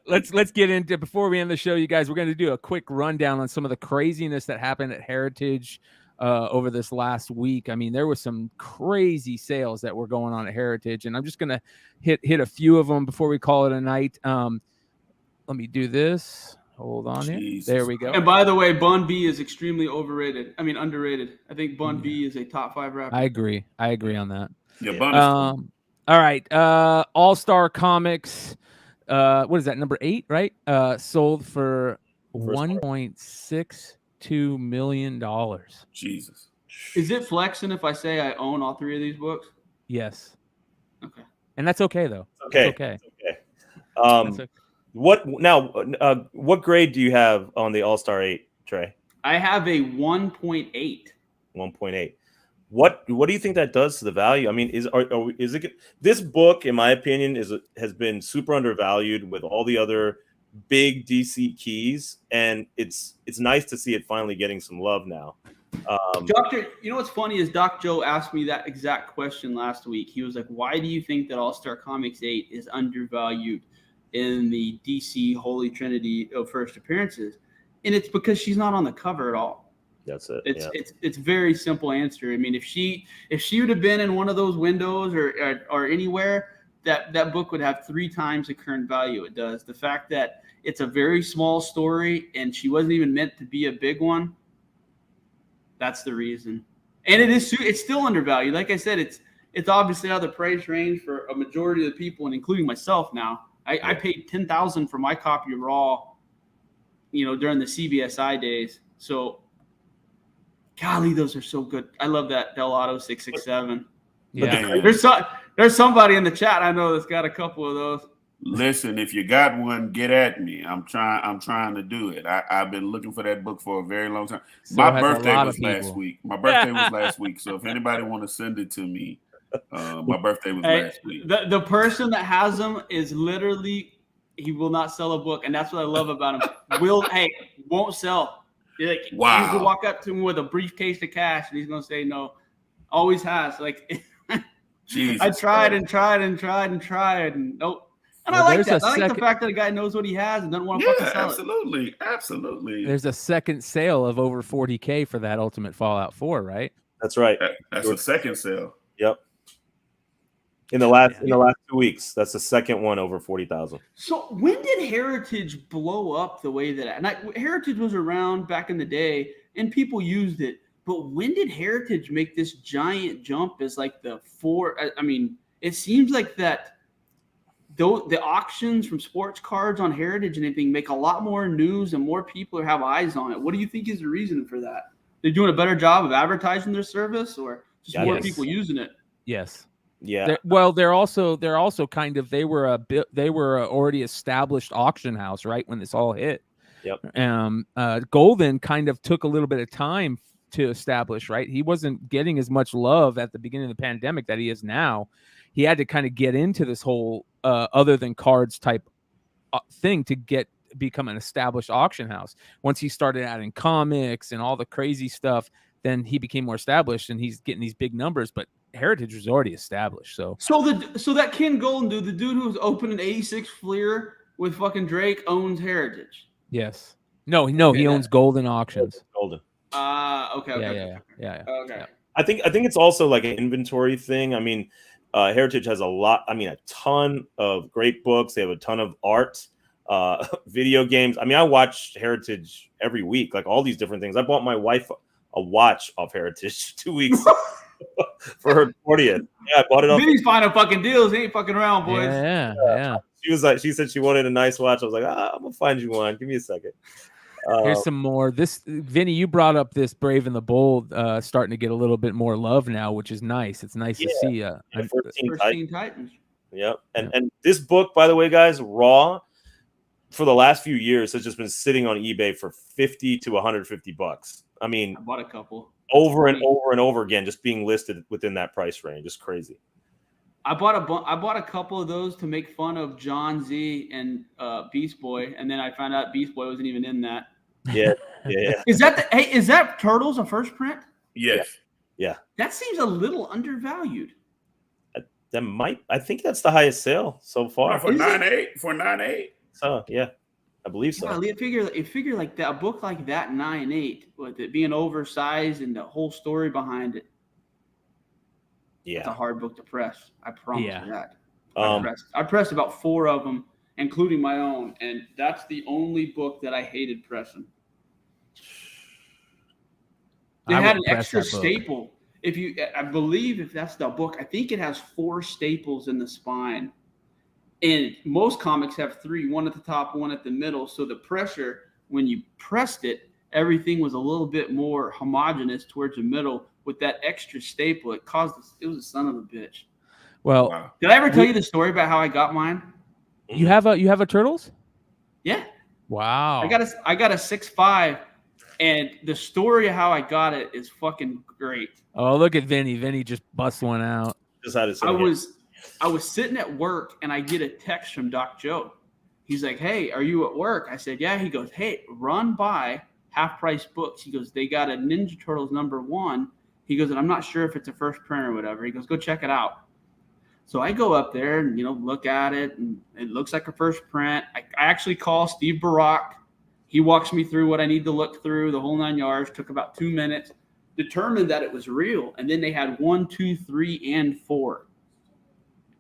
Let's get into, before we end the show, you guys. We're going to do a quick rundown on some of the craziness that happened at Heritage over this last week. I mean, there was some crazy sales that were going on at Heritage, and I'm just gonna hit a few of them before we call it a night. Let me do this. Hold on here. There we go. And by the way, Bun B is extremely overrated. I mean, underrated. I think Bun B is a top 5 rapper. I agree on that. Yeah, Bun is cool. All right. All-Star Comics. What is that? Number 8, right? Sold for $1.62 million. Jesus. Is it flexing if I say I own all 3 of these books? Yes. Okay. And that's okay though. Okay. It's okay. That's okay. What grade do you have on the All-Star 8, Trey? I have a 1.8. 1.8. What do you think that does to the value? I mean, is it this book, in my opinion, has been super undervalued with all the other big DC keys, and it's nice to see it finally getting some love now. Doctor, you know what's funny is Doc Joe asked me that exact question last week. He was like, "Why do you think that All-Star Comics 8 is undervalued in the DC Holy Trinity of first appearances?" And it's because she's not on the cover at all. That's it. It's very simple answer. I mean, if she would have been in one of those windows or anywhere, that book would have 3 times the current value it does. The fact that it's a very small story and she wasn't even meant to be a big one, that's the reason. And it's still undervalued. Like I said, it's obviously out of the price range for a majority of the people, and including myself now. I paid $10,000 for my copy of Raw, during the CBSI days. So, golly, those are so good. I love that Del Auto 667. Yeah. There's somebody in the chat I know that's got a couple of those. Listen, if you got one, get at me. I'm trying to do it. I've been looking for that book for a very long time. My birthday was last week. So if anybody want to send it to me, my birthday was last week. The person that has them is literally, he will not sell a book, and that's what I love about him. Won't sell. Like, wow. You can walk up to him with a briefcase of cash, and he's gonna say no. Always has. Like, Jesus I tried and tried and nope. And I like that. I like the fact that a guy knows what he has and doesn't want to fucking sell it. Absolutely. There's a second sale of over $40K for that Ultimate Fallout 4, right? That's right. That's a second sale. Yep. In the last 2 weeks, that's the second one over 40,000. So when did Heritage blow up the way that? Heritage was around back in the day, and people used it. But when did Heritage make this giant jump as like the 4? I mean, it seems like that. The auctions from sports cards on Heritage and anything make a lot more news and more people have eyes on it. What do you think is the reason for that? They're doing a better job of advertising their service, or just more people using it? Yes. Yeah. They're also kind of they were already established auction house, right, when this all hit. Yep. Golden kind of took a little bit of time to establish, right? He wasn't getting as much love at the beginning of the pandemic that he is now. He had to kind of get into this whole other than cards type thing to become an established auction house. Once he started adding comics and all the crazy stuff, then he became more established and he's getting these big numbers. But Heritage was already established. So that Ken Golden dude, the dude who was opening 86 Fleer with fucking Drake, owns Heritage. Yes. No, he owns Golden Auctions. Golden. Okay. Yeah. Okay. I think it's also like an inventory thing. I mean, Heritage has a ton of great books. They have a ton of art, video games. I mean, I watch Heritage every week, like all these different things. I bought my wife a watch off Heritage 2 weeks for her 40th. Yeah, I bought it off. Vinny's finding fucking deals. He ain't fucking around, boys. Yeah. She said she wanted a nice watch. I was like, I'm gonna find you one. Give me a second. Here's some more. Vinny, you brought up this Brave and the Bold starting to get a little bit more love now, which is nice. It's nice to see. 13 Titans. Yep. And this book, by the way, guys, Raw, for the last few years has just been sitting on eBay for $50 to $150. I mean, I bought a couple over and over again, just being listed within that price range. It's crazy. I bought a couple of those to make fun of John Z and Beast Boy, and then I found out Beast Boy wasn't even in that. Yeah. Is that Turtles a first print? Yes. Yeah. That seems a little undervalued. I think that's the highest sale so far. For 9.8. So yeah. I believe so. Yeah, I figure like that, a book like that, 9.8, with it being oversized and the whole story behind it. Yeah, It's a hard book to press. I promise Yeah. you that. Um, I pressed about 4 of them, including my own, and that's the only book that I hated pressing. It I had an would press extra that book. staple. I believe if that's the book, I think it has 4 staples in the spine. And most comics have 3, one at the top, one at the middle. So the pressure, when you pressed it, everything was a little bit more homogeneous towards the middle. With that extra staple, it was a son of a bitch. Well, Wow. Did I ever tell you the story about how I got mine? you have a Turtles? Yeah. Wow. I got a 6.5, and the story of how I got it is fucking great. Oh, look at Vinny. Vinny just bust one out. just had to I was sitting at work, and I get a text from Doc Joe. He's like, "Hey, are you at work?" I said, "Yeah." He goes, "Hey, run by Half Price Books." He goes, "They got a Ninja Turtles #1." He goes, "and I'm not sure if it's a first print or whatever." He goes, "Go check it out." So I go up there and, look at it, and it looks like a first print. I actually call Steve Barak. He walks me through what I need to look through, the whole 9 yards. Took about 2 minutes. Determined that it was real. And then they had 1, 2, 3, and 4.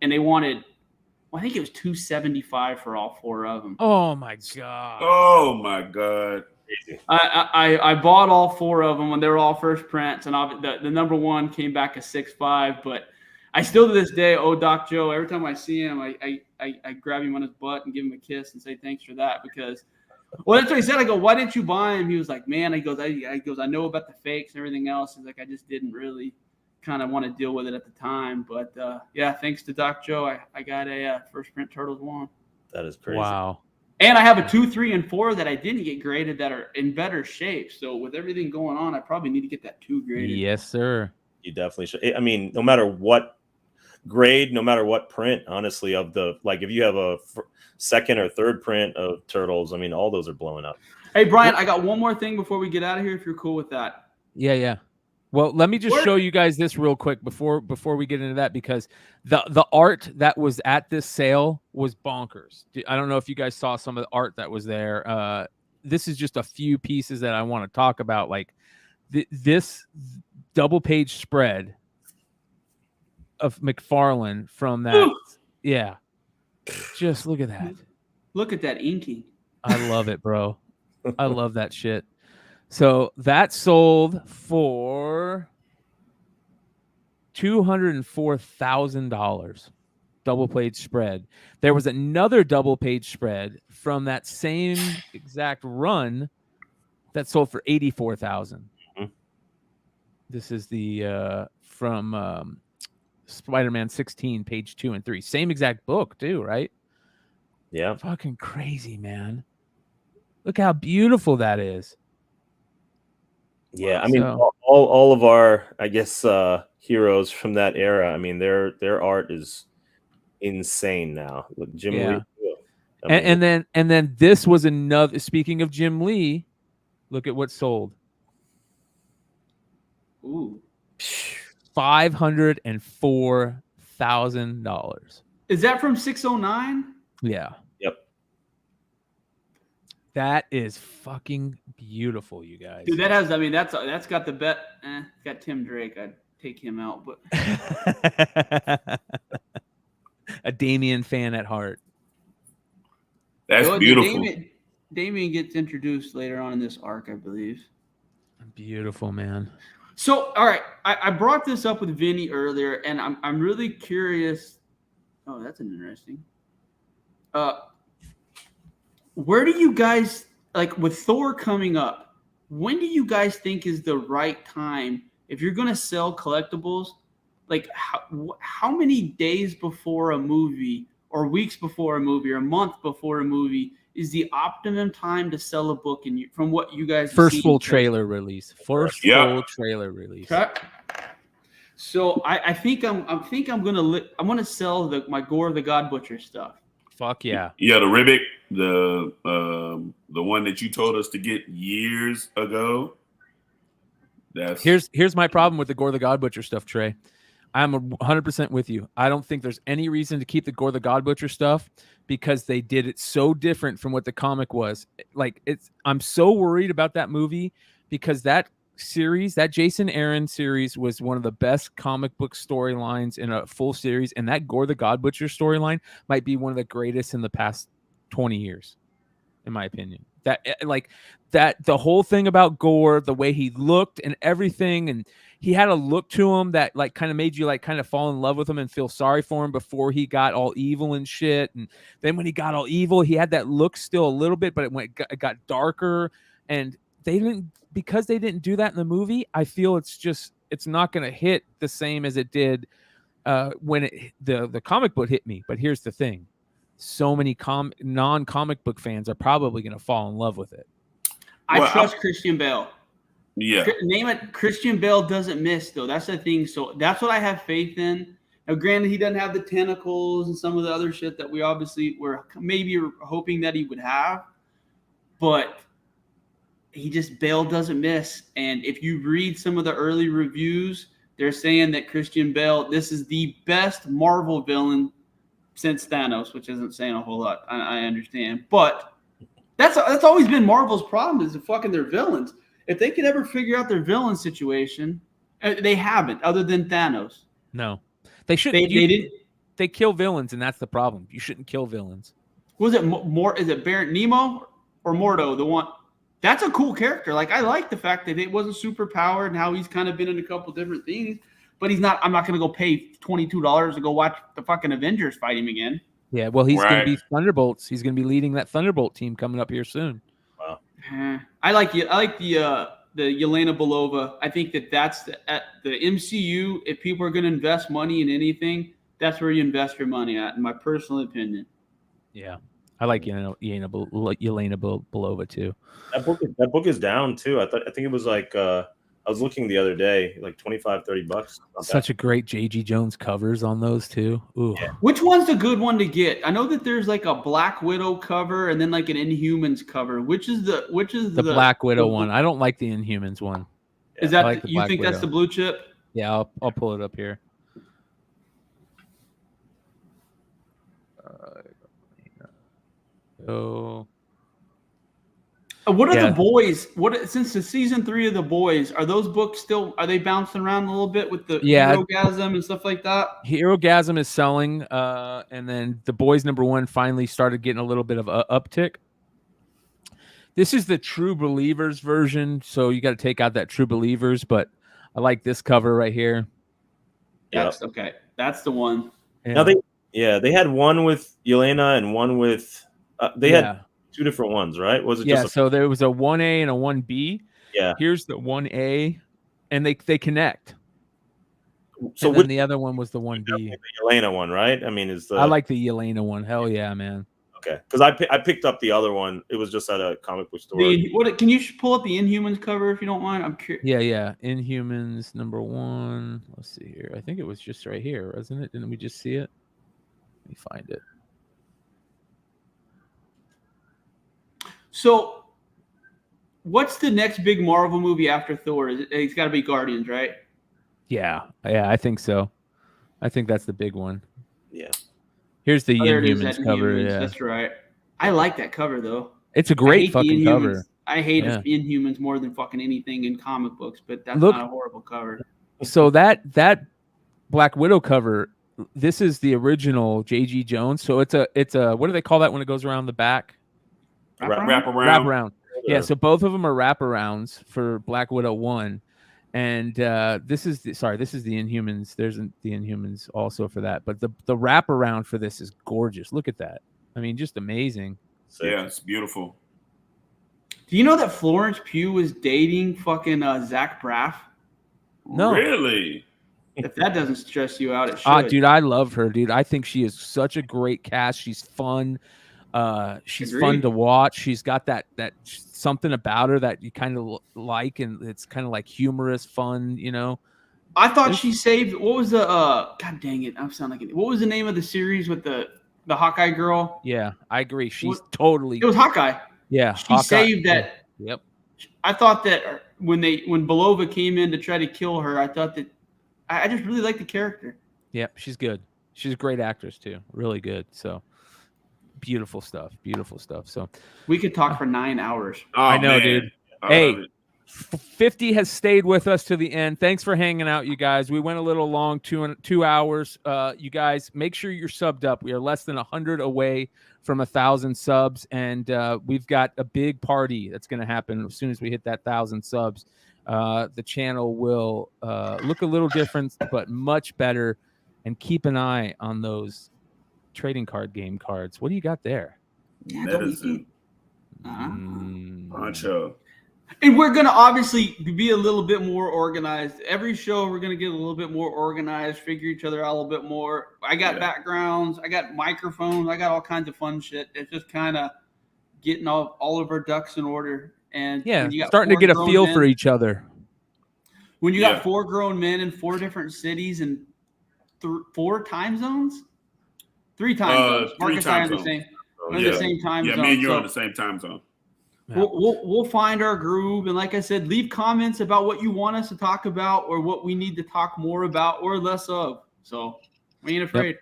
And they wanted, I think it was $275 for all 4 of them. Oh my god. Oh my god. I bought all 4 of them when they were all first prints, and the #1 came back a 6.5. But I still to this day owe Doc Joe. Every time I see him, I grab him on his butt and give him a kiss and say thanks for that, because that's what he said. I go, "Why didn't you buy him?" He was like, "Man," I know about the fakes and everything else. He's like, "I just didn't really kind of want to deal with it at the time." But yeah, thanks to Doc Joe, I got a first print Turtles 1. That is crazy. Wow. And I have a 2, 3, and 4 that I didn't get graded that are in better shape. So with everything going on, I probably need to get that 2 graded. Yes, sir. You definitely should. I mean, no matter what grade, no matter what print, honestly, of the, like, if you have a second or third print of Turtles, I mean, all those are blowing up. Hey, Brian, I got one more thing before we get out of here, if you're cool with that. Yeah. Well, let me just show you guys this real quick before we get into that, because the art that was at this sale was bonkers. I don't know if you guys saw some of the art that was there. This is just a few pieces that I want to talk about. Like this double page spread of McFarlane from that. Ooh. Yeah. Just look at that. Look at that inking. I love it, bro. I love that shit. So that sold for $204,000. Double page spread. There was another double page spread from that same exact run that sold for $84,000. Mm-hmm. This is the from Spider-Man 16, page 2 and 3. Same exact book, too, right? Yeah. Fucking crazy, man. Look how beautiful that is. Yeah, I mean, all of our, I guess, heroes from that era. I mean, their art is insane now. Look, Jim Lee. And then this was another. Speaking of Jim Lee, look at what sold. Ooh, $504,000. Is that from 609? Yeah. Yep. That is fucking beautiful, you guys. Dude, that has. I mean, that's got the bet. Got Tim Drake. I'd take him out, but a Damien fan at heart. That's beautiful. Damien gets introduced later on in this arc, I believe. Beautiful, man. So, all right, I brought this up with Vinny earlier, and I'm really curious. Oh, that's an interesting. Where do you guys, like, with Thor coming up, when do you guys think is the right time if you're going to sell collectibles? Like, how many days before a movie, or weeks before a movie, or a month before a movie is the optimum time to sell a book? And from what you guys first full trailer release, full trailer release. Okay. So I think I'm gonna sell my Gore the God Butcher stuff. Fuck yeah. Yeah, the Ribic, the one that you told us to get years ago. Here's my problem with the Gore the God Butcher stuff, Trey. I'm 100% with you. I don't think there's any reason to keep the Gore the God Butcher stuff because they did it so different from what the comic was. Like I'm so worried about that movie because that series, that Jason Aaron series was one of the best comic book storylines in a full series, and that Gore the God Butcher storyline might be one of the greatest in the past 20 years, in my opinion. That the whole thing about Gore, the way he looked and everything, and he had a look to him that like kind of made you like kind of fall in love with him and feel sorry for him before he got all evil and shit. And then when he got all evil, he had that look still a little bit, but it got darker. And they didn't do that in the movie. I feel it's not going to hit the same as it did when the comic book hit me. But here's the thing. So many non-comic book fans are probably going to fall in love with it. I trust Christian Bale. Yeah. Name it. Christian Bale doesn't miss, though. That's the thing. So that's what I have faith in. Now, granted, he doesn't have the tentacles and some of the other shit that we obviously were maybe hoping that he would have. But Bale doesn't miss. And if you read some of the early reviews, they're saying that Christian Bale, this is the best Marvel villain since Thanos, which isn't saying a whole lot. I understand. But that's always been Marvel's problem is fucking their villains. If they could ever figure out their villain situation, they haven't, other than Thanos. No, they shouldn't. They didn't. They kill villains, and that's the problem. You shouldn't kill villains. Was it more? Is it Baron Nemo or Mordo? The one that's a cool character. Like I like the fact that it wasn't super powered and how he's kind of been in a couple different things. But he's not. I'm not going to go pay $22 to go watch the fucking Avengers fight him again. Yeah, well, he's going to be Thunderbolts. He's going to be leading that Thunderbolt team coming up here soon. Wow. I like the Yelena Belova. I think that's at the MCU. If people are going to invest money in anything, that's where you invest your money at, in my personal opinion. Yeah, I like Yelena Belova too. That book is down too. I think it was like I was looking the other day, like $25-$30. Such a great J.G. Jones covers on those too. Ooh. Yeah. Which one's the good one to get? I know that there's like a Black Widow cover and then like an Inhumans cover. Which is the Black Widow one? I don't like the Inhumans one. Is that you think that's the blue chip? Yeah, I'll pull it up here. What are the boys? Since the season 3 of the boys, are those books are they bouncing around a little bit with the Herogasm and stuff like that? Herogasm is selling, and then the boys #1 finally started getting a little bit of a uptick. This is the True Believers version, so you got to take out that True Believers, but I like this cover right here. That's okay. That's the one. Yeah. Now they had one with Yelena and one with they had 2 different ones, right? Was it so there was a 1A and a 1B. Yeah. Here's the 1A, and they connect. So then the other one was the 1B. The Yelena one, right? I mean, I like the Yelena one. Hell yeah, man. Okay, because I picked up the other one. It was just at a comic book store. Can you pull up the Inhumans cover if you don't mind? I'm curious. Yeah. Inhumans #1. Let's see here. I think it was just right here, wasn't it? Didn't we just see it? Let me find it. So, what's the next big Marvel movie after Thor? It's got to be Guardians, right? Yeah, I think so. I think that's the big one. Yeah. Here's the Inhumans cover. Inhumans. Yeah, that's right. I like that cover though. It's a great fucking cover. I hate Inhumans more than fucking anything in comic books, but that's not a horrible cover. So that Black Widow cover, this is the original J.G. Jones. So it's a what do they call that when it goes around the back? Wraparound. Yeah, so both of them are wraparounds for Black Widow 1. And this is the Inhumans. There's the Inhumans also for that. But the wraparound for this is gorgeous. Look at that. I mean, just amazing. Yeah, it's beautiful. Do you know that Florence Pugh was dating fucking Zach Braff? No. Really? If that doesn't stress you out, it should. Dude, I love her, dude. I think she is such a great cast. She's fun. She's fun to watch. She's got that something about her that you kind of like, and it's kind of like humorous, fun, you know. I thought she saved. What was the? God dang it! I'm sounding like it. What was the name of the series with the Hawkeye girl? Yeah, I agree. She's totally. It was Hawkeye. Yeah, she saved that. Yep. I thought that when Belova came in to try to kill her, I thought that I just really like the character. Yeah, she's good. She's a great actress too. Really good. So beautiful stuff. Beautiful stuff. So We could talk for 9 hours. Oh, I know, man. dude. I Hey, love it. 50 has stayed with us to the end. Thanks for hanging out, you guys. We went a little long, 2 hours. You guys, make sure you're subbed up. We are less than 100 away from 1,000 subs, and we've got a big party that's going to happen as soon as we hit that 1,000 subs. The channel will look a little different, but much better. And keep an eye on those trading card game cards. What do you got there? MetaZoo. Mm. Poncho. And we're going to obviously be a little bit more organized. Every show, we're going to get a little bit more organized, figure each other out a little bit more. I got backgrounds. I got microphones. I got all kinds of fun shit. It's just kind of getting all of our ducks in order. And Yeah, you got starting to get a grown feel men, for each other. When you got 4 grown men in 4 different cities and 4 time zones? 3 time zones. Marcus and I are the same. We're in the same time zone. Yeah, me and you're on the same time zone. Yeah. We'll find our groove, and like I said, leave comments about what you want us to talk about or what we need to talk more about or less of. So we ain't afraid.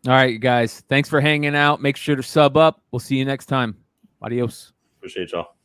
Yep. All right, you guys. Thanks for hanging out. Make sure to sub up. We'll see you next time. Adios. Appreciate y'all.